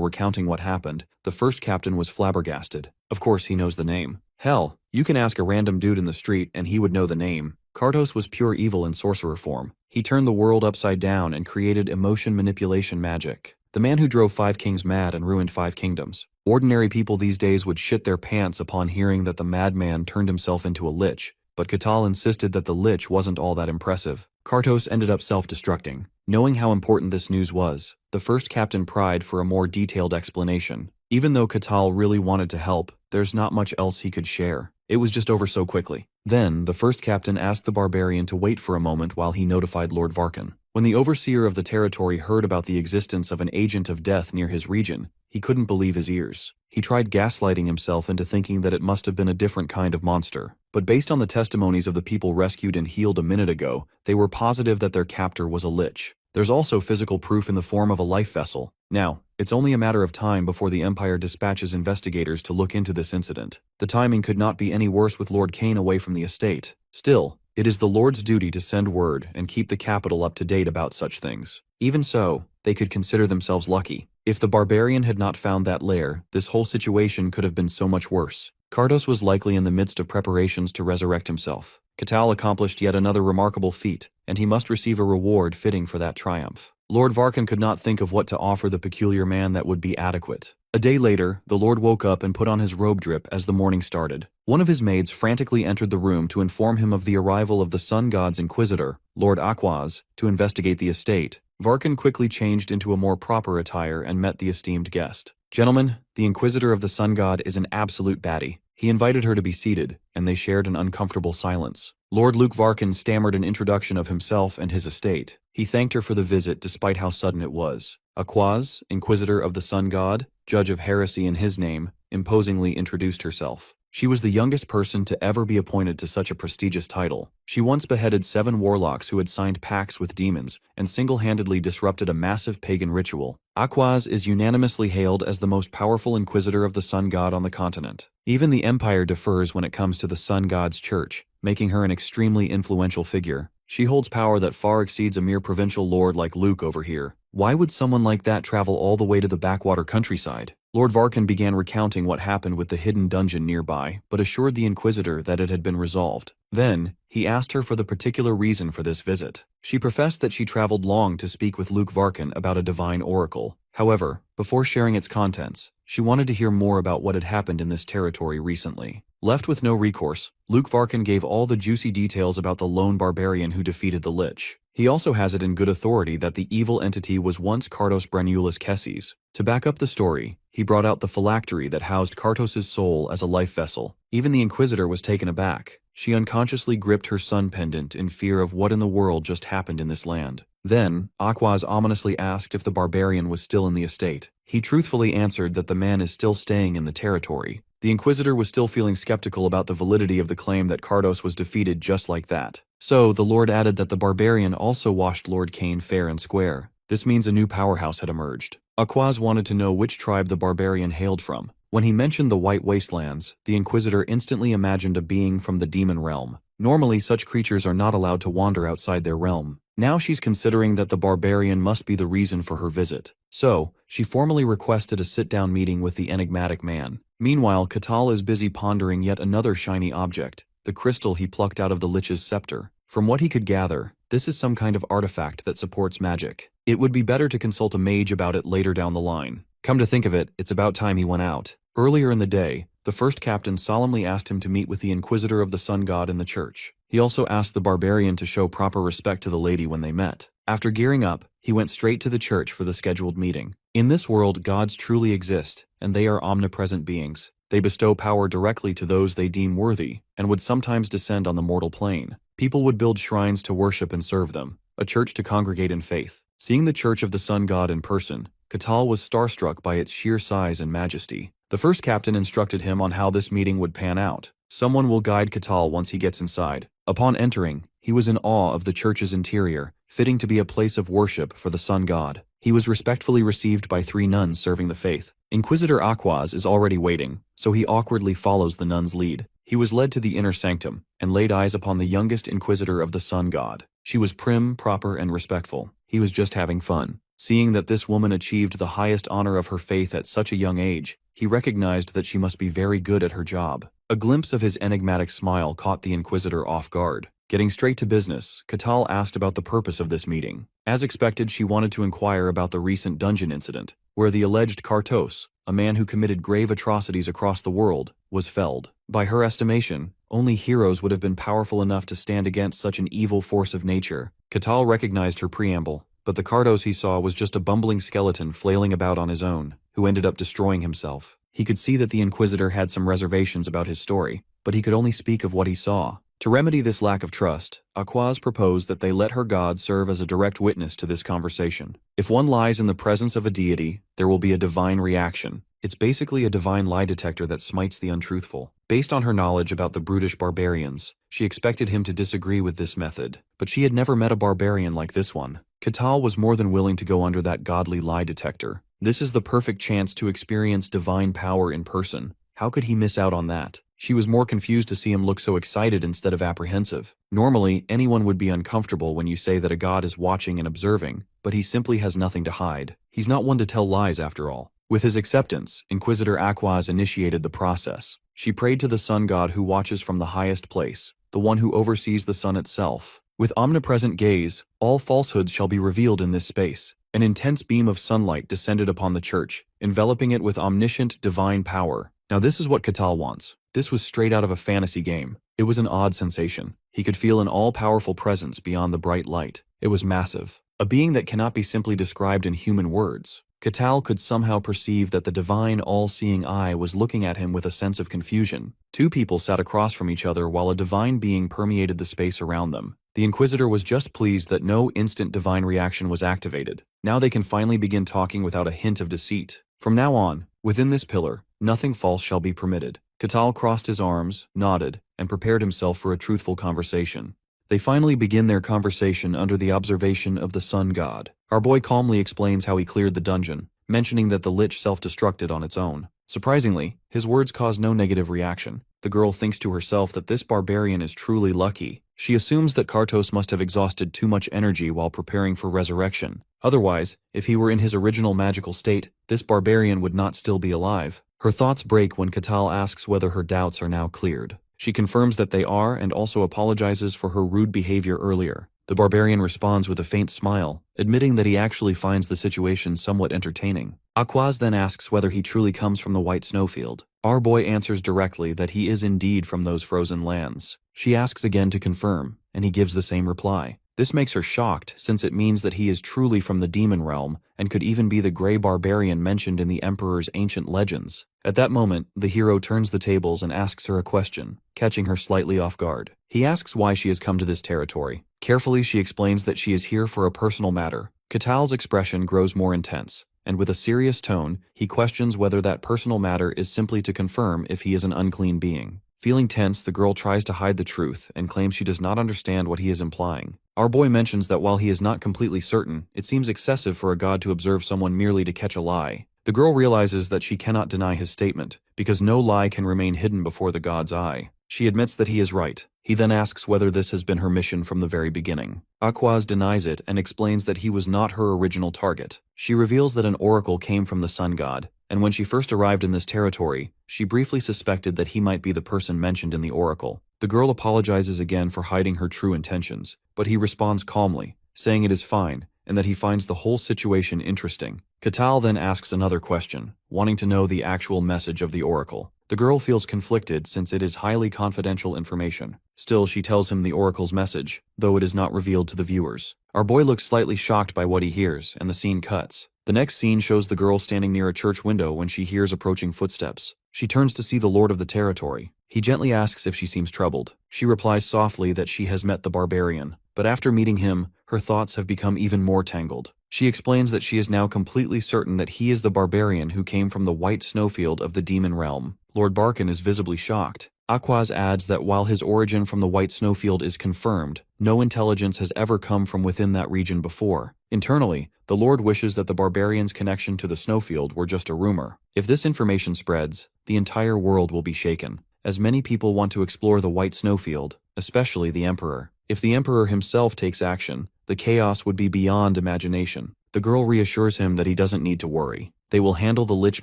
recounting what happened, the first captain was flabbergasted. Of course he knows the name. Hell, you can ask a random dude in the street and he would know the name. Cardos was pure evil in sorcerer form. He turned the world upside down and created emotion manipulation magic. The man who drove 5 kings mad and ruined 5 kingdoms. Ordinary people these days would shit their pants upon hearing that the madman turned himself into a lich, but Catal insisted that the lich wasn't all that impressive. Cardos ended up self-destructing. Knowing how important this news was, the first captain pried for a more detailed explanation. Even though Catal really wanted to help, there's not much else he could share. It was just over so quickly. Then, the first captain asked the barbarian to wait for a moment while he notified Lord Varkan. When the overseer of the territory heard about the existence of an agent of death near his region, he couldn't believe his ears. He tried gaslighting himself into thinking that it must have been a different kind of monster. But based on the testimonies of the people rescued and healed a minute ago, they were positive that their captor was a lich. There's also physical proof in the form of a life vessel. Now, it's only a matter of time before the Empire dispatches investigators to look into this incident. The timing could not be any worse with Lord Cain away from the estate. Still, it is the Lord's duty to send word and keep the capital up to date about such things. Even so, they could consider themselves lucky. If the barbarian had not found that lair, this whole situation could have been so much worse. Cardos was likely in the midst of preparations to resurrect himself. Catal accomplished yet another remarkable feat, and he must receive a reward fitting for that triumph. Lord Varkan could not think of what to offer the peculiar man that would be adequate. A day later, the Lord woke up and put on his robe drip as the morning started. One of his maids frantically entered the room to inform him of the arrival of the Sun God's Inquisitor, Lord Aquaz, to investigate the estate. Varkan quickly changed into a more proper attire and met the esteemed guest. Gentlemen, the Inquisitor of the Sun God is an absolute baddie. He invited her to be seated, and they shared an uncomfortable silence. Lord Luke Varkan stammered an introduction of himself and his estate. He thanked her for the visit despite how sudden it was. Aquaz, Inquisitor of the Sun God, judge of heresy in his name, imposingly introduced herself. She was the youngest person to ever be appointed to such a prestigious title. She once beheaded 7 warlocks who had signed pacts with demons and single-handedly disrupted a massive pagan ritual. Aquaz is unanimously hailed as the most powerful Inquisitor of the Sun God on the continent. Even the Empire defers when it comes to the Sun God's church, making her an extremely influential figure. She holds power that far exceeds a mere provincial lord like Luke over here. Why would someone like that travel all the way to the backwater countryside? Lord Varkan began recounting what happened with the hidden dungeon nearby, but assured the Inquisitor that it had been resolved. Then, he asked her for the particular reason for this visit. She professed that she traveled long to speak with Luke Varkan about a divine oracle. However, before sharing its contents, she wanted to hear more about what had happened in this territory recently. Left with no recourse, Luke Varkan gave all the juicy details about the lone barbarian who defeated the Lich. He also has it in good authority that the evil entity was once Cardos Brenulus Kesses. To back up the story, he brought out the phylactery that housed Cardos' soul as a life vessel. Even the Inquisitor was taken aback. She unconsciously gripped her sun pendant in fear of what in the world just happened in this land. Then, Aquaz ominously asked if the barbarian was still in the estate. He truthfully answered that the man is still staying in the territory. The Inquisitor was still feeling skeptical about the validity of the claim that Kardos was defeated just like that. So, the Lord added that the Barbarian also washed Lord Cain fair and square. This means a new powerhouse had emerged. Aquaz wanted to know which tribe the Barbarian hailed from. When he mentioned the White Wastelands, the Inquisitor instantly imagined a being from the demon realm. Normally, such creatures are not allowed to wander outside their realm. Now she's considering that the Barbarian must be the reason for her visit. So, she formally requested a sit-down meeting with the enigmatic man. Meanwhile, Catal is busy pondering yet another shiny object, the crystal he plucked out of the Lich's scepter. From what he could gather, this is some kind of artifact that supports magic. It would be better to consult a mage about it later down the line. Come to think of it, it's about time he went out. Earlier in the day, the first captain solemnly asked him to meet with the Inquisitor of the Sun God in the church. He also asked the Barbarian to show proper respect to the lady when they met. After gearing up, he went straight to the church for the scheduled meeting. In this world, gods truly exist, and they are omnipresent beings. They bestow power directly to those they deem worthy, and would sometimes descend on the mortal plane. People would build shrines to worship and serve them, a church to congregate in faith. Seeing the Church of the Sun God in person, Catal was starstruck by its sheer size and majesty. The first captain instructed him on how this meeting would pan out. Someone will guide Catal once he gets inside. Upon entering, he was in awe of the church's interior, fitting to be a place of worship for the Sun God. He was respectfully received by 3 nuns serving the faith. Inquisitor Aquaz is already waiting, so he awkwardly follows the nun's lead. He was led to the inner sanctum, and laid eyes upon the youngest Inquisitor of the Sun God. She was prim, proper, and respectful. He was just having fun. Seeing that this woman achieved the highest honor of her faith at such a young age, he recognized that she must be very good at her job. A glimpse of his enigmatic smile caught the Inquisitor off guard. Getting straight to business, Catal asked about the purpose of this meeting. As expected, she wanted to inquire about the recent dungeon incident, where the alleged Kartos, a man who committed grave atrocities across the world, was felled. By her estimation, only heroes would have been powerful enough to stand against such an evil force of nature. Catal recognized her preamble, but the Kartos he saw was just a bumbling skeleton flailing about on his own, who ended up destroying himself. He could see that the Inquisitor had some reservations about his story, but he could only speak of what he saw. To remedy this lack of trust, Aquaz proposed that they let her god serve as a direct witness to this conversation. If one lies in the presence of a deity, there will be a divine reaction. It's basically a divine lie detector that smites the untruthful. Based on her knowledge about the brutish barbarians, she expected him to disagree with this method, but she had never met a barbarian like this one. Catal was more than willing to go under that godly lie detector. This is the perfect chance to experience divine power in person. How could he miss out on that? She was more confused to see him look so excited instead of apprehensive. Normally, anyone would be uncomfortable when you say that a god is watching and observing, but he simply has nothing to hide. He's not one to tell lies after all. With his acceptance, Inquisitor Aquaz initiated the process. She prayed to the sun god who watches from the highest place, the one who oversees the sun itself. With omnipresent gaze, all falsehoods shall be revealed in this space. An intense beam of sunlight descended upon the church, enveloping it with omniscient, divine power. Now this is what Catal wants. This was straight out of a fantasy game. It was an odd sensation. He could feel an all-powerful presence beyond the bright light. It was massive. A being that cannot be simply described in human words. Catal could somehow perceive that the divine, all-seeing eye was looking at him with a sense of confusion. 2 people sat across from each other while a divine being permeated the space around them. The Inquisitor was just pleased that no instant divine reaction was activated. Now they can finally begin talking without a hint of deceit. From now on, within this pillar, nothing false shall be permitted. Catal crossed his arms, nodded, and prepared himself for a truthful conversation. They finally begin their conversation under the observation of the sun god. Our boy calmly explains how he cleared the dungeon, mentioning that the Lich self-destructed on its own. Surprisingly, his words cause no negative reaction. The girl thinks to herself that this barbarian is truly lucky. She assumes that Kartos must have exhausted too much energy while preparing for resurrection. Otherwise, if he were in his original magical state, this barbarian would not still be alive. Her thoughts break when Catal asks whether her doubts are now cleared. She confirms that they are and also apologizes for her rude behavior earlier. The barbarian responds with a faint smile, admitting that he actually finds the situation somewhat entertaining. Aquaz then asks whether he truly comes from the White Snowfield. Our boy answers directly that he is indeed from those frozen lands. She asks again to confirm, and he gives the same reply. This makes her shocked, since it means that he is truly from the demon realm, and could even be the Grey Barbarian mentioned in the Emperor's ancient legends. At that moment, the hero turns the tables and asks her a question, catching her slightly off guard. He asks why she has come to this territory. Carefully, she explains that she is here for a personal matter. Catal's expression grows more intense, and with a serious tone, he questions whether that personal matter is simply to confirm if he is an unclean being. Feeling tense, the girl tries to hide the truth and claims she does not understand what he is implying. Our boy mentions that while he is not completely certain, it seems excessive for a god to observe someone merely to catch a lie. The girl realizes that she cannot deny his statement, because no lie can remain hidden before the god's eye. She admits that he is right. He then asks whether this has been her mission from the very beginning. Aquaz denies it and explains that he was not her original target. She reveals that an oracle came from the sun god, and when she first arrived in this territory, she briefly suspected that he might be the person mentioned in the oracle. The girl apologizes again for hiding her true intentions, but he responds calmly, saying it is fine, and that he finds the whole situation interesting. Katal then asks another question, wanting to know the actual message of the oracle. The girl feels conflicted since it is highly confidential information. Still, she tells him the oracle's message, though it is not revealed to the viewers. Our boy looks slightly shocked by what he hears, and the scene cuts. The next scene shows the girl standing near a church window when she hears approaching footsteps. She turns to see the lord of the territory. He gently asks if she seems troubled. She replies softly that she has met the barbarian, but after meeting him, her thoughts have become even more tangled. She explains that she is now completely certain that he is the barbarian who came from the white snowfield of the demon realm. Lord Barkin is visibly shocked. Aquaz adds that while his origin from the white snowfield is confirmed, no intelligence has ever come from within that region before. Internally, the Lord wishes that the barbarian's connection to the snowfield were just a rumor. If this information spreads, the entire world will be shaken, as many people want to explore the white snowfield, especially the Emperor. If the Emperor himself takes action, the chaos would be beyond imagination. The girl reassures him that he doesn't need to worry. They will handle the lich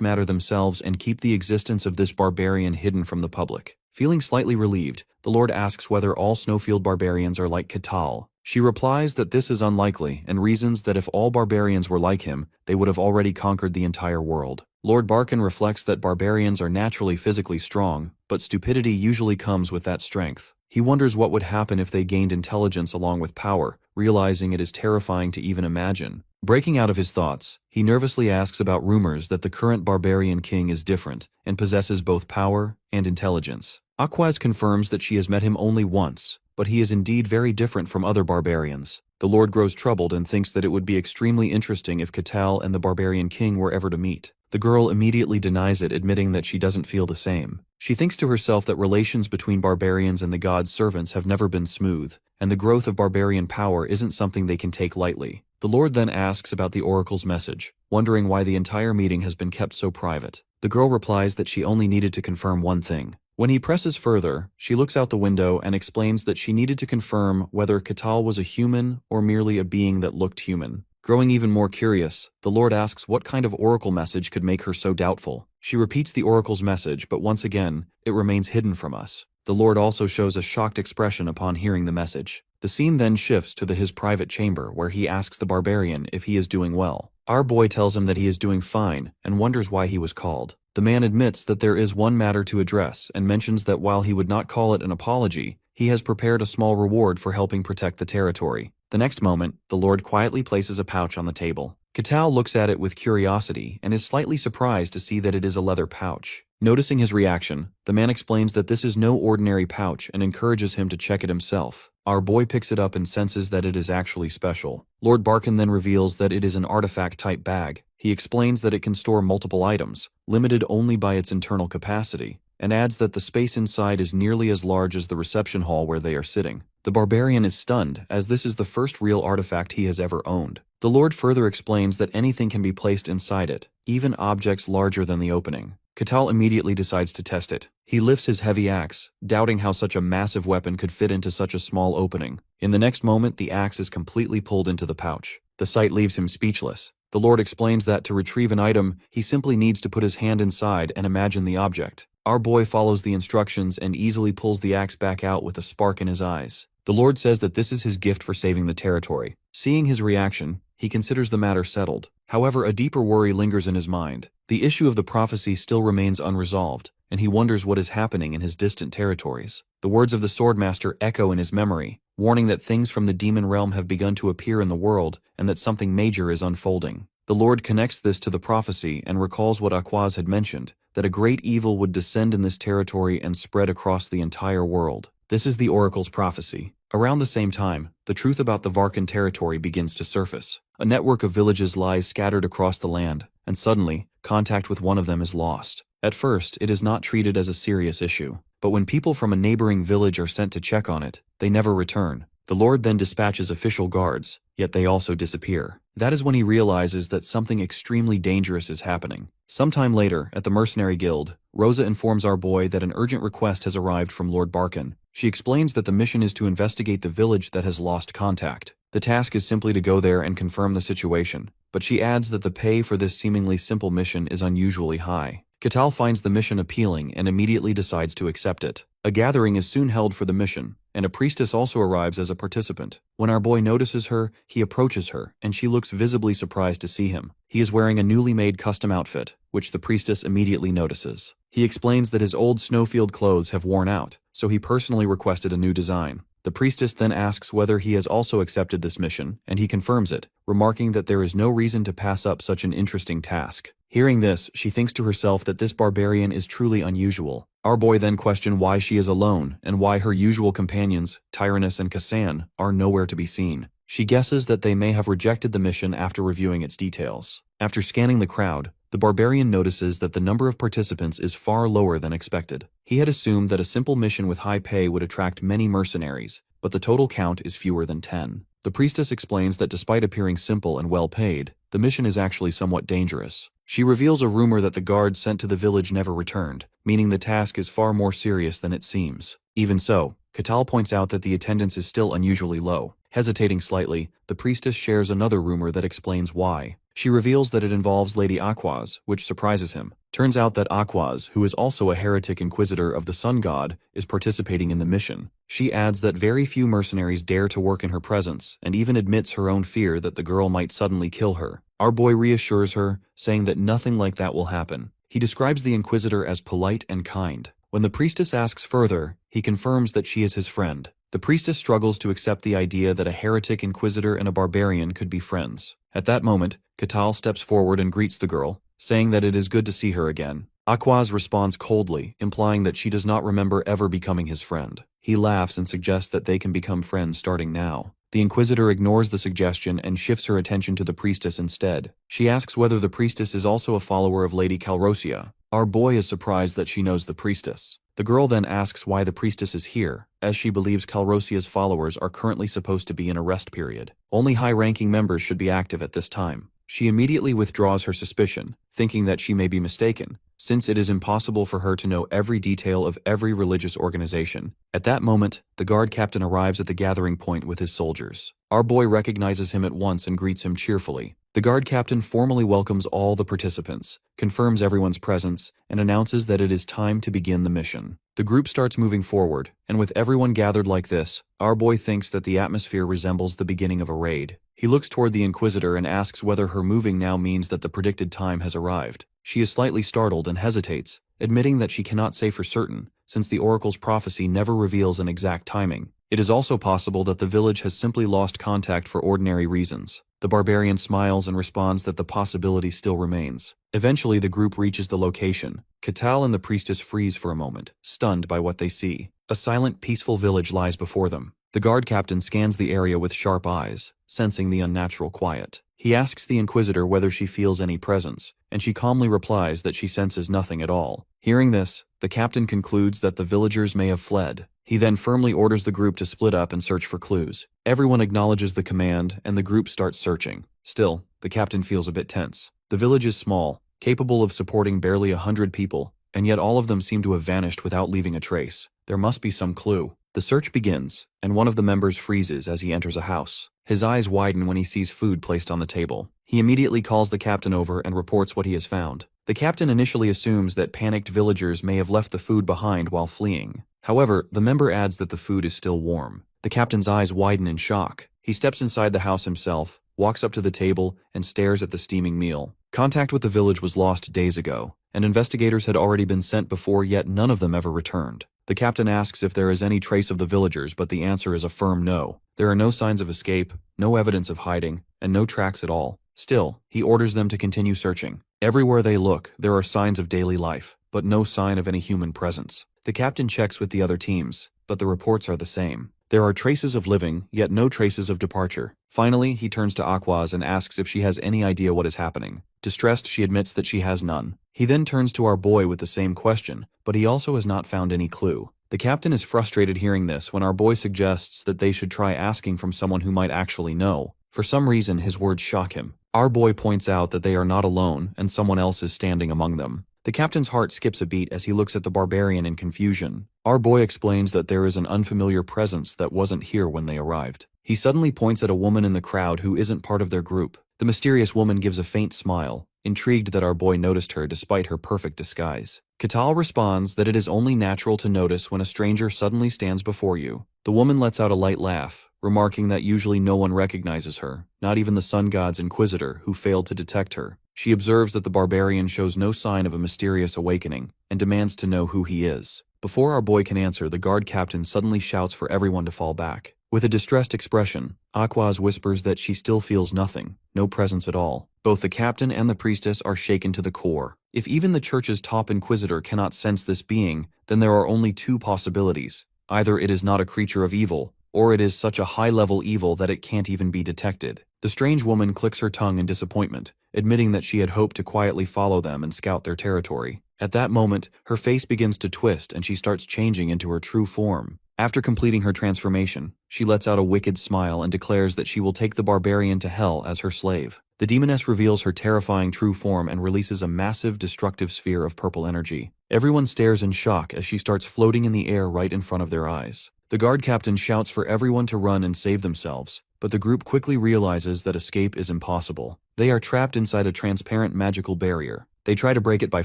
matter themselves and keep the existence of this barbarian hidden from the public. Feeling slightly relieved, the Lord asks whether all snowfield barbarians are like Katal. She replies that this is unlikely and reasons that if all barbarians were like him, they would have already conquered the entire world. Lord Barkin reflects that barbarians are naturally physically strong, but stupidity usually comes with that strength. He wonders what would happen if they gained intelligence along with power, realizing it is terrifying to even imagine. Breaking out of his thoughts, he nervously asks about rumors that the current barbarian king is different and possesses both power and intelligence. Aquaz confirms that she has met him only once, but he is indeed very different from other barbarians. The Lord grows troubled and thinks that it would be extremely interesting if Katal and the barbarian king were ever to meet. The girl immediately denies it, admitting that she doesn't feel the same. She thinks to herself that relations between barbarians and the god's servants have never been smooth, and the growth of barbarian power isn't something they can take lightly. The Lord then asks about the oracle's message, wondering why the entire meeting has been kept so private. The girl replies that she only needed to confirm one thing. When he presses further, she looks out the window and explains that she needed to confirm whether Katal was a human or merely a being that looked human. Growing even more curious, the Lord asks what kind of oracle message could make her so doubtful. She repeats the oracle's message, but once again, it remains hidden from us. The Lord also shows a shocked expression upon hearing the message. The scene then shifts to his private chamber, where he asks the barbarian if he is doing well. Our boy tells him that he is doing fine and wonders why he was called. The man admits that there is one matter to address and mentions that while he would not call it an apology, he has prepared a small reward for helping protect the territory. The next moment, the Lord quietly places a pouch on the table. Katal looks at it with curiosity and is slightly surprised to see that it is a leather pouch. Noticing his reaction, the man explains that this is no ordinary pouch and encourages him to check it himself. Our boy picks it up and senses that it is actually special. Lord Barkin then reveals that it is an artifact-type bag. He explains that it can store multiple items, limited only by its internal capacity, and adds that the space inside is nearly as large as the reception hall where they are sitting. The barbarian is stunned, as this is the first real artifact he has ever owned. The Lord further explains that anything can be placed inside it, even objects larger than the opening. Katal immediately decides to test it. He lifts his heavy axe, doubting how such a massive weapon could fit into such a small opening. In the next moment, the axe is completely pulled into the pouch. The sight leaves him speechless. The Lord explains that to retrieve an item, he simply needs to put his hand inside and imagine the object. Our boy follows the instructions and easily pulls the axe back out with a spark in his eyes. The Lord says that this is his gift for saving the territory. Seeing his reaction, he considers the matter settled. However, a deeper worry lingers in his mind. The issue of the prophecy still remains unresolved, and he wonders what is happening in his distant territories. The words of the Swordmaster echo in his memory, warning that things from the demon realm have begun to appear in the world and that something major is unfolding. The Lord connects this to the prophecy and recalls what Aquaz had mentioned, that a great evil would descend in this territory and spread across the entire world. This is the oracle's prophecy. Around the same time, the truth about the Varkan territory begins to surface. A network of villages lies scattered across the land, and suddenly, contact with one of them is lost. At first, it is not treated as a serious issue, but when people from a neighboring village are sent to check on it, they never return. The Lord then dispatches official guards, yet they also disappear. That is when he realizes that something extremely dangerous is happening. Sometime later, at the Mercenary Guild, Rosa informs our boy that an urgent request has arrived from Lord Barkin. She explains that the mission is to investigate the village that has lost contact. The task is simply to go there and confirm the situation, but she adds that the pay for this seemingly simple mission is unusually high. Catal finds the mission appealing and immediately decides to accept it. A gathering is soon held for the mission, and a priestess also arrives as a participant. When our boy notices her, he approaches her, and she looks visibly surprised to see him. He is wearing a newly made custom outfit, which the priestess immediately notices. He explains that his old snowfield clothes have worn out, so he personally requested a new design. The priestess then asks whether he has also accepted this mission, and he confirms it, remarking that there is no reason to pass up such an interesting task. Hearing this, she thinks to herself that this barbarian is truly unusual. Our boy then questions why she is alone, and why her usual companions, Tyrannus and Cassan, are nowhere to be seen. She guesses that they may have rejected the mission after reviewing its details. After scanning the crowd, the barbarian notices that the number of participants is far lower than expected. He had assumed that a simple mission with high pay would attract many mercenaries, but the total count is fewer than 10. The priestess explains that despite appearing simple and well paid, the mission is actually somewhat dangerous. She reveals a rumor that the guards sent to the village never returned, meaning the task is far more serious than it seems. Even so, Catal points out that the attendance is still unusually low. Hesitating slightly, the priestess shares another rumor that explains why. She reveals that it involves Lady Aquaz, which surprises him. Turns out that Aquaz, who is also a heretic inquisitor of the sun god, is participating in the mission. She adds that very few mercenaries dare to work in her presence, and even admits her own fear that the girl might suddenly kill her. Our boy reassures her, saying that nothing like that will happen. He describes the inquisitor as polite and kind. When the priestess asks further, he confirms that she is his friend. The priestess struggles to accept the idea that a heretic inquisitor and a barbarian could be friends. At that moment, Catal steps forward and greets the girl, saying that it is good to see her again. Aquaz responds coldly, implying that she does not remember ever becoming his friend. He laughs and suggests that they can become friends starting now. The inquisitor ignores the suggestion and shifts her attention to the priestess instead. She asks whether the priestess is also a follower of Lady Calrosia. Our boy is surprised that she knows the priestess. The girl then asks why the priestess is here, as she believes Calrosia's followers are currently supposed to be in a rest period. Only high-ranking members should be active at this time. She immediately withdraws her suspicion, thinking that she may be mistaken, since it is impossible for her to know every detail of every religious organization. At that moment, the guard captain arrives at the gathering point with his soldiers. Our boy recognizes him at once and greets him cheerfully. The guard captain formally welcomes all the participants, confirms everyone's presence, and announces that it is time to begin the mission. The group starts moving forward, and with everyone gathered like this, our boy thinks that the atmosphere resembles the beginning of a raid. He looks toward the Inquisitor and asks whether her moving now means that the predicted time has arrived. She is slightly startled and hesitates, admitting that she cannot say for certain, since the Oracle's prophecy never reveals an exact timing. It is also possible that the village has simply lost contact for ordinary reasons. The barbarian smiles and responds that the possibility still remains. Eventually, the group reaches the location. Catal and the priestess freeze for a moment, stunned by what they see. A silent, peaceful village lies before them. The guard captain scans the area with sharp eyes, sensing the unnatural quiet. He asks the Inquisitor whether she feels any presence, and she calmly replies that she senses nothing at all. Hearing this, the captain concludes that the villagers may have fled. He then firmly orders the group to split up and search for clues. Everyone acknowledges the command, and the group starts searching. Still, the captain feels a bit tense. The village is small, capable of supporting barely 100 people, and yet all of them seem to have vanished without leaving a trace. There must be some clue. The search begins, and one of the members freezes as he enters a house. His eyes widen when he sees food placed on the table. He immediately calls the captain over and reports what he has found. The captain initially assumes that panicked villagers may have left the food behind while fleeing. However, the member adds that the food is still warm. The captain's eyes widen in shock. He steps inside the house himself, walks up to the table, and stares at the steaming meal. Contact with the village was lost days ago, and investigators had already been sent before, yet none of them ever returned. The captain asks if there is any trace of the villagers, but the answer is a firm no. There are no signs of escape, no evidence of hiding, and no tracks at all. Still, he orders them to continue searching. Everywhere they look, there are signs of daily life, but no sign of any human presence. The captain checks with the other teams, but the reports are the same. There are traces of living, yet no traces of departure. Finally, he turns to Aquaz and asks if she has any idea what is happening. Distressed, she admits that she has none. He then turns to our boy with the same question, but he also has not found any clue. The captain is frustrated hearing this when our boy suggests that they should try asking from someone who might actually know. For some reason, his words shock him. Our boy points out that they are not alone and someone else is standing among them. The captain's heart skips a beat as he looks at the barbarian in confusion. Our boy explains that there is an unfamiliar presence that wasn't here when they arrived. He suddenly points at a woman in the crowd who isn't part of their group. The mysterious woman gives a faint smile, intrigued that our boy noticed her despite her perfect disguise. Catal responds that it is only natural to notice when a stranger suddenly stands before you. The woman lets out a light laugh, remarking that usually no one recognizes her, not even the sun god's inquisitor who failed to detect her. She observes that the barbarian shows no sign of a mysterious awakening, and demands to know who he is. Before our boy can answer, the guard captain suddenly shouts for everyone to fall back. With a distressed expression, Aquaz whispers that she still feels nothing, no presence at all. Both the captain and the priestess are shaken to the core. If even the church's top inquisitor cannot sense this being, then there are only two possibilities. Either it is not a creature of evil, or it is such a high-level evil that it can't even be detected. The strange woman clicks her tongue in disappointment, admitting that she had hoped to quietly follow them and scout their territory. At that moment, her face begins to twist and she starts changing into her true form. After completing her transformation, she lets out a wicked smile and declares that she will take the barbarian to hell as her slave. The demoness reveals her terrifying true form and releases a massive destructive sphere of purple energy. Everyone stares in shock as she starts floating in the air right in front of their eyes. The guard captain shouts for everyone to run and save themselves, but the group quickly realizes that escape is impossible. They are trapped inside a transparent magical barrier. They try to break it by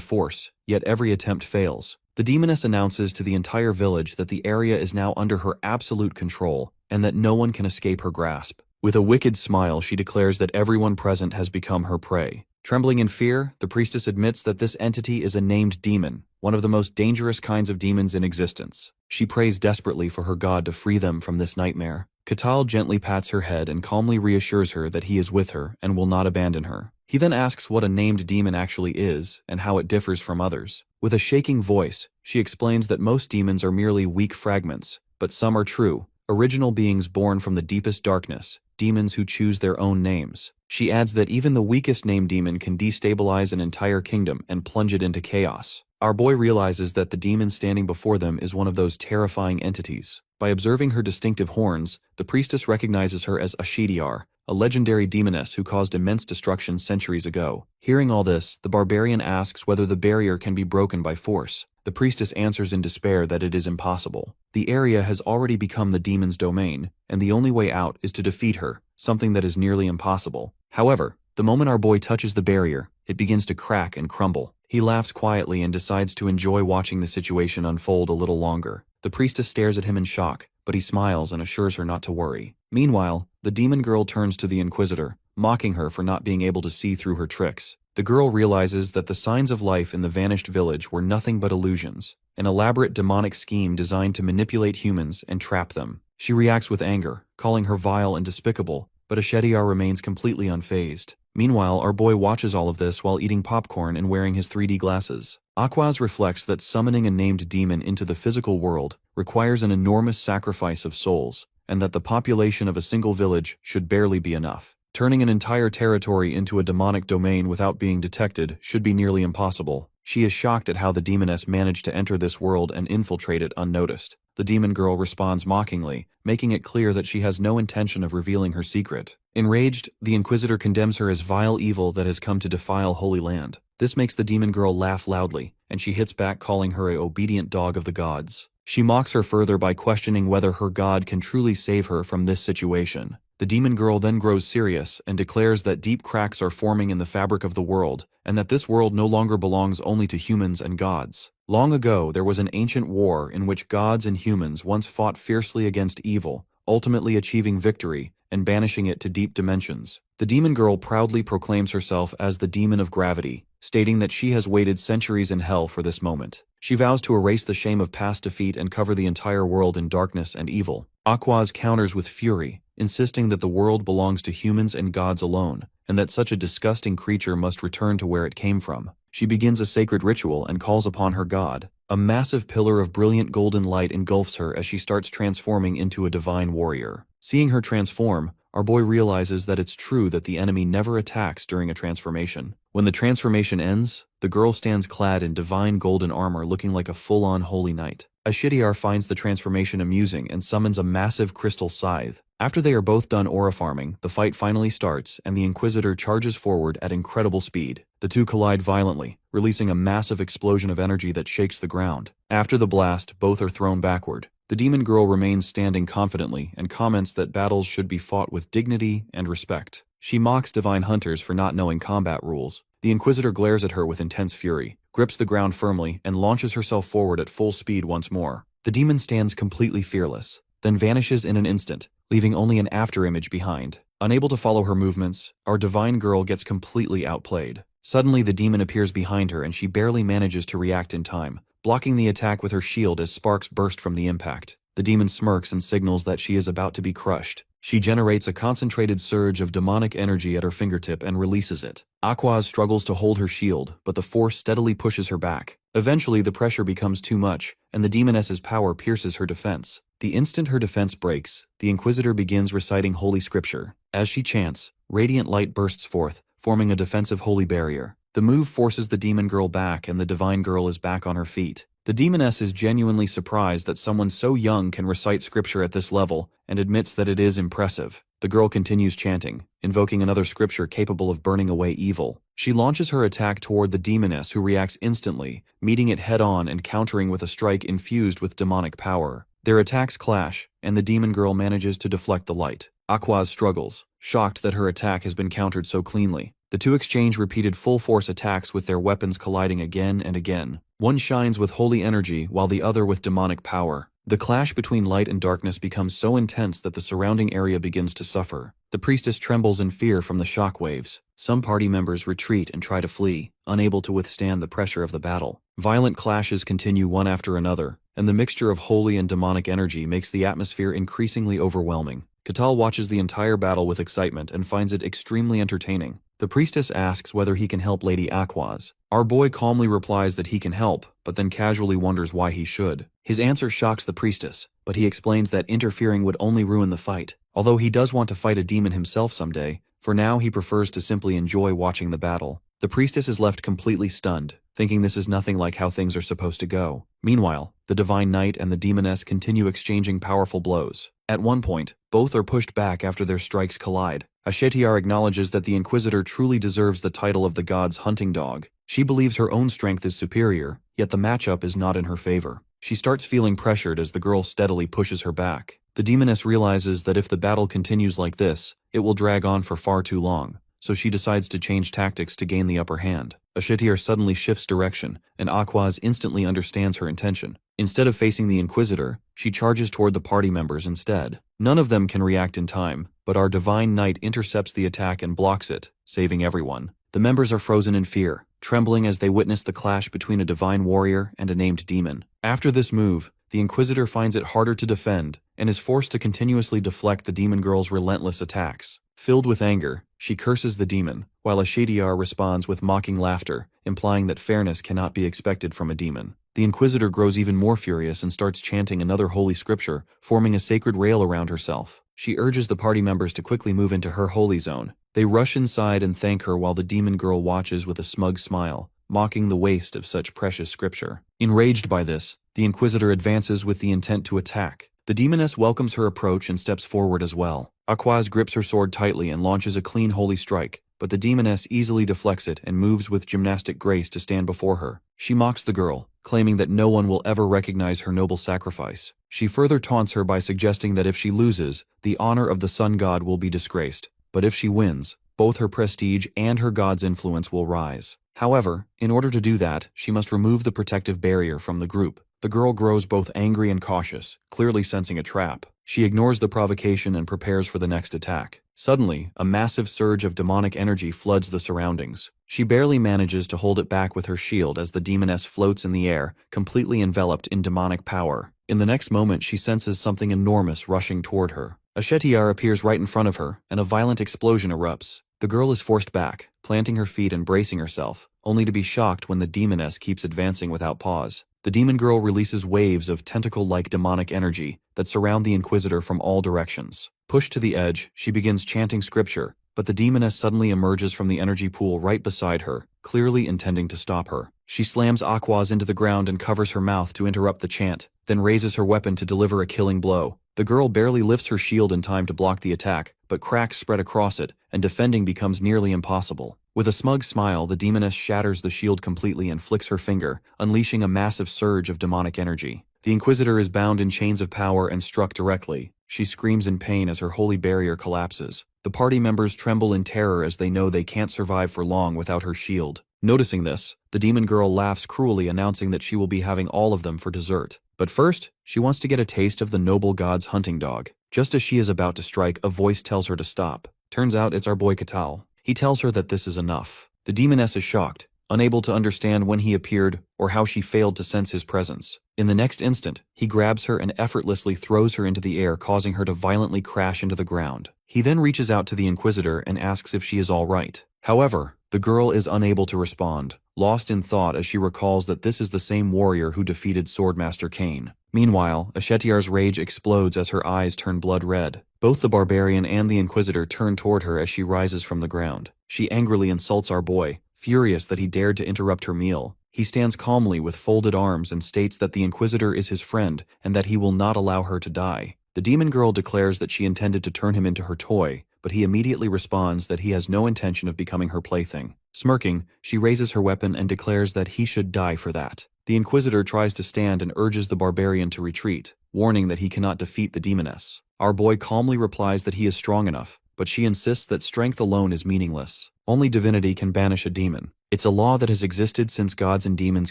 force, yet every attempt fails. The demoness announces to the entire village that the area is now under her absolute control, and that no one can escape her grasp. With a wicked smile, she declares that everyone present has become her prey. Trembling in fear, the priestess admits that this entity is a named demon, one of the most dangerous kinds of demons in existence. She prays desperately for her god to free them from this nightmare. Catal gently pats her head and calmly reassures her that he is with her and will not abandon her. He then asks what a named demon actually is and how it differs from others. With a shaking voice, she explains that most demons are merely weak fragments, but some are true, original beings born from the deepest darkness, demons who choose their own names. She adds that even the weakest named demon can destabilize an entire kingdom and plunge it into chaos. Our boy realizes that the demon standing before them is one of those terrifying entities. By observing her distinctive horns, the priestess recognizes her as Ashidiar, a legendary demoness who caused immense destruction centuries ago. Hearing all this, the barbarian asks whether the barrier can be broken by force. The priestess answers in despair that it is impossible. The area has already become the demon's domain, and the only way out is to defeat her, something that is nearly impossible. However, the moment our boy touches the barrier, it begins to crack and crumble. He laughs quietly and decides to enjoy watching the situation unfold a little longer. The priestess stares at him in shock, but he smiles and assures her not to worry. Meanwhile, the demon girl turns to the inquisitor, mocking her for not being able to see through her tricks. The girl realizes that the signs of life in the vanished village were nothing but illusions, an elaborate demonic scheme designed to manipulate humans and trap them. She reacts with anger, calling her vile and despicable, but Ashediar remains completely unfazed. Meanwhile, our boy watches all of this while eating popcorn and wearing his 3D glasses. Aquaz reflects that summoning a named demon into the physical world requires an enormous sacrifice of souls, and that the population of a single village should barely be enough. Turning an entire territory into a demonic domain without being detected should be nearly impossible. She is shocked at how the demoness managed to enter this world and infiltrate it unnoticed. The demon girl responds mockingly, making it clear that she has no intention of revealing her secret. Enraged, the Inquisitor condemns her as vile evil that has come to defile Holy Land. This makes the demon girl laugh loudly, and she hits back, calling her an obedient dog of the gods. She mocks her further by questioning whether her god can truly save her from this situation. The demon girl then grows serious and declares that deep cracks are forming in the fabric of the world, and that this world no longer belongs only to humans and gods. Long ago, there was an ancient war in which gods and humans once fought fiercely against evil, ultimately achieving victory and banishing it to deep dimensions. The demon girl proudly proclaims herself as the demon of gravity, stating that she has waited centuries in hell for this moment. She vows to erase the shame of past defeat and cover the entire world in darkness and evil. Aquaz counters with fury, insisting that the world belongs to humans and gods alone, and that such a disgusting creature must return to where it came from. She begins a sacred ritual and calls upon her god, A massive pillar of brilliant golden light engulfs her as she starts transforming into a divine warrior. Seeing her transform, our boy realizes that it's true that the enemy never attacks during a transformation. When the transformation ends, the girl stands clad in divine golden armor looking like a full-on holy knight. Ashitiar finds the transformation amusing and summons a massive crystal scythe. After they are both done aura farming, the fight finally starts and the Inquisitor charges forward at incredible speed. The two collide violently, releasing a massive explosion of energy that shakes the ground. After the blast, both are thrown backward. The demon girl remains standing confidently and comments that battles should be fought with dignity and respect. She mocks divine hunters for not knowing combat rules. The Inquisitor glares at her with intense fury, grips the ground firmly, and launches herself forward at full speed once more. The demon stands completely fearless, then vanishes in an instant, leaving only an afterimage behind. Unable to follow her movements, our divine girl gets completely outplayed. Suddenly the demon appears behind her and she barely manages to react in time, blocking the attack with her shield as sparks burst from the impact. The demon smirks and signals that she is about to be crushed. She generates a concentrated surge of demonic energy at her fingertip and releases it. Aquaz struggles to hold her shield, but the force steadily pushes her back. Eventually the pressure becomes too much, and the demoness's power pierces her defense. The instant her defense breaks, the Inquisitor begins reciting holy scripture. As she chants, radiant light bursts forth, forming a defensive holy barrier. The move forces the demon girl back and the divine girl is back on her feet. The demoness is genuinely surprised that someone so young can recite scripture at this level and admits that it is impressive. The girl continues chanting, invoking another scripture capable of burning away evil. She launches her attack toward the demoness who reacts instantly, meeting it head-on and countering with a strike infused with demonic power. Their attacks clash, and the demon girl manages to deflect the light. Aquaz struggles, shocked that her attack has been countered so cleanly. The two exchange repeated full-force attacks with their weapons colliding again and again. One shines with holy energy while the other with demonic power. The clash between light and darkness becomes so intense that the surrounding area begins to suffer. The priestess trembles in fear from the shock waves. Some party members retreat and try to flee, unable to withstand the pressure of the battle. Violent clashes continue one after another, and the mixture of holy and demonic energy makes the atmosphere increasingly overwhelming. Katal watches the entire battle with excitement and finds it extremely entertaining. The priestess asks whether he can help Lady Aquaz. Our boy calmly replies that he can help, but then casually wonders why he should. His answer shocks the priestess, but he explains that interfering would only ruin the fight. Although he does want to fight a demon himself someday, for now he prefers to simply enjoy watching the battle. The priestess is left completely stunned, thinking this is nothing like how things are supposed to go. Meanwhile, the divine knight and the demoness continue exchanging powerful blows. At one point, both are pushed back after their strikes collide. Ashetiar acknowledges that the Inquisitor truly deserves the title of the god's hunting dog. She believes her own strength is superior, yet the matchup is not in her favor. She starts feeling pressured as the girl steadily pushes her back. The demoness realizes that if the battle continues like this, it will drag on for far too long, so she decides to change tactics to gain the upper hand. Ashetiar suddenly shifts direction, and Aquaz instantly understands her intention. Instead of facing the Inquisitor, she charges toward the party members instead. None of them can react in time, but our divine knight intercepts the attack and blocks it, saving everyone. The members are frozen in fear, trembling as they witness the clash between a divine warrior and a named demon. After this move, the Inquisitor finds it harder to defend and is forced to continuously deflect the demon girl's relentless attacks. Filled with anger, she curses the demon, while Ashetiar responds with mocking laughter, implying that fairness cannot be expected from a demon. The Inquisitor grows even more furious and starts chanting another holy scripture, forming a sacred rail around herself. She urges the party members to quickly move into her holy zone. They rush inside and thank her while the demon girl watches with a smug smile, mocking the waste of such precious scripture. Enraged by this, the Inquisitor advances with the intent to attack. The demoness welcomes her approach and steps forward as well. Aquaz grips her sword tightly and launches a clean holy strike, but the demoness easily deflects it and moves with gymnastic grace to stand before her. She mocks the girl, claiming that no one will ever recognize her noble sacrifice. She further taunts her by suggesting that if she loses, the honor of the sun god will be disgraced, but if she wins, both her prestige and her god's influence will rise. However, in order to do that, she must remove the protective barrier from the group. The girl grows both angry and cautious, clearly sensing a trap. She ignores the provocation and prepares for the next attack. Suddenly, a massive surge of demonic energy floods the surroundings. She barely manages to hold it back with her shield as the demoness floats in the air, completely enveloped in demonic power. In the next moment, she senses something enormous rushing toward her. Ashetiar appears right in front of her, and a violent explosion erupts. The girl is forced back, planting her feet and bracing herself, only to be shocked when the demoness keeps advancing without pause. the demon girl releases waves of tentacle-like demonic energy that surround the Inquisitor from all directions. Pushed to the edge, she begins chanting scripture, but the demoness suddenly emerges from the energy pool right beside her, clearly intending to stop her. She slams Aquaz into the ground and covers her mouth to interrupt the chant, then raises her weapon to deliver a killing blow. The girl barely lifts her shield in time to block the attack, but cracks spread across it, and defending becomes nearly impossible. With a smug smile, the demoness shatters the shield completely and flicks her finger, unleashing a massive surge of demonic energy. The Inquisitor is bound in chains of power and struck directly. She screams in pain as her holy barrier collapses. The party members tremble in terror as they know they can't survive for long without her shield. Noticing this, the demon girl laughs cruelly, announcing that she will be having all of them for dessert. But first, she wants to get a taste of the noble god's hunting dog. Just as she is about to strike, a voice tells her to stop. Turns out it's our boy Catal. He tells her that this is enough. The demoness is shocked, unable to understand when he appeared or how she failed to sense his presence. In the next instant, he grabs her and effortlessly throws her into the air, causing her to violently crash into the ground. He then reaches out to the Inquisitor and asks if she is all right. However, the girl is unable to respond, lost in thought as she recalls that this is the same warrior who defeated Swordmaster Cain. Meanwhile, Ashetiar's rage explodes as her eyes turn blood red. Both the Barbarian and the Inquisitor turn toward her as she rises from the ground. She angrily insults our boy, furious that he dared to interrupt her meal. He stands calmly with folded arms and states that the Inquisitor is his friend and that he will not allow her to die. The demon girl declares that she intended to turn him into her toy, but he immediately responds that he has no intention of becoming her plaything. Smirking, she raises her weapon and declares that he should die for that. The Inquisitor tries to stand and urges the Barbarian to retreat, warning that he cannot defeat the demoness. Our boy calmly replies that he is strong enough, but she insists that strength alone is meaningless. Only divinity can banish a demon. It's a law that has existed since gods and demons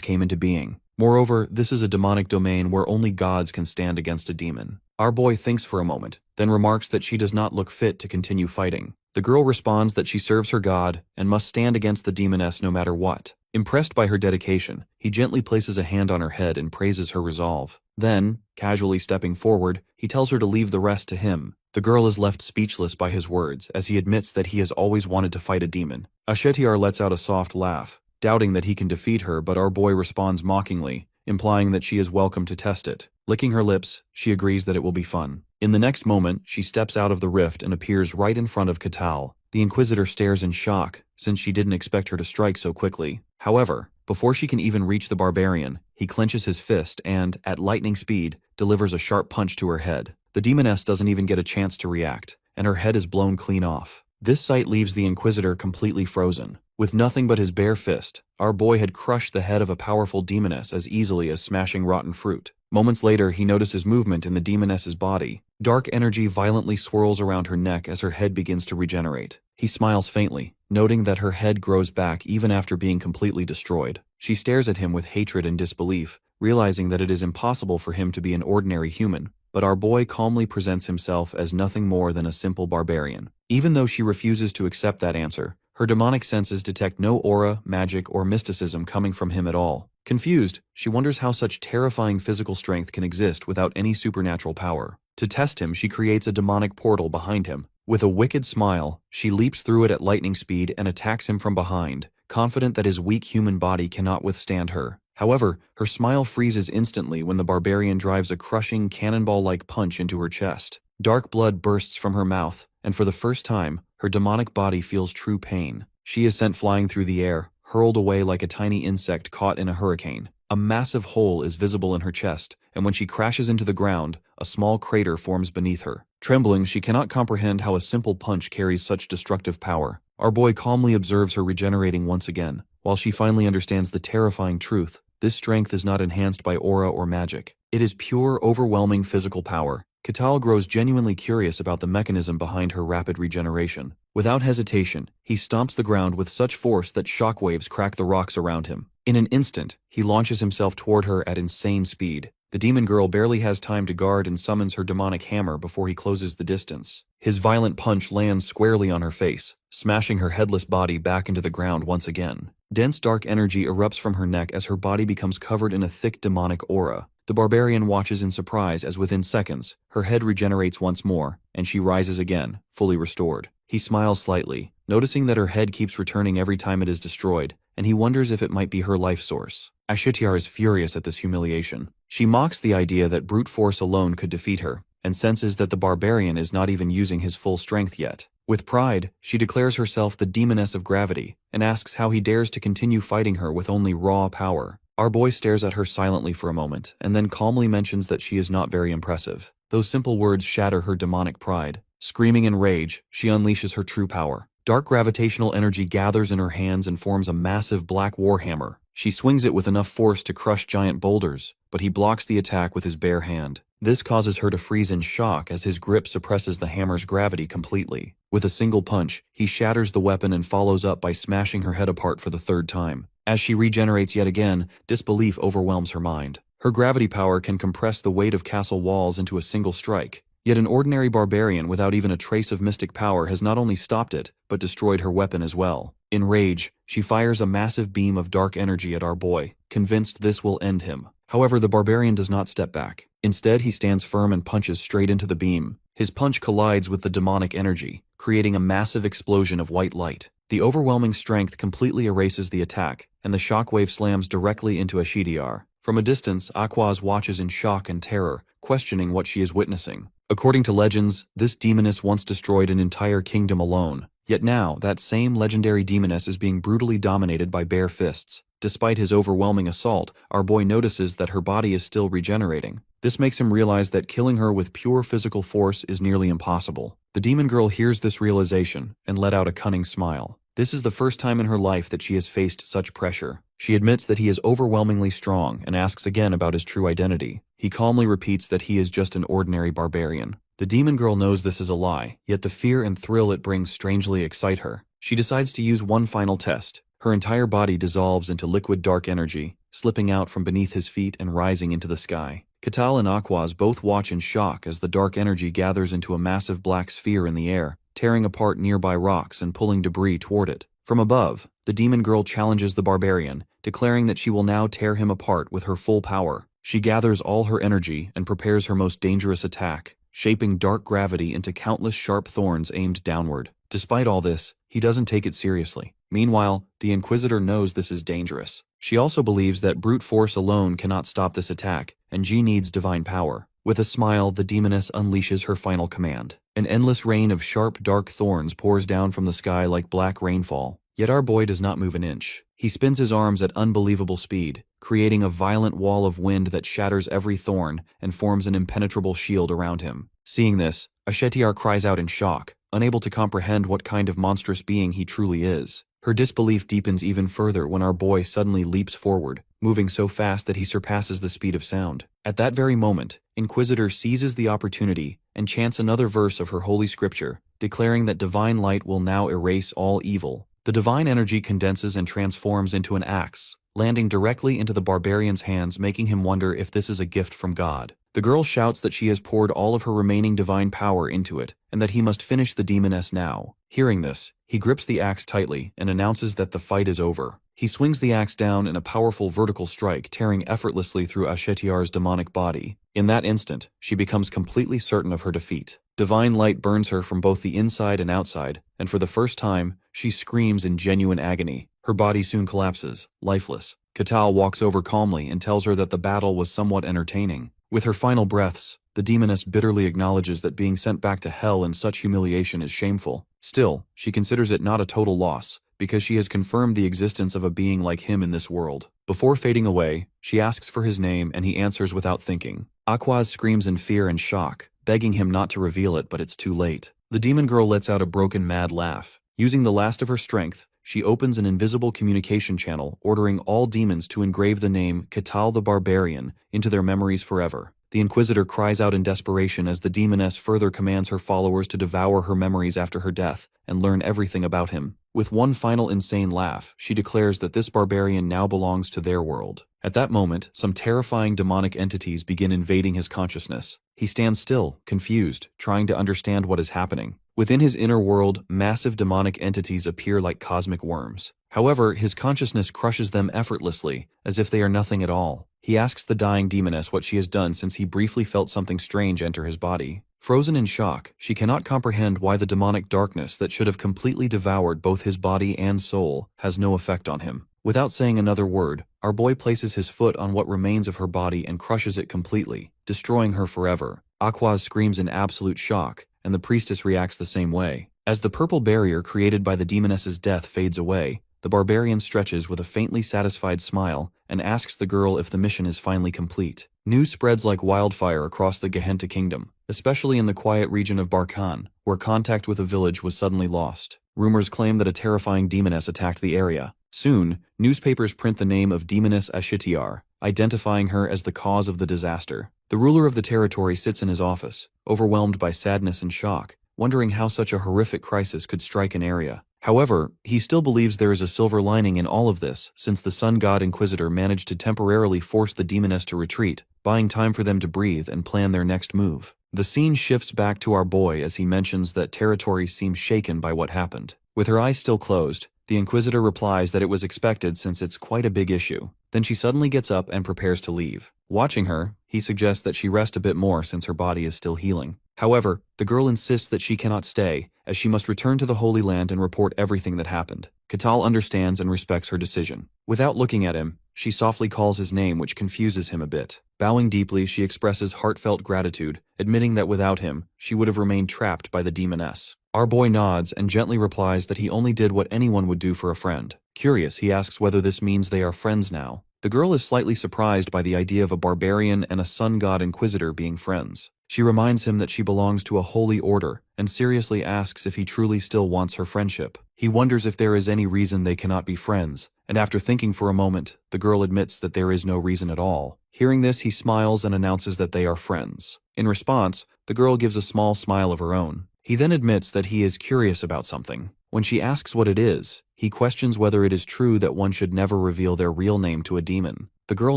came into being. Moreover, this is a demonic domain where only gods can stand against a demon. Our boy thinks for a moment, then remarks that she does not look fit to continue fighting. The girl responds that she serves her god and must stand against the demoness no matter what. Impressed by her dedication, he gently places a hand on her head and praises her resolve. Then, casually stepping forward, he tells her to leave the rest to him. The girl is left speechless by his words as he admits that he has always wanted to fight a demon. Ashetiar lets out a soft laugh, doubting that he can defeat her, but our boy responds mockingly, implying that she is welcome to test it. Licking her lips, she agrees that it will be fun. In the next moment, she steps out of the rift and appears right in front of Catal. The Inquisitor stares in shock, since she didn't expect her to strike so quickly. However, before she can even reach the Barbarian, he clenches his fist and, at lightning speed, delivers a sharp punch to her head. The demoness doesn't even get a chance to react, and her head is blown clean off. This sight leaves the Inquisitor completely frozen. With nothing but his bare fist, our boy had crushed the head of a powerful demoness as easily as smashing rotten fruit. Moments later, he notices movement in the demoness's body. Dark energy violently swirls around her neck as her head begins to regenerate. He smiles faintly, noting that her head grows back even after being completely destroyed. She stares at him with hatred and disbelief, realizing that it is impossible for him to be an ordinary human. But our boy calmly presents himself as nothing more than a simple barbarian. Even though she refuses to accept that answer, her demonic senses detect no aura, magic, or mysticism coming from him at all. Confused, she wonders how such terrifying physical strength can exist without any supernatural power. To test him, she creates a demonic portal behind him. With a wicked smile, she leaps through it at lightning speed and attacks him from behind, confident that his weak human body cannot withstand her. However, her smile freezes instantly when the Barbarian drives a crushing, cannonball-like punch into her chest. Dark blood bursts from her mouth, and for the first time, her demonic body feels true pain. She is sent flying through the air, hurled away like a tiny insect caught in a hurricane. A massive hole is visible in her chest, and when she crashes into the ground, a small crater forms beneath her. Trembling, she cannot comprehend how a simple punch carries such destructive power. Our boy calmly observes her regenerating once again. While she finally understands the terrifying truth, this strength is not enhanced by aura or magic. It is pure, overwhelming physical power. Catal grows genuinely curious about the mechanism behind her rapid regeneration. Without hesitation, he stomps the ground with such force that shockwaves crack the rocks around him. In an instant, he launches himself toward her at insane speed. The demon girl barely has time to guard and summons her demonic hammer before he closes the distance. His violent punch lands squarely on her face, smashing her headless body back into the ground once again. Dense dark energy erupts from her neck as her body becomes covered in a thick demonic aura. The Barbarian watches in surprise as within seconds, her head regenerates once more, and she rises again, fully restored. He smiles slightly, noticing that her head keeps returning every time it is destroyed, and he wonders if it might be her life source. Ashitiar is furious at this humiliation. She mocks the idea that brute force alone could defeat her, and senses that the barbarian is not even using his full strength yet. With pride, she declares herself the demoness of gravity, and asks how he dares to continue fighting her with only raw power. Our boy stares at her silently for a moment, and then calmly mentions that she is not very impressive. Those simple words shatter her demonic pride. Screaming in rage, she unleashes her true power. Dark gravitational energy gathers in her hands and forms a massive black warhammer. She swings it with enough force to crush giant boulders, but he blocks the attack with his bare hand. This causes her to freeze in shock as his grip suppresses the hammer's gravity completely. With a single punch, he shatters the weapon and follows up by smashing her head apart for the third time. As she regenerates yet again, disbelief overwhelms her mind. Her gravity power can compress the weight of castle walls into a single strike. Yet an ordinary barbarian without even a trace of mystic power has not only stopped it, but destroyed her weapon as well. In rage, she fires a massive beam of dark energy at our boy, convinced this will end him. However, the barbarian does not step back. Instead, he stands firm and punches straight into the beam. His punch collides with the demonic energy, creating a massive explosion of white light. The overwhelming strength completely erases the attack, and the shockwave slams directly into Ashitiar. From a distance, Aquaz watches in shock and terror, questioning what she is witnessing. According to legends, this demoness once destroyed an entire kingdom alone. Yet now, that same legendary demoness is being brutally dominated by bare fists. Despite his overwhelming assault, our boy notices that her body is still regenerating. This makes him realize that killing her with pure physical force is nearly impossible. The demon girl hears this realization and let out a cunning smile. This is the first time in her life that she has faced such pressure. She admits that he is overwhelmingly strong and asks again about his true identity. He calmly repeats that he is just an ordinary barbarian. The demon girl knows this is a lie, yet the fear and thrill it brings strangely excite her. She decides to use one final test. Her entire body dissolves into liquid dark energy, slipping out from beneath his feet and rising into the sky. Katal and Aquaz both watch in shock as the dark energy gathers into a massive black sphere in the air, tearing apart nearby rocks and pulling debris toward it. From above, the demon girl challenges the barbarian, declaring that she will now tear him apart with her full power. She gathers all her energy and prepares her most dangerous attack, shaping dark gravity into countless sharp thorns aimed downward. Despite all this, he doesn't take it seriously. Meanwhile, the Inquisitor knows this is dangerous. She also believes that brute force alone cannot stop this attack, and G needs divine power. With a smile, the demoness unleashes her final command. An endless rain of sharp, dark thorns pours down from the sky like black rainfall. Yet our boy does not move an inch. He spins his arms at unbelievable speed, creating a violent wall of wind that shatters every thorn and forms an impenetrable shield around him. Seeing this, Ashitiar cries out in shock, unable to comprehend what kind of monstrous being he truly is. Her disbelief deepens even further when our boy suddenly leaps forward, moving so fast that he surpasses the speed of sound. At that very moment, Inquisitor seizes the opportunity and chants another verse of her holy scripture, declaring that divine light will now erase all evil. The divine energy condenses and transforms into an axe, landing directly into the barbarian's hands, making him wonder if this is a gift from God. The girl shouts that she has poured all of her remaining divine power into it, and that he must finish the demoness now. Hearing this, he grips the axe tightly and announces that the fight is over. He swings the axe down in a powerful vertical strike, tearing effortlessly through Ashetiar's demonic body. In that instant, she becomes completely certain of her defeat. Divine light burns her from both the inside and outside, and for the first time, she screams in genuine agony. Her body soon collapses, lifeless. Katal walks over calmly and tells her that the battle was somewhat entertaining. With her final breaths, the demoness bitterly acknowledges that being sent back to hell in such humiliation is shameful. Still, she considers it not a total loss, because she has confirmed the existence of a being like him in this world. Before fading away, she asks for his name and he answers without thinking. Aquaz screams in fear and shock, begging him not to reveal it, but it's too late. The demon girl lets out a broken mad laugh. Using the last of her strength, she opens an invisible communication channel, ordering all demons to engrave the name Katal the Barbarian into their memories forever. The Inquisitor cries out in desperation as the demoness further commands her followers to devour her memories after her death and learn everything about him. With one final insane laugh, she declares that this barbarian now belongs to their world. At that moment, some terrifying demonic entities begin invading his consciousness. He stands still, confused, trying to understand what is happening. Within his inner world, massive demonic entities appear like cosmic worms. However, his consciousness crushes them effortlessly, as if they are nothing at all. He asks the dying demoness what she has done since he briefly felt something strange enter his body. Frozen in shock, she cannot comprehend why the demonic darkness that should have completely devoured both his body and soul has no effect on him. Without saying another word, our boy places his foot on what remains of her body and crushes it completely, destroying her forever. Aquaz screams in absolute shock, and the priestess reacts the same way. As the purple barrier created by the demoness's death fades away, the barbarian stretches with a faintly satisfied smile and asks the girl if the mission is finally complete. News spreads like wildfire across the Gehenta kingdom, especially in the quiet region of Barkan, where contact with a village was suddenly lost. Rumors claim that a terrifying demoness attacked the area. Soon, newspapers print the name of Demoness Ashitiar, identifying her as the cause of the disaster. The ruler of the territory sits in his office, overwhelmed by sadness and shock, wondering how such a horrific crisis could strike an area. However, he still believes there is a silver lining in all of this, since the Sun God Inquisitor managed to temporarily force the demoness to retreat, buying time for them to breathe and plan their next move. The scene shifts back to our boy as he mentions that territory seems shaken by what happened. With her eyes still closed, the Inquisitor replies that it was expected since it's quite a big issue. Then she suddenly gets up and prepares to leave. Watching her, he suggests that she rest a bit more since her body is still healing. However, the girl insists that she cannot stay, as she must return to the Holy Land and report everything that happened. Katal understands and respects her decision. Without looking at him, she softly calls his name, which confuses him a bit. Bowing deeply, she expresses heartfelt gratitude, admitting that without him, she would have remained trapped by the demoness. Our boy nods and gently replies that he only did what anyone would do for a friend. Curious, he asks whether this means they are friends now. The girl is slightly surprised by the idea of a barbarian and a sun god inquisitor being friends. She reminds him that she belongs to a holy order and seriously asks if he truly still wants her friendship. He wonders if there is any reason they cannot be friends, and after thinking for a moment, the girl admits that there is no reason at all. Hearing this, he smiles and announces that they are friends. In response, the girl gives a small smile of her own. He then admits that he is curious about something. When she asks what it is, he questions whether it is true that one should never reveal their real name to a demon. The girl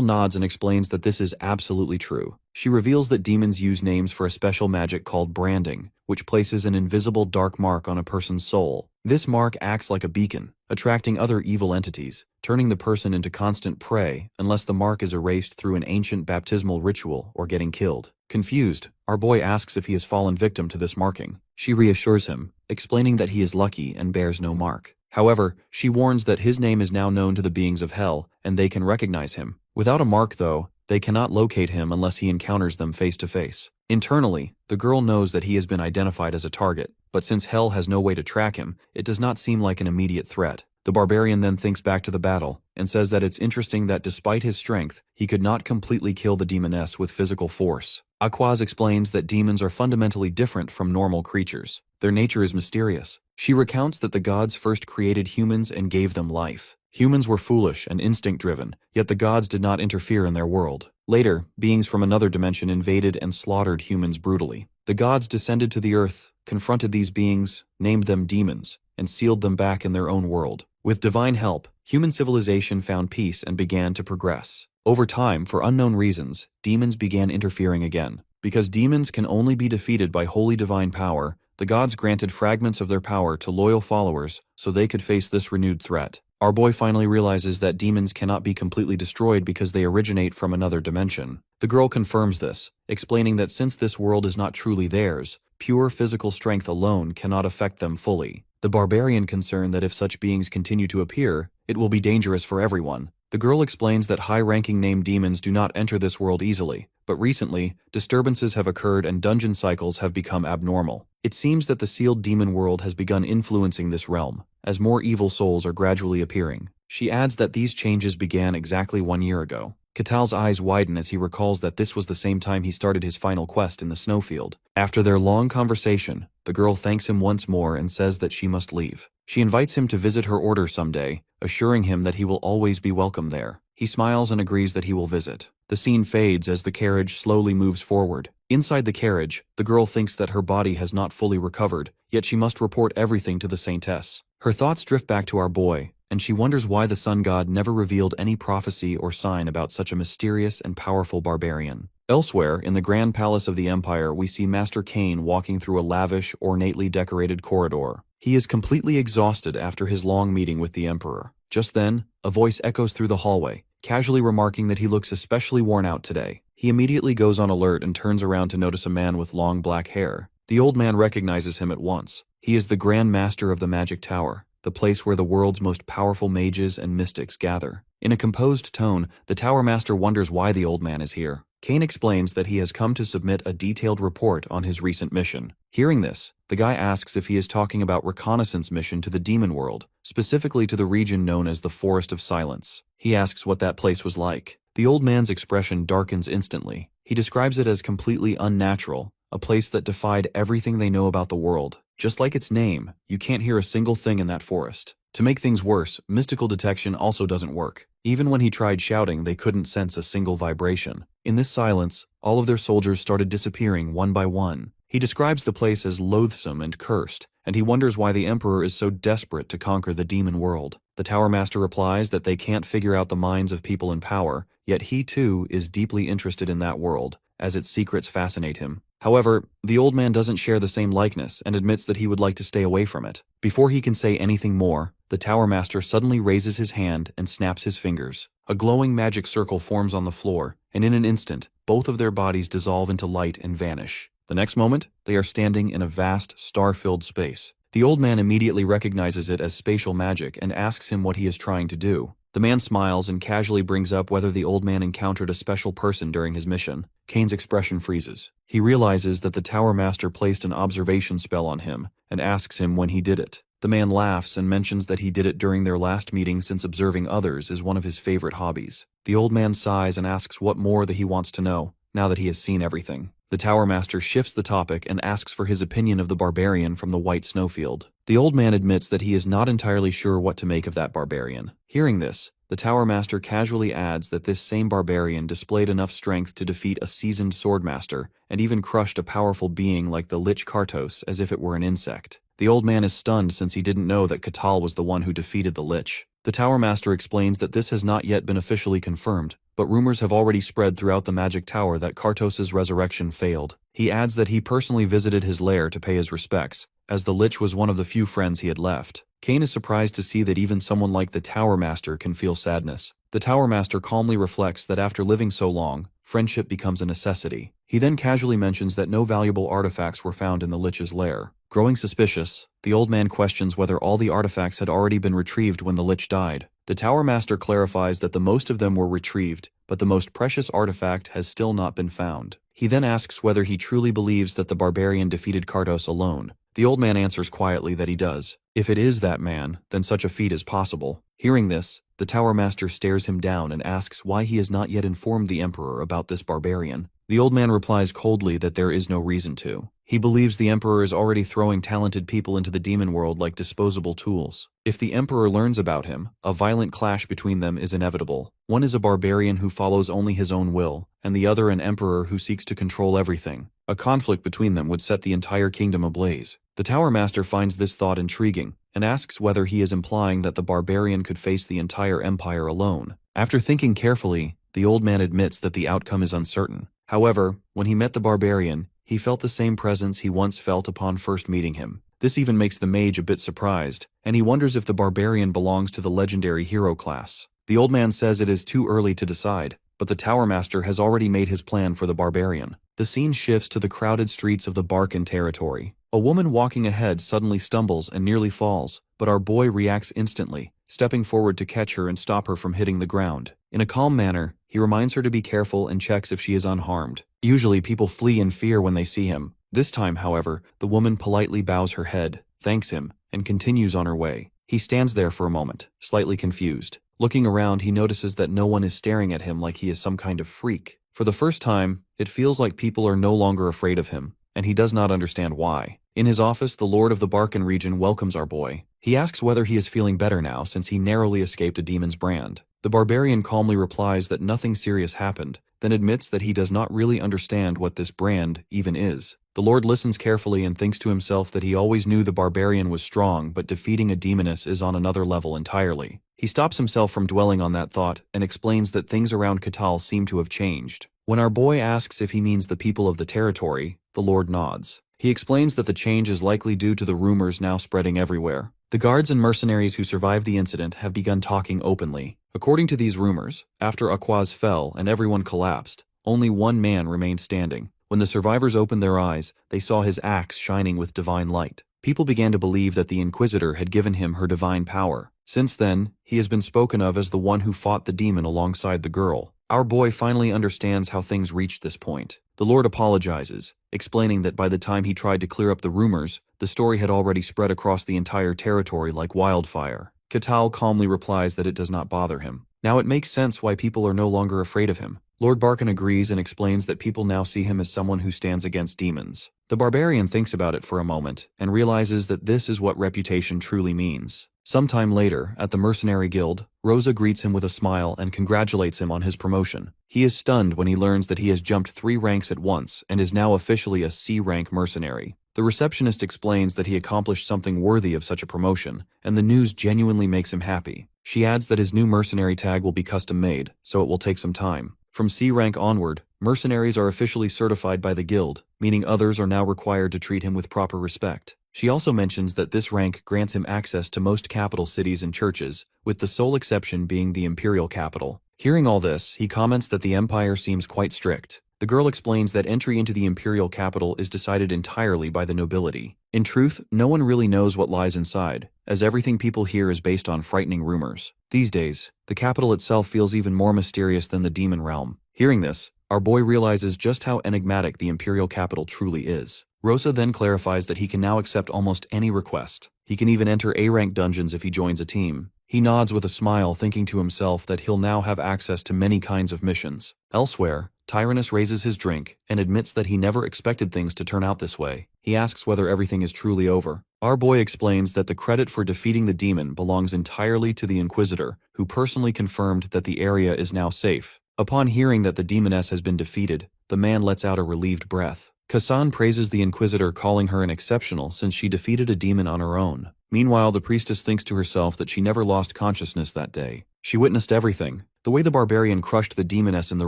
nods and explains that this is absolutely true. She reveals that demons use names for a special magic called branding, which places an invisible dark mark on a person's soul. This mark acts like a beacon, attracting other evil entities, turning the person into constant prey unless the mark is erased through an ancient baptismal ritual or getting killed. Confused, our boy asks if he has fallen victim to this marking. She reassures him, explaining that he is lucky and bears no mark. However, she warns that his name is now known to the beings of hell, and they can recognize him. Without a mark, though, they cannot locate him unless he encounters them face to face. Internally, the girl knows that he has been identified as a target, but since hell has no way to track him, it does not seem like an immediate threat. The barbarian then thinks back to the battle, and says that it's interesting that despite his strength, he could not completely kill the demoness with physical force. Aquaz explains that demons are fundamentally different from normal creatures. Their nature is mysterious. She recounts that the gods first created humans and gave them life. Humans were foolish and instinct-driven, yet the gods did not interfere in their world. Later, beings from another dimension invaded and slaughtered humans brutally. The gods descended to the earth, confronted these beings, named them demons, and sealed them back in their own world. With divine help, human civilization found peace and began to progress. Over time, for unknown reasons, demons began interfering again. Because demons can only be defeated by holy divine power, the gods granted fragments of their power to loyal followers so they could face this renewed threat. Our boy finally realizes that demons cannot be completely destroyed because they originate from another dimension. The girl confirms this, explaining that since this world is not truly theirs, pure physical strength alone cannot affect them fully. The barbarian concerned that if such beings continue to appear, it will be dangerous for everyone. The girl explains that high-ranking named demons do not enter this world easily, but recently, disturbances have occurred and dungeon cycles have become abnormal. It seems that the sealed demon world has begun influencing this realm, as more evil souls are gradually appearing. She adds that these changes began exactly 1 year ago. Katal's eyes widen as he recalls that this was the same time he started his final quest in the snowfield. After their long conversation, the girl thanks him once more and says that she must leave. She invites him to visit her order someday, assuring him that he will always be welcome there. He smiles and agrees that he will visit. The scene fades as the carriage slowly moves forward. Inside the carriage, the girl thinks that her body has not fully recovered, yet she must report everything to the saintess. Her thoughts drift back to our boy, and she wonders why the sun god never revealed any prophecy or sign about such a mysterious and powerful barbarian. Elsewhere, in the Grand Palace of the Empire, we see Master Cain walking through a lavish, ornately decorated corridor. He is completely exhausted after his long meeting with the Emperor. Just then, a voice echoes through the hallway, casually remarking that he looks especially worn out today. He immediately goes on alert and turns around to notice a man with long black hair. The old man recognizes him at once. He is the Grand Master of the Magic Tower, the place where the world's most powerful mages and mystics gather. In a composed tone, the Tower Master wonders why the old man is here. Kane explains that he has come to submit a detailed report on his recent mission. Hearing this, the guy asks if he is talking about reconnaissance mission to the demon world, specifically to the region known as the Forest of Silence. He asks what that place was like. The old man's expression darkens instantly. He describes it as completely unnatural, a place that defied everything they know about the world. Just like its name, you can't hear a single thing in that forest. To make things worse, mystical detection also doesn't work. Even when he tried shouting, they couldn't sense a single vibration. In this silence, all of their soldiers started disappearing one by one. He describes the place as loathsome and cursed, and he wonders why the Emperor is so desperate to conquer the demon world. The Tower Master replies that they can't figure out the minds of people in power, yet he too is deeply interested in that world, as its secrets fascinate him. However, the old man doesn't share the same likeness and admits that he would like to stay away from it. Before he can say anything more, the Tower Master suddenly raises his hand and snaps his fingers. A glowing magic circle forms on the floor, and in an instant, both of their bodies dissolve into light and vanish. The next moment, they are standing in a vast, star-filled space. The old man immediately recognizes it as spatial magic and asks him what he is trying to do. The man smiles and casually brings up whether the old man encountered a special person during his mission. Kane's expression freezes. He realizes that the Tower Master placed an observation spell on him and asks him when he did it. The man laughs and mentions that he did it during their last meeting since observing others is one of his favorite hobbies. The old man sighs and asks what more that he wants to know, now that he has seen everything. The Tower Master shifts the topic and asks for his opinion of the barbarian from the White Snowfield. The old man admits that he is not entirely sure what to make of that barbarian. Hearing this, the Tower Master casually adds that this same barbarian displayed enough strength to defeat a seasoned swordmaster and even crushed a powerful being like the Lich Kartos as if it were an insect. The old man is stunned since he didn't know that Katal was the one who defeated the Lich. The Tower Master explains that this has not yet been officially confirmed, but rumors have already spread throughout the Magic Tower that Kartos' resurrection failed. He adds that he personally visited his lair to pay his respects, as the Lich was one of the few friends he had left. Kane is surprised to see that even someone like the Tower Master can feel sadness. The Tower Master calmly reflects that after living so long, friendship becomes a necessity. He then casually mentions that no valuable artifacts were found in the Lich's lair. Growing suspicious, the old man questions whether all the artifacts had already been retrieved when the Lich died. The Tower Master clarifies that the most of them were retrieved, but the most precious artifact has still not been found. He then asks whether he truly believes that the barbarian defeated Kartos alone. The old man answers quietly that he does. If it is that man, then such a feat is possible. Hearing this, the Tower Master stares him down and asks why he has not yet informed the Emperor about this barbarian. The old man replies coldly that there is no reason to. He believes the Emperor is already throwing talented people into the demon world like disposable tools. If the Emperor learns about him, a violent clash between them is inevitable. One is a barbarian who follows only his own will, and the other an emperor who seeks to control everything. A conflict between them would set the entire kingdom ablaze. The Tower Master finds this thought intriguing, and asks whether he is implying that the barbarian could face the entire empire alone. After thinking carefully, the old man admits that the outcome is uncertain. However, when he met the barbarian, he felt the same presence he once felt upon first meeting him. This even makes the mage a bit surprised, and he wonders if the barbarian belongs to the legendary hero class. The old man says it is too early to decide, but the Tower Master has already made his plan for the barbarian. The scene shifts to the crowded streets of the Barcan territory. A woman walking ahead suddenly stumbles and nearly falls, but our boy reacts instantly, stepping forward to catch her and stop her from hitting the ground. In a calm manner, he reminds her to be careful and checks if she is unharmed. Usually people flee in fear when they see him. This time, however, the woman politely bows her head, thanks him, and continues on her way. He stands there for a moment, slightly confused. Looking around, he notices that no one is staring at him like he is some kind of freak. For the first time, it feels like people are no longer afraid of him, and he does not understand why. In his office, the Lord of the Barcan region welcomes our boy. He asks whether he is feeling better now since he narrowly escaped a demon's brand. The barbarian calmly replies that nothing serious happened, then admits that he does not really understand what this brand even is. The Lord listens carefully and thinks to himself that he always knew the barbarian was strong, but defeating a demoness is on another level entirely. He stops himself from dwelling on that thought and explains that things around Katal seem to have changed. When our boy asks if he means the people of the territory, the Lord nods. He explains that the change is likely due to the rumors now spreading everywhere. The guards and mercenaries who survived the incident have begun talking openly. According to these rumors, after Aquaz fell and everyone collapsed, only one man remained standing. When the survivors opened their eyes, they saw his axe shining with divine light. People began to believe that the Inquisitor had given him her divine power. Since then, he has been spoken of as the one who fought the demon alongside the girl. Our boy finally understands how things reached this point. The Lord apologizes, explaining that by the time he tried to clear up the rumors, the story had already spread across the entire territory like wildfire. Catal calmly replies that it does not bother him. Now it makes sense why people are no longer afraid of him. Lord Barkin agrees and explains that people now see him as someone who stands against demons. The Barbarian thinks about it for a moment and realizes that this is what reputation truly means. Sometime later, at the Mercenary Guild, Rosa greets him with a smile and congratulates him on his promotion. He is stunned when he learns that he has jumped 3 ranks at once and is now officially a C-rank mercenary. The receptionist explains that he accomplished something worthy of such a promotion, and the news genuinely makes him happy. She adds that his new mercenary tag will be custom-made, so it will take some time. From C-rank onward, mercenaries are officially certified by the guild, meaning others are now required to treat him with proper respect. She also mentions that this rank grants him access to most capital cities and churches, with the sole exception being the imperial capital. Hearing all this, he comments that the empire seems quite strict. The girl explains that entry into the imperial capital is decided entirely by the nobility. In truth, no one really knows what lies inside, as everything people hear is based on frightening rumors. These days, the capital itself feels even more mysterious than the demon realm. Hearing this, our boy realizes just how enigmatic the imperial capital truly is. Rosa then clarifies that he can now accept almost any request. He can even enter A-rank dungeons if he joins a team. He nods with a smile, thinking to himself that he'll now have access to many kinds of missions. Elsewhere, Tyrannus raises his drink and admits that he never expected things to turn out this way. He asks whether everything is truly over. Our boy explains that the credit for defeating the demon belongs entirely to the Inquisitor, who personally confirmed that the area is now safe. Upon hearing that the demoness has been defeated, the man lets out a relieved breath. Kassan praises the Inquisitor, calling her an exceptional since she defeated a demon on her own. Meanwhile, the priestess thinks to herself that she never lost consciousness that day. She witnessed everything. The way the Barbarian crushed the demoness in the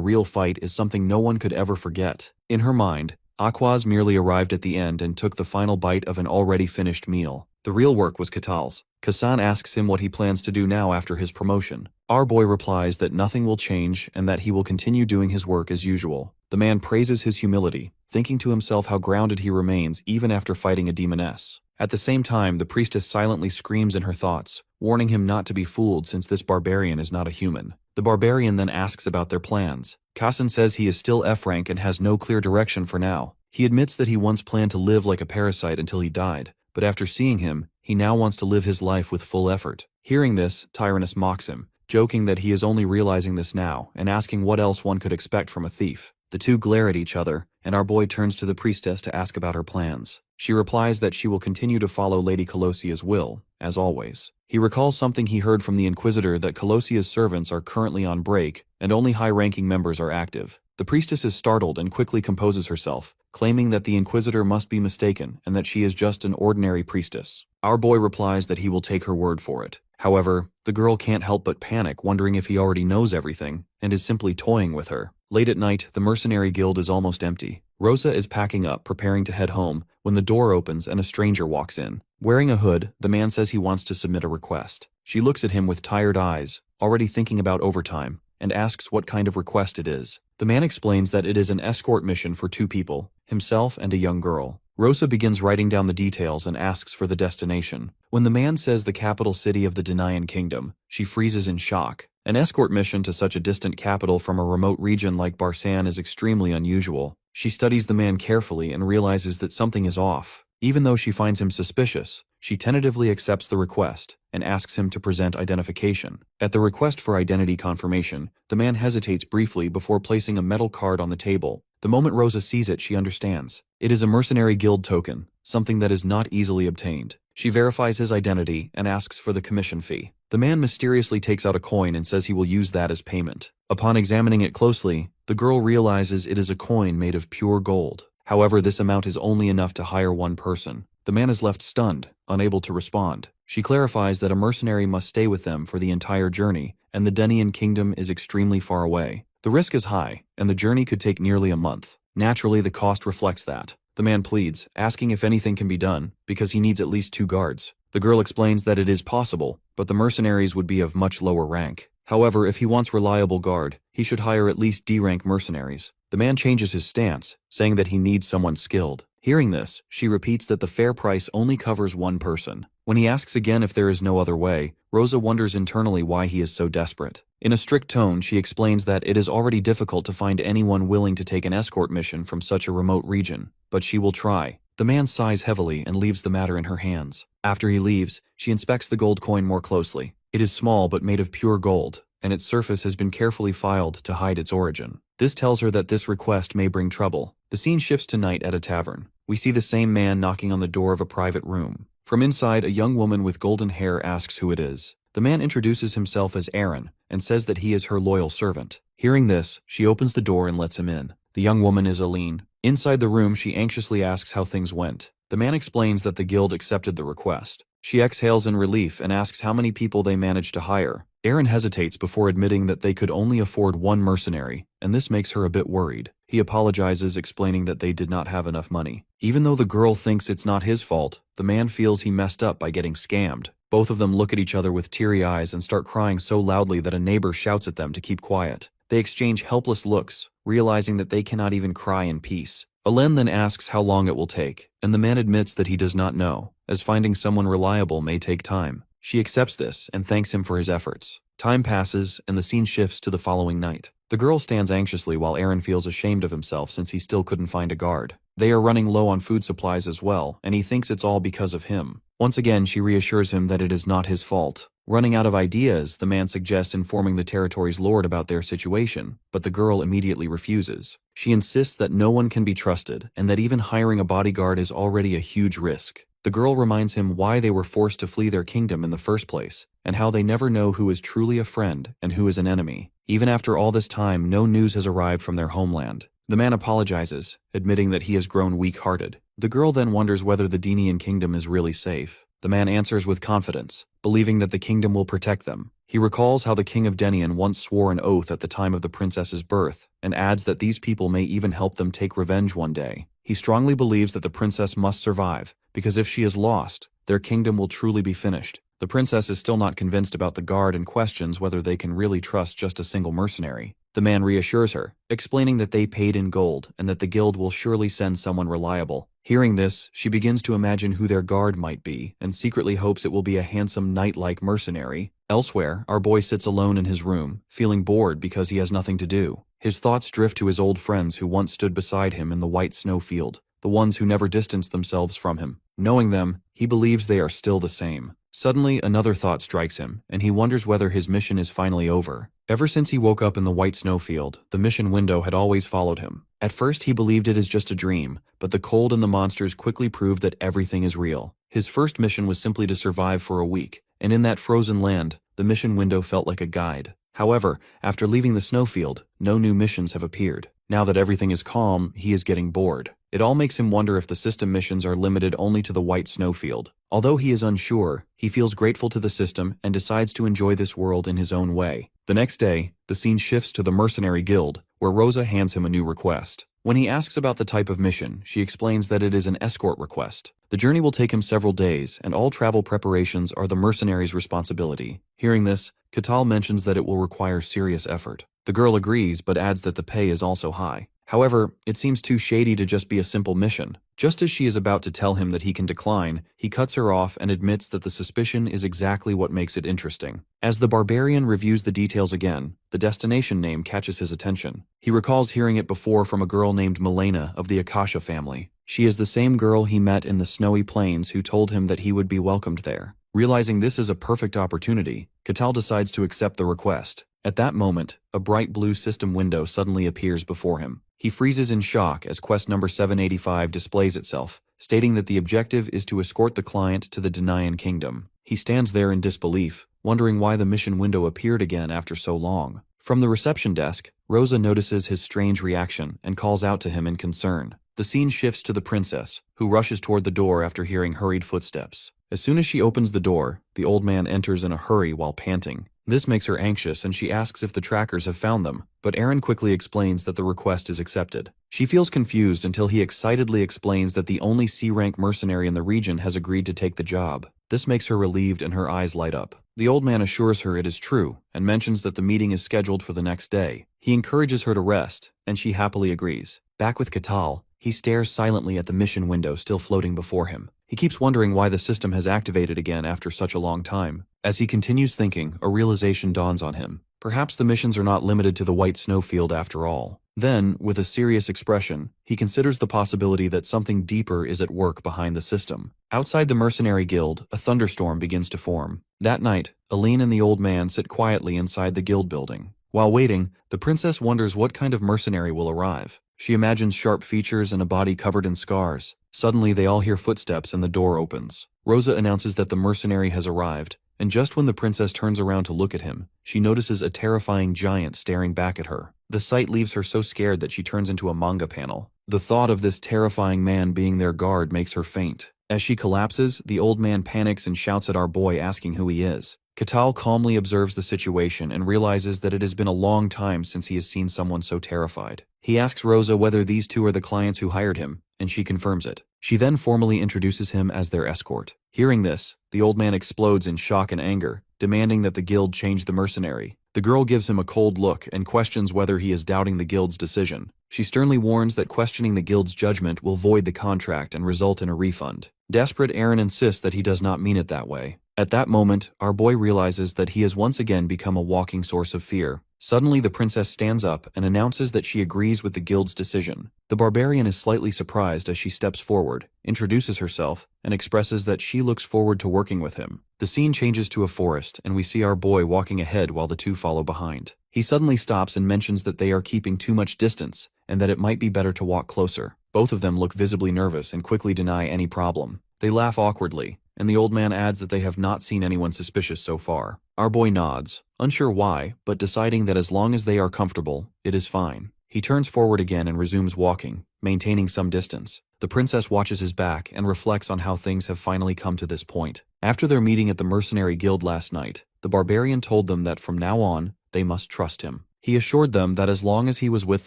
real fight is something no one could ever forget. In her mind, Aquaz merely arrived at the end and took the final bite of an already finished meal. The real work was Catal's. Kassan asks him what he plans to do now after his promotion. Our boy replies that nothing will change and that he will continue doing his work as usual. The man praises his humility, thinking to himself how grounded he remains even after fighting a demoness. At the same time, the priestess silently screams in her thoughts, warning him not to be fooled since this barbarian is not a human. The Barbarian then asks about their plans. Kassan says he is still F-rank and has no clear direction for now. He admits that he once planned to live like a parasite until he died, but after seeing him, he now wants to live his life with full effort. Hearing this, Tyrannus mocks him, joking that he is only realizing this now and asking what else one could expect from a thief. The two glare at each other, and our boy turns to the priestess to ask about her plans. She replies that she will continue to follow Lady Colosia's will, as always. He recalls something he heard from the Inquisitor, that Colosia's servants are currently on break, and only high-ranking members are active. The priestess is startled and quickly composes herself, claiming that the Inquisitor must be mistaken and that she is just an ordinary priestess. Our boy replies that he will take her word for it. However, the girl can't help but panic, wondering if he already knows everything, and is simply toying with her. Late at night, the Mercenary Guild is almost empty. Rosa is packing up, preparing to head home, when the door opens and a stranger walks in. Wearing a hood, the man says he wants to submit a request. She looks at him with tired eyes, already thinking about overtime, and asks what kind of request it is. The man explains that it is an escort mission for 2 people, himself and a young girl. Rosa begins writing down the details and asks for the destination. When the man says the capital city of the Denayan Kingdom, she freezes in shock. An escort mission to such a distant capital from a remote region like Barsan is extremely unusual. She studies the man carefully and realizes that something is off. Even though she finds him suspicious, she tentatively accepts the request and asks him to present identification. At the request for identity confirmation, the man hesitates briefly before placing a metal card on the table. The moment Rosa sees it, she understands. It is a Mercenary Guild token, something that is not easily obtained. She verifies his identity and asks for the commission fee. The man mysteriously takes out a coin and says he will use that as payment. Upon examining it closely, the girl realizes it is a coin made of pure gold. However, this amount is only enough to hire 1 person. The man is left stunned, unable to respond. She clarifies that a mercenary must stay with them for the entire journey, and the Denayan Kingdom is extremely far away. The risk is high, and the journey could take nearly a month. Naturally, the cost reflects that. The man pleads, asking if anything can be done, because he needs at least 2 guards. The girl explains that it is possible, but the mercenaries would be of much lower rank. However, if he wants reliable guard, he should hire at least D-rank mercenaries. The man changes his stance, saying that he needs someone skilled. Hearing this, she repeats that the fair price only covers one person. When he asks again if there is no other way, Rosa wonders internally why he is so desperate. In a strict tone, she explains that it is already difficult to find anyone willing to take an escort mission from such a remote region, but she will try. The man sighs heavily and leaves the matter in her hands. After he leaves, she inspects the gold coin more closely. It is small but made of pure gold, and its surface has been carefully filed to hide its origin. This tells her that this request may bring trouble. The scene shifts to night at a tavern. We see the same man knocking on the door of a private room. From inside, a young woman with golden hair asks who it is. The man introduces himself as Aaron and says that he is her loyal servant. Hearing this, she opens the door and lets him in. The young woman is Aline. Inside the room, she anxiously asks how things went. The man explains that the guild accepted the request. She exhales in relief and asks how many people they managed to hire. Aaron hesitates before admitting that they could only afford one mercenary, and this makes her a bit worried. He apologizes, explaining that they did not have enough money. Even though the girl thinks it's not his fault, the man feels he messed up by getting scammed. Both of them look at each other with teary eyes and start crying so loudly that a neighbor shouts at them to keep quiet. They exchange helpless looks, realizing that they cannot even cry in peace. Alen then asks how long it will take, and the man admits that he does not know, as finding someone reliable may take time. She accepts this and thanks him for his efforts. Time passes, and the scene shifts to the following night. The girl stands anxiously while Aaron feels ashamed of himself since he still couldn't find a guard. They are running low on food supplies as well, and he thinks it's all because of him. Once again, she reassures him that it is not his fault. Running out of ideas, the man suggests informing the territory's lord about their situation, but the girl immediately refuses. She insists that no one can be trusted, and that even hiring a bodyguard is already a huge risk. The girl reminds him why they were forced to flee their kingdom in the first place, and how they never know who is truly a friend and who is an enemy. Even after all this time, no news has arrived from their homeland. The man apologizes, admitting that he has grown weak-hearted. The girl then wonders whether the Denian kingdom is really safe. The man answers with confidence, believing that the kingdom will protect them. He recalls how the king of Denian once swore an oath at the time of the princess's birth, and adds that these people may even help them take revenge one day. He strongly believes that the princess must survive, because if she is lost, their kingdom will truly be finished. The princess is still not convinced about the guard and questions whether they can really trust just a single mercenary. The man reassures her, explaining that they paid in gold and that the guild will surely send someone reliable. Hearing this, she begins to imagine who their guard might be and secretly hopes it will be a handsome knight-like mercenary. Elsewhere, our boy sits alone in his room, feeling bored because he has nothing to do. His thoughts drift to his old friends who once stood beside him in the white snowfield, the ones who never distanced themselves from him. Knowing them, he believes they are still the same. Suddenly, another thought strikes him, and he wonders whether his mission is finally over. Ever since he woke up in the white snowfield, the mission window had always followed him. At first, he believed it is just a dream, but the cold and the monsters quickly proved that everything is real. His first mission was simply to survive for a week, and in that frozen land, the mission window felt like a guide. However, after leaving the snowfield, no new missions have appeared. Now that everything is calm, he is getting bored. It all makes him wonder if the system missions are limited only to the white snowfield. Although he is unsure, he feels grateful to the system and decides to enjoy this world in his own way. The next day, the scene shifts to the Mercenary Guild, where Rosa hands him a new request. When he asks about the type of mission, she explains that it is an escort request. The journey will take him several days, and all travel preparations are the mercenary's responsibility. Hearing this, Catal mentions that it will require serious effort. The girl agrees, but adds that the pay is also high. However, it seems too shady to just be a simple mission. Just as she is about to tell him that he can decline, he cuts her off and admits that the suspicion is exactly what makes it interesting. As the Barbarian reviews the details again, the destination name catches his attention. He recalls hearing it before from a girl named Milena of the Akasha family. She is the same girl he met in the snowy plains who told him that he would be welcomed there. Realizing this is a perfect opportunity, Catal decides to accept the request. At that moment, a bright blue system window suddenly appears before him. He freezes in shock as quest number 785 displays itself, stating that the objective is to escort the client to the Denian kingdom. He stands there in disbelief, wondering why the mission window appeared again after so long. From the reception desk, Rosa notices his strange reaction and calls out to him in concern. The scene shifts to the princess, who rushes toward the door after hearing hurried footsteps. As soon as she opens the door, the old man enters in a hurry while panting. This makes her anxious and she asks if the trackers have found them, but Aaron quickly explains that the request is accepted. She feels confused until he excitedly explains that the only C-rank mercenary in the region has agreed to take the job. This makes her relieved and her eyes light up. The old man assures her it is true and mentions that the meeting is scheduled for the next day. He encourages her to rest, and she happily agrees. Back with Catal, He stares silently at the mission window still floating before him. He keeps wondering why the system has activated again after such a long time. As he continues thinking, a realization dawns on him. Perhaps the missions are not limited to the white snowfield after all. Then, with a serious expression, he considers the possibility that something deeper is at work behind the system. Outside the mercenary guild, a thunderstorm begins to form. That night, Aline and the old man sit quietly inside the guild building. While waiting, the princess wonders what kind of mercenary will arrive. She imagines sharp features and a body covered in scars. Suddenly, they all hear footsteps and the door opens. Rosa announces that the mercenary has arrived, and just when the princess turns around to look at him, she notices a terrifying giant staring back at her. The sight leaves her so scared that she turns into a manga panel. The thought of this terrifying man being their guard makes her faint. As she collapses, the old man panics and shouts at our boy, asking who he is. Catal calmly observes the situation and realizes that it has been a long time since he has seen someone so terrified. He asks Rosa whether these two are the clients who hired him, and she confirms it. She then formally introduces him as their escort. Hearing this, the old man explodes in shock and anger, demanding that the guild change the mercenary. The girl gives him a cold look and questions whether he is doubting the guild's decision. She sternly warns that questioning the guild's judgment will void the contract and result in a refund. Desperate, Aaron insists that he does not mean it that way. At that moment, our boy realizes that he has once again become a walking source of fear. Suddenly, the princess stands up and announces that she agrees with the guild's decision. The barbarian is slightly surprised as she steps forward, introduces herself, and expresses that she looks forward to working with him. The scene changes to a forest, and we see our boy walking ahead while the two follow behind. He suddenly stops and mentions that they are keeping too much distance, and that it might be better to walk closer. Both of them look visibly nervous and quickly deny any problem. They laugh awkwardly, and the old man adds that they have not seen anyone suspicious so far. Our boy nods, unsure why, but deciding that as long as they are comfortable, it is fine. He turns forward again and resumes walking, maintaining some distance. The princess watches his back and reflects on how things have finally come to this point. After their meeting at the mercenary guild last night, the barbarian told them that from now on, they must trust him. He assured them that as long as he was with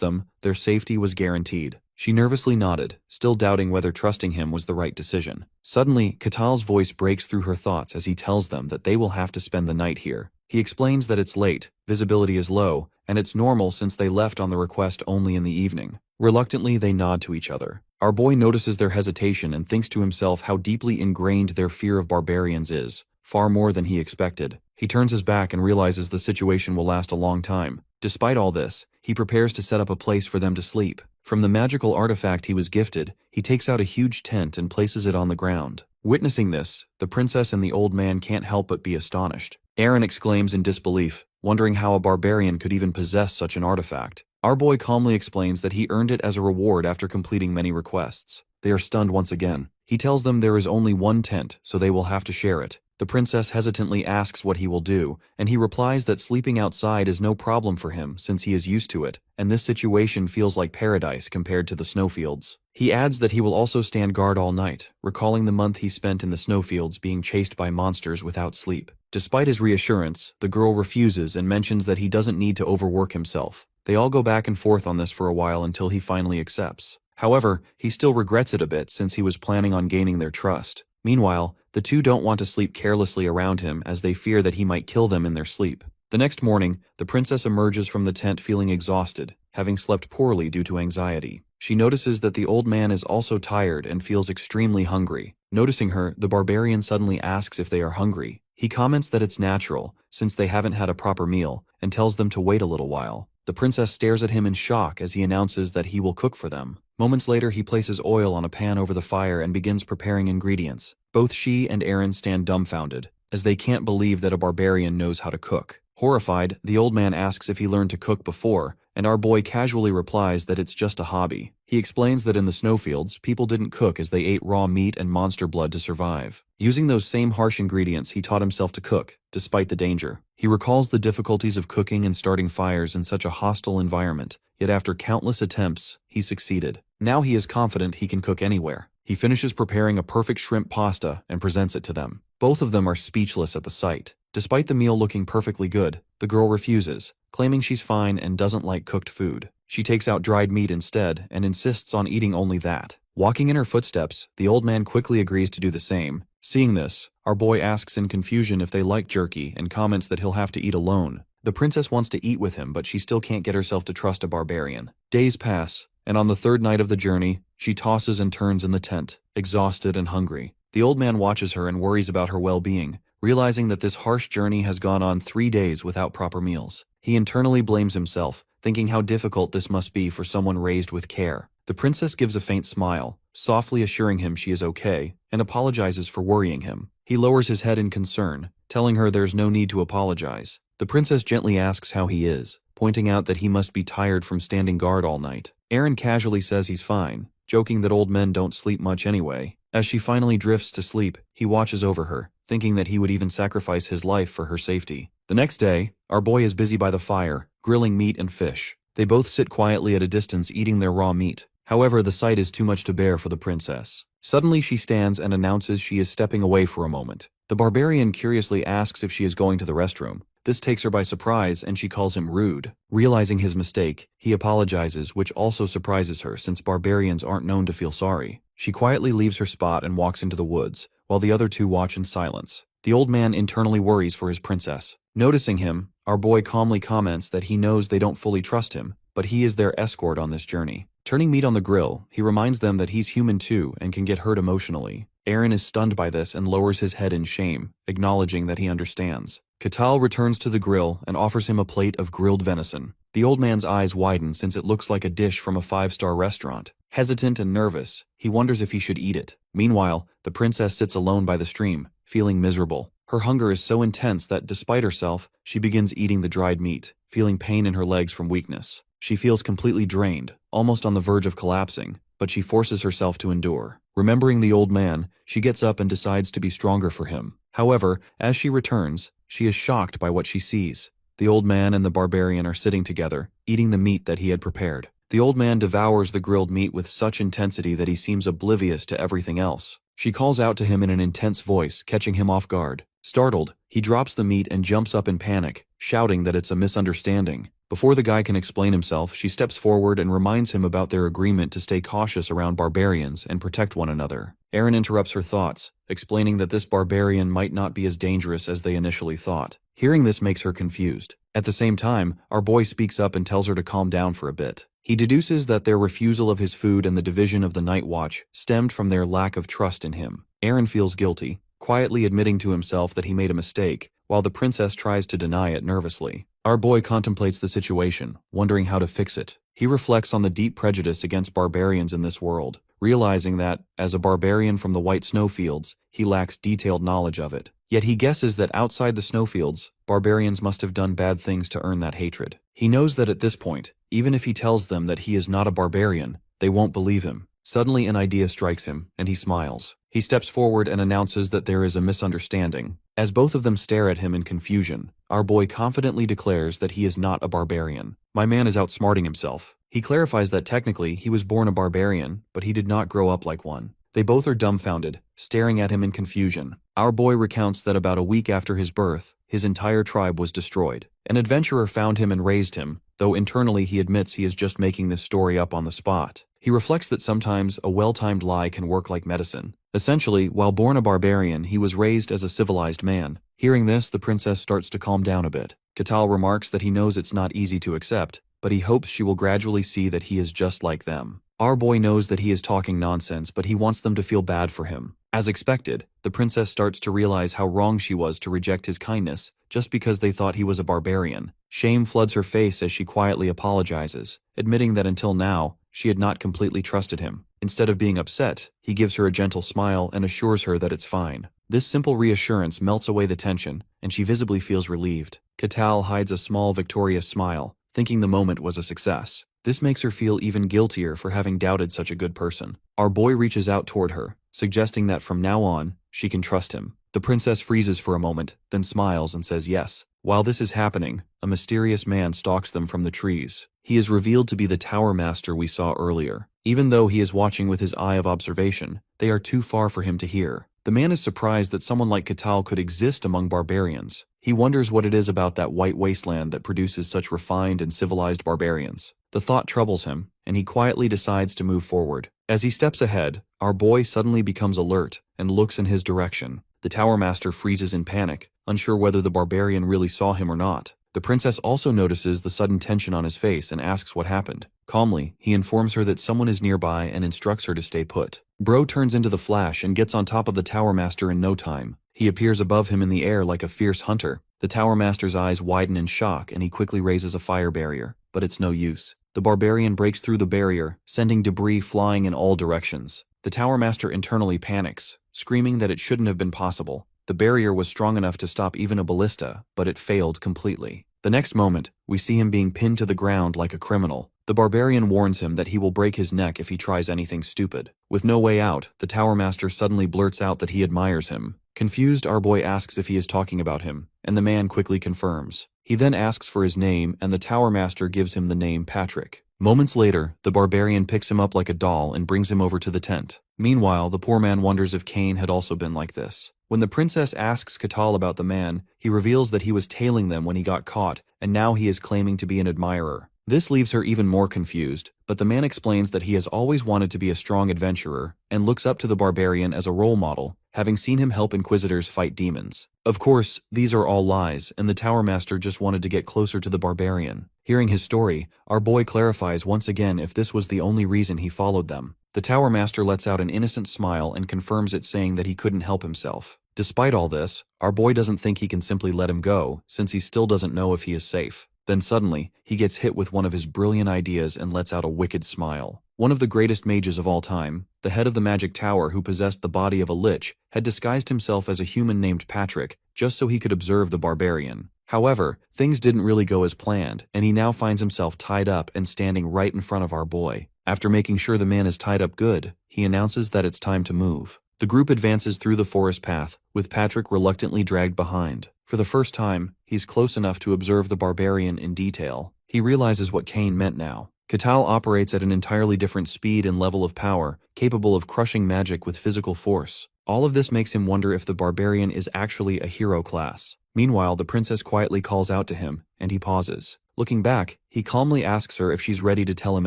them, their safety was guaranteed. She nervously nodded, still doubting whether trusting him was the right decision. Suddenly, Catal's voice breaks through her thoughts as he tells them that they will have to spend the night here. He explains that it's late, visibility is low, and it's normal since they left on the request only in the evening. Reluctantly, they nod to each other. Our boy notices their hesitation and thinks to himself how deeply ingrained their fear of barbarians is, far more than he expected. He turns his back and realizes the situation will last a long time. Despite all this, he prepares to set up a place for them to sleep. From the magical artifact he was gifted, he takes out a huge tent and places it on the ground. Witnessing this, the princess and the old man can't help but be astonished. Aaron exclaims in disbelief, wondering how a barbarian could even possess such an artifact. Our boy calmly explains that he earned it as a reward after completing many requests. They are stunned once again. He tells them there is only one tent, so they will have to share it. The princess hesitantly asks what he will do, and he replies that sleeping outside is no problem for him since he is used to it, and this situation feels like paradise compared to the snowfields. He adds that he will also stand guard all night, recalling the month he spent in the snowfields being chased by monsters without sleep. Despite his reassurance, the girl refuses and mentions that he doesn't need to overwork himself. They all go back and forth on this for a while until he finally accepts. However, he still regrets it a bit since he was planning on gaining their trust. Meanwhile, the two don't want to sleep carelessly around him as they fear that he might kill them in their sleep. The next morning, the princess emerges from the tent feeling exhausted, having slept poorly due to anxiety. She notices that the old man is also tired and feels extremely hungry. Noticing her, the barbarian suddenly asks if they are hungry. He comments that it's natural, since they haven't had a proper meal, and tells them to wait a little while. The princess stares at him in shock as he announces that he will cook for them. Moments later, he places oil on a pan over the fire and begins preparing ingredients. Both she and Aaron stand dumbfounded, as they can't believe that a barbarian knows how to cook. Horrified, the old man asks if he learned to cook before, and our boy casually replies that it's just a hobby. He explains that in the snowfields, people didn't cook as they ate raw meat and monster blood to survive. Using those same harsh ingredients, he taught himself to cook, despite the danger. He recalls the difficulties of cooking and starting fires in such a hostile environment, yet after countless attempts, he succeeded. Now he is confident he can cook anywhere. He finishes preparing a perfect shrimp pasta and presents it to them. Both of them are speechless at the sight. Despite the meal looking perfectly good, the girl refuses, claiming she's fine and doesn't like cooked food. She takes out dried meat instead and insists on eating only that. Walking in her footsteps, the old man quickly agrees to do the same. Seeing this, our boy asks in confusion if they like jerky and comments that he'll have to eat alone. The princess wants to eat with him, but she still can't get herself to trust a barbarian. Days pass, and on the third night of the journey, she tosses and turns in the tent, exhausted and hungry. The old man watches her and worries about her well-being, realizing that this harsh journey has gone on 3 days without proper meals. He internally blames himself, thinking how difficult this must be for someone raised with care. The princess gives a faint smile, softly assuring him she is okay, and apologizes for worrying him. He lowers his head in concern, telling her there's no need to apologize. The princess gently asks how he is, pointing out that he must be tired from standing guard all night. Aaron casually says he's fine, joking that old men don't sleep much anyway. As she finally drifts to sleep, he watches over her, thinking that he would even sacrifice his life for her safety. The next day, our boy is busy by the fire, grilling meat and fish. They both sit quietly at a distance eating their raw meat. However, the sight is too much to bear for the princess. Suddenly she stands and announces she is stepping away for a moment. The barbarian curiously asks if she is going to the restroom. This takes her by surprise and she calls him rude. Realizing his mistake, he apologizes, which also surprises her since barbarians aren't known to feel sorry. She quietly leaves her spot and walks into the woods, while the other two watch in silence. The old man internally worries for his princess. Noticing him, our boy calmly comments that he knows they don't fully trust him, but he is their escort on this journey. Turning meat on the grill, he reminds them that he's human too and can get hurt emotionally. Aaron is stunned by this and lowers his head in shame, acknowledging that he understands. Katal returns to the grill and offers him a plate of grilled venison. The old man's eyes widen since it looks like a dish from a 5-star restaurant. Hesitant and nervous, he wonders if he should eat it. Meanwhile, the princess sits alone by the stream, feeling miserable. Her hunger is so intense that, despite herself, she begins eating the dried meat, feeling pain in her legs from weakness. She feels completely drained, almost on the verge of collapsing, but she forces herself to endure. Remembering the old man, she gets up and decides to be stronger for him. However, as she returns, she is shocked by what she sees. The old man and the barbarian are sitting together, eating the meat that he had prepared. The old man devours the grilled meat with such intensity that he seems oblivious to everything else. She calls out to him in an intense voice, catching him off guard. Startled, he drops the meat and jumps up in panic, shouting that it's a misunderstanding. Before the guy can explain himself, she steps forward and reminds him about their agreement to stay cautious around barbarians and protect one another. Aaron interrupts her thoughts, explaining that this barbarian might not be as dangerous as they initially thought. Hearing this makes her confused. At the same time, our boy speaks up and tells her to calm down for a bit. He deduces that their refusal of his food and the division of the night watch stemmed from their lack of trust in him. Aaron feels guilty, quietly admitting to himself that he made a mistake, while the princess tries to deny it nervously. Our boy contemplates the situation, wondering how to fix it. He reflects on the deep prejudice against barbarians in this world, realizing that, as a barbarian from the white snowfields, he lacks detailed knowledge of it. Yet he guesses that outside the snowfields, barbarians must have done bad things to earn that hatred. He knows that at this point, even if he tells them that he is not a barbarian, they won't believe him. Suddenly an idea strikes him, and he smiles. He steps forward and announces that there is a misunderstanding. As both of them stare at him in confusion, our boy confidently declares that he is not a barbarian. My man is outsmarting himself. He clarifies that technically he was born a barbarian, but he did not grow up like one. They both are dumbfounded, staring at him in confusion. Our boy recounts that about a week after his birth, his entire tribe was destroyed. An adventurer found him and raised him, though internally he admits he is just making this story up on the spot. He reflects that sometimes a well-timed lie can work like medicine. Essentially, while born a barbarian, he was raised as a civilized man. Hearing this, the princess starts to calm down a bit. Katal remarks that he knows it's not easy to accept, but he hopes she will gradually see that he is just like them. Our boy knows that he is talking nonsense, but he wants them to feel bad for him. As expected, the princess starts to realize how wrong she was to reject his kindness just because they thought he was a barbarian. Shame floods her face as she quietly apologizes, admitting that until now, she had not completely trusted him. Instead of being upset, he gives her a gentle smile and assures her that it's fine. This simple reassurance melts away the tension, and she visibly feels relieved. Katal hides a small victorious smile, thinking the moment was a success. This makes her feel even guiltier for having doubted such a good person. Our boy reaches out toward her, suggesting that from now on, she can trust him. The princess freezes for a moment, then smiles and says yes. While this is happening, a mysterious man stalks them from the trees. He is revealed to be the tower master we saw earlier. Even though he is watching with his eye of observation, they are too far for him to hear. The man is surprised that someone like Katal could exist among barbarians. He wonders what it is about that white wasteland that produces such refined and civilized barbarians. The thought troubles him, and he quietly decides to move forward. As he steps ahead, our boy suddenly becomes alert and looks in his direction. The tower master freezes in panic, unsure whether the barbarian really saw him or not. The princess also notices the sudden tension on his face and asks what happened. Calmly, he informs her that someone is nearby and instructs her to stay put. Bro turns into the Flash and gets on top of the Tower Master in no time. He appears above him in the air like a fierce hunter. The Tower Master's eyes widen in shock and he quickly raises a fire barrier, but it's no use. The Barbarian breaks through the barrier, sending debris flying in all directions. The Tower Master internally panics, screaming that it shouldn't have been possible. The barrier was strong enough to stop even a ballista, but it failed completely. The next moment, we see him being pinned to the ground like a criminal. The Barbarian warns him that he will break his neck if he tries anything stupid. With no way out, the Tower Master suddenly blurts out that he admires him. Confused, our boy asks if he is talking about him, and the man quickly confirms. He then asks for his name, and the Tower Master gives him the name Patrick. Moments later, the Barbarian picks him up like a doll and brings him over to the tent. Meanwhile, the poor man wonders if Cain had also been like this. When the princess asks Catal about the man, he reveals that he was tailing them when he got caught, and now he is claiming to be an admirer. This leaves her even more confused, but the man explains that he has always wanted to be a strong adventurer, and looks up to the Barbarian as a role model, having seen him help Inquisitors fight demons. Of course, these are all lies, and the Tower Master just wanted to get closer to the Barbarian. Hearing his story, our boy clarifies once again if this was the only reason he followed them. The Tower Master lets out an innocent smile and confirms it, saying that he couldn't help himself. Despite all this, our boy doesn't think he can simply let him go, since he still doesn't know if he is safe. Then suddenly, he gets hit with one of his brilliant ideas and lets out a wicked smile. One of the greatest mages of all time, the head of the magic tower who possessed the body of a lich, had disguised himself as a human named Patrick, just so he could observe the Barbarian. However, things didn't really go as planned, and he now finds himself tied up and standing right in front of our boy. After making sure the man is tied up good, he announces that it's time to move. The group advances through the forest path, with Patrick reluctantly dragged behind. For the first time, he's close enough to observe the Barbarian in detail. He realizes what Cain meant now. Catal operates at an entirely different speed and level of power, capable of crushing magic with physical force. All of this makes him wonder if the Barbarian is actually a hero class. Meanwhile, the princess quietly calls out to him, and he pauses. Looking back, he calmly asks her if she's ready to tell him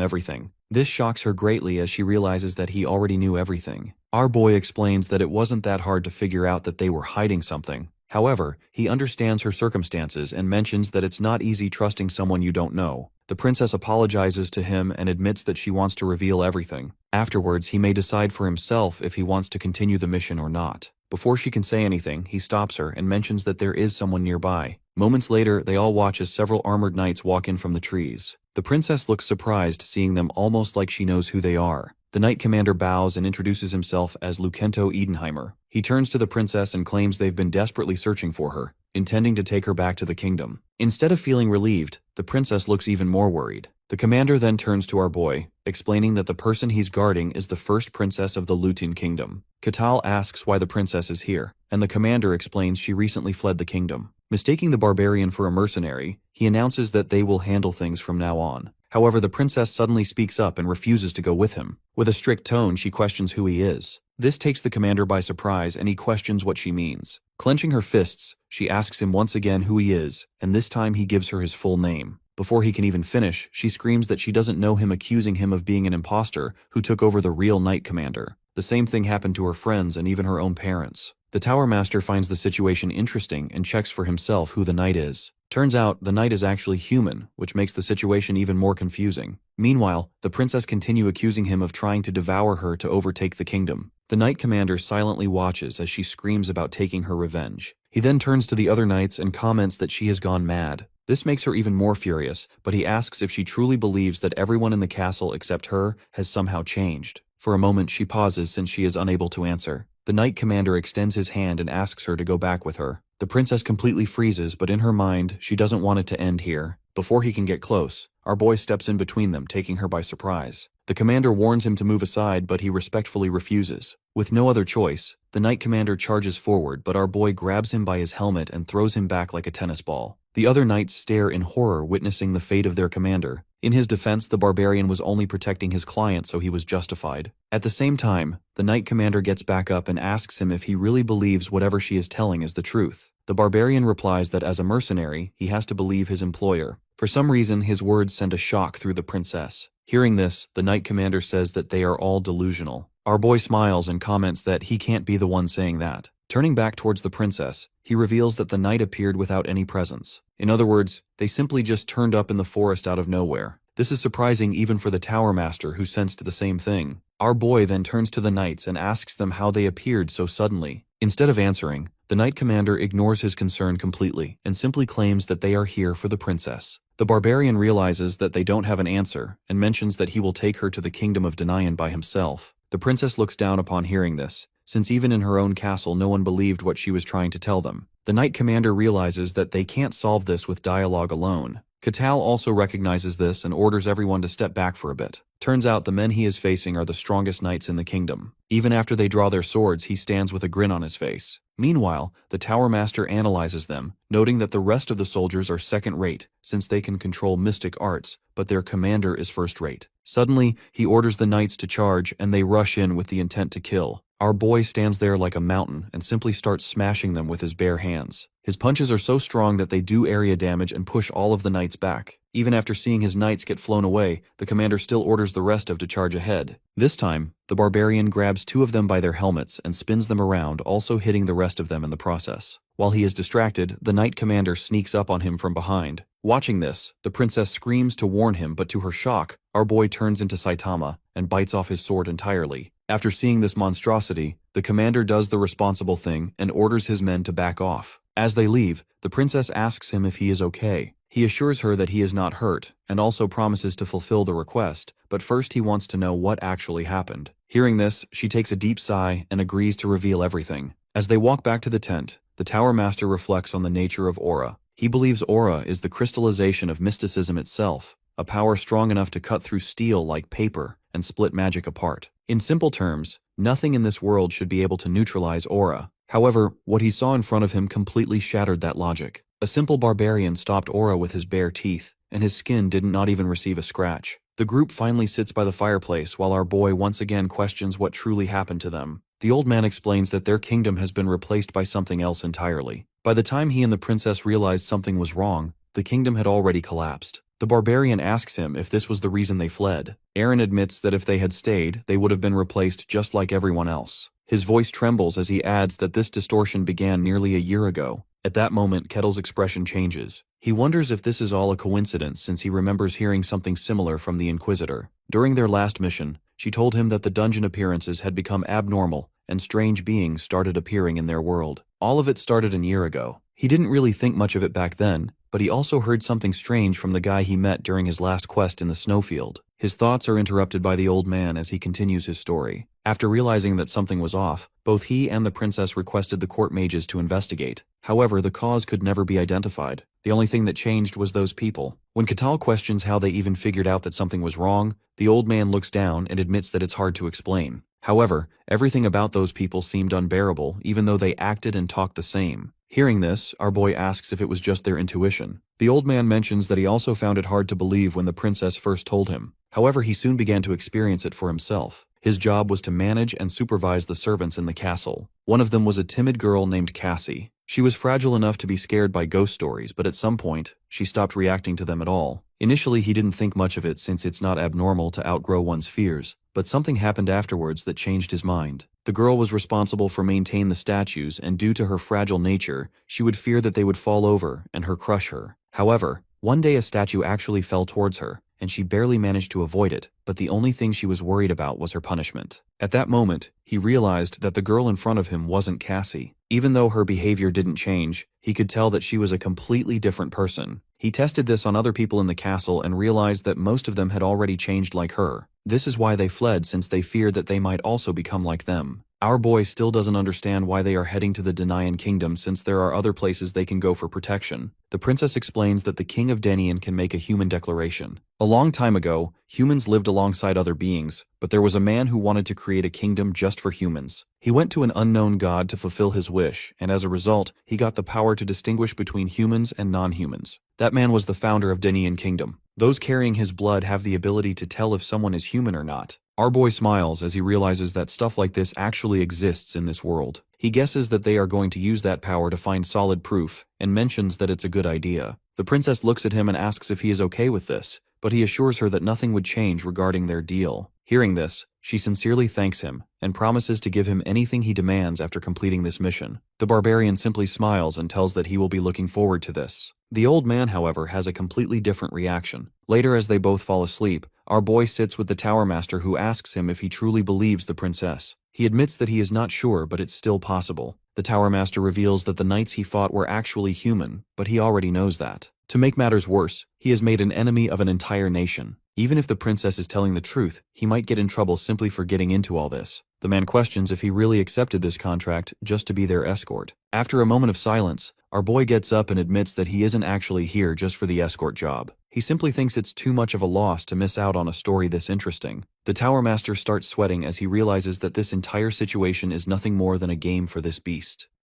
everything. This shocks her greatly as she realizes that he already knew everything. Our boy explains that it wasn't that hard to figure out that they were hiding something. However, he understands her circumstances and mentions that it's not easy trusting someone you don't know. The princess apologizes to him and admits that she wants to reveal everything. Afterwards, he may decide for himself if he wants to continue the mission or not. Before she can say anything, he stops her and mentions that there is someone nearby. Moments later, they all watch as several armored knights walk in from the trees. The princess looks surprised, seeing them almost like she knows who they are. The knight commander bows and introduces himself as Lucento Edenheimer. He turns to the princess and claims they've been desperately searching for her, intending to take her back to the kingdom. Instead of feeling relieved, the princess looks even more worried. The commander then turns to our boy, explaining that the person he's guarding is the first princess of the Lutin kingdom. Catal asks why the princess is here, and the commander explains she recently fled the kingdom. Mistaking the Barbarian for a mercenary, he announces that they will handle things from now on. However, the princess suddenly speaks up and refuses to go with him. With a strict tone, she questions who he is. This takes the commander by surprise, and he questions what she means. Clenching her fists, she asks him once again who he is, and this time he gives her his full name. Before he can even finish, she screams that she doesn't know him, accusing him of being an imposter who took over the real knight commander. The same thing happened to her friends and even her own parents. The Tower Master finds the situation interesting and checks for himself who the knight is. Turns out, the knight is actually human, which makes the situation even more confusing. Meanwhile, the princess continues accusing him of trying to devour her to overtake the kingdom. The knight commander silently watches as she screams about taking her revenge. He then turns to the other knights and comments that she has gone mad. This makes her even more furious, but he asks if she truly believes that everyone in the castle except her has somehow changed. For a moment, she pauses since she is unable to answer. The knight commander extends his hand and asks her to go back with her. The princess completely freezes, but in her mind, she doesn't want it to end here. Before he can get close, our boy steps in between them, taking her by surprise. The commander warns him to move aside, but he respectfully refuses. With no other choice, the knight commander charges forward, but our boy grabs him by his helmet and throws him back like a tennis ball. The other knights stare in horror, witnessing the fate of their commander. In his defense, the Barbarian was only protecting his client, so he was justified. At the same time, the knight commander gets back up and asks him if he really believes whatever she is telling is the truth. The Barbarian replies that as a mercenary, he has to believe his employer. For some reason, his words send a shock through the princess. Hearing this, the knight commander says that they are all delusional. Our boy smiles and comments that he can't be the one saying that. Turning back towards the princess, he reveals that the knight appeared without any presence. In other words, they simply just turned up in the forest out of nowhere. This is surprising even for the Tower Master, who sensed the same thing. Our boy then turns to the knights and asks them how they appeared so suddenly. Instead of answering, the knight commander ignores his concern completely and simply claims that they are here for the princess. The barbarian realizes that they don't have an answer and mentions that he will take her to the kingdom of Denian by himself. The princess looks down upon hearing this, since even in her own castle no one believed what she was trying to tell them. The knight commander realizes that they can't solve this with dialogue alone. Catal also recognizes this and orders everyone to step back for a bit. Turns out the men he is facing are the strongest knights in the kingdom. Even after they draw their swords, he stands with a grin on his face. Meanwhile, the Tower Master analyzes them, noting that the rest of the soldiers are second-rate, since they can control mystic arts, but their commander is first-rate. Suddenly, he orders the knights to charge, and they rush in with the intent to kill. Our boy stands there like a mountain and simply starts smashing them with his bare hands. His punches are so strong that they do area damage and push all of the knights back. Even after seeing his knights get flown away, the commander still orders the rest of to charge ahead. This time, the barbarian grabs 2 of them by their helmets and spins them around, also hitting the rest of them in the process. While he is distracted, the knight commander sneaks up on him from behind. Watching this, the princess screams to warn him, but to her shock, our boy turns into Saitama and bites off his sword entirely. After seeing this monstrosity, the commander does the responsible thing and orders his men to back off. As they leave, the princess asks him if he is okay. He assures her that he is not hurt, and also promises to fulfill the request, but first he wants to know what actually happened. Hearing this, she takes a deep sigh and agrees to reveal everything. As they walk back to the tent, the Tower Master reflects on the nature of aura. He believes aura is the crystallization of mysticism itself, a power strong enough to cut through steel like paper and split magic apart. In simple terms, nothing in this world should be able to neutralize aura. However, what he saw in front of him completely shattered that logic. A simple barbarian stopped aura with his bare teeth, and his skin did not even receive a scratch. The group finally sits by the fireplace while our boy once again questions what truly happened to them. The old man explains that their kingdom has been replaced by something else entirely. By the time he and the princess realized something was wrong, the kingdom had already collapsed. The barbarian asks him if this was the reason they fled. Aaron admits that if they had stayed, they would have been replaced just like everyone else. His voice trembles as he adds that this distortion began nearly a year ago. At that moment, Kettle's expression changes. He wonders if this is all a coincidence, since he remembers hearing something similar from the Inquisitor. During their last mission, she told him that the dungeon appearances had become abnormal, and strange beings started appearing in their world. All of it started a year ago. He didn't really think much of it back then, but he also heard something strange from the guy he met during his last quest in the snowfield. His thoughts are interrupted by the old man as he continues his story. After realizing that something was off, both he and the princess requested the court mages to investigate. However, the cause could never be identified. The only thing that changed was those people. When Catal questions how they even figured out that something was wrong, the old man looks down and admits that it's hard to explain. However, everything about those people seemed unbearable, even though they acted and talked the same. Hearing this, our boy asks if it was just their intuition. The old man mentions that he also found it hard to believe when the princess first told him. However, he soon began to experience it for himself. His job was to manage and supervise the servants in the castle. One of them was a timid girl named Cassie. She was fragile enough to be scared by ghost stories, but at some point, she stopped reacting to them at all. Initially, he didn't think much of it since it's not abnormal to outgrow one's fears, but something happened afterwards that changed his mind. The girl was responsible for maintaining the statues, and due to her fragile nature, she would fear that they would fall over and crush her. However, one day a statue actually fell towards her, and she barely managed to avoid it, but the only thing she was worried about was her punishment. At that moment, he realized that the girl in front of him wasn't Cassie. Even though her behavior didn't change, he could tell that she was a completely different person. He tested this on other people in the castle and realized that most of them had already changed like her. This is why they fled, since they feared that they might also become like them. Our boy still doesn't understand why they are heading to the Denian kingdom, since there are other places they can go for protection. The princess explains that the king of Denian can make a human declaration. A long time ago, humans lived alongside other beings, but there was a man who wanted to create a kingdom just for humans. He went to an unknown god to fulfill his wish, and as a result, he got the power to distinguish between humans and non-humans. That man was the founder of Denian Kingdom. Those carrying his blood have the ability to tell if someone is human or not. Our boy smiles as he realizes that stuff like this actually exists in this world. He guesses that they are going to use that power to find solid proof, and mentions that it's a good idea. The princess looks at him and asks if he is okay with this, but he assures her that nothing would change regarding their deal. Hearing this, she sincerely thanks him and promises to give him anything he demands after completing this mission. The barbarian simply smiles and tells that he will be looking forward to this. The old man, however, has a completely different reaction. Later, as they both fall asleep, our boy sits with the Tower Master, who asks him if he truly believes the princess. He admits that he is not sure, but it's still possible. The Tower Master reveals that the knights he fought were actually human, but he already knows that. To make matters worse, he has made an enemy of an entire nation. Even if the princess is telling the truth, he might get in trouble simply for getting into all this. The man questions if he really accepted this contract just to be their escort. After a moment of silence, our boy gets up and admits that he isn't actually here just for the escort job. He simply thinks it's too much of a loss to miss out on a story this interesting. The Tower Master starts sweating as he realizes that this entire situation is nothing more than a game for this beast.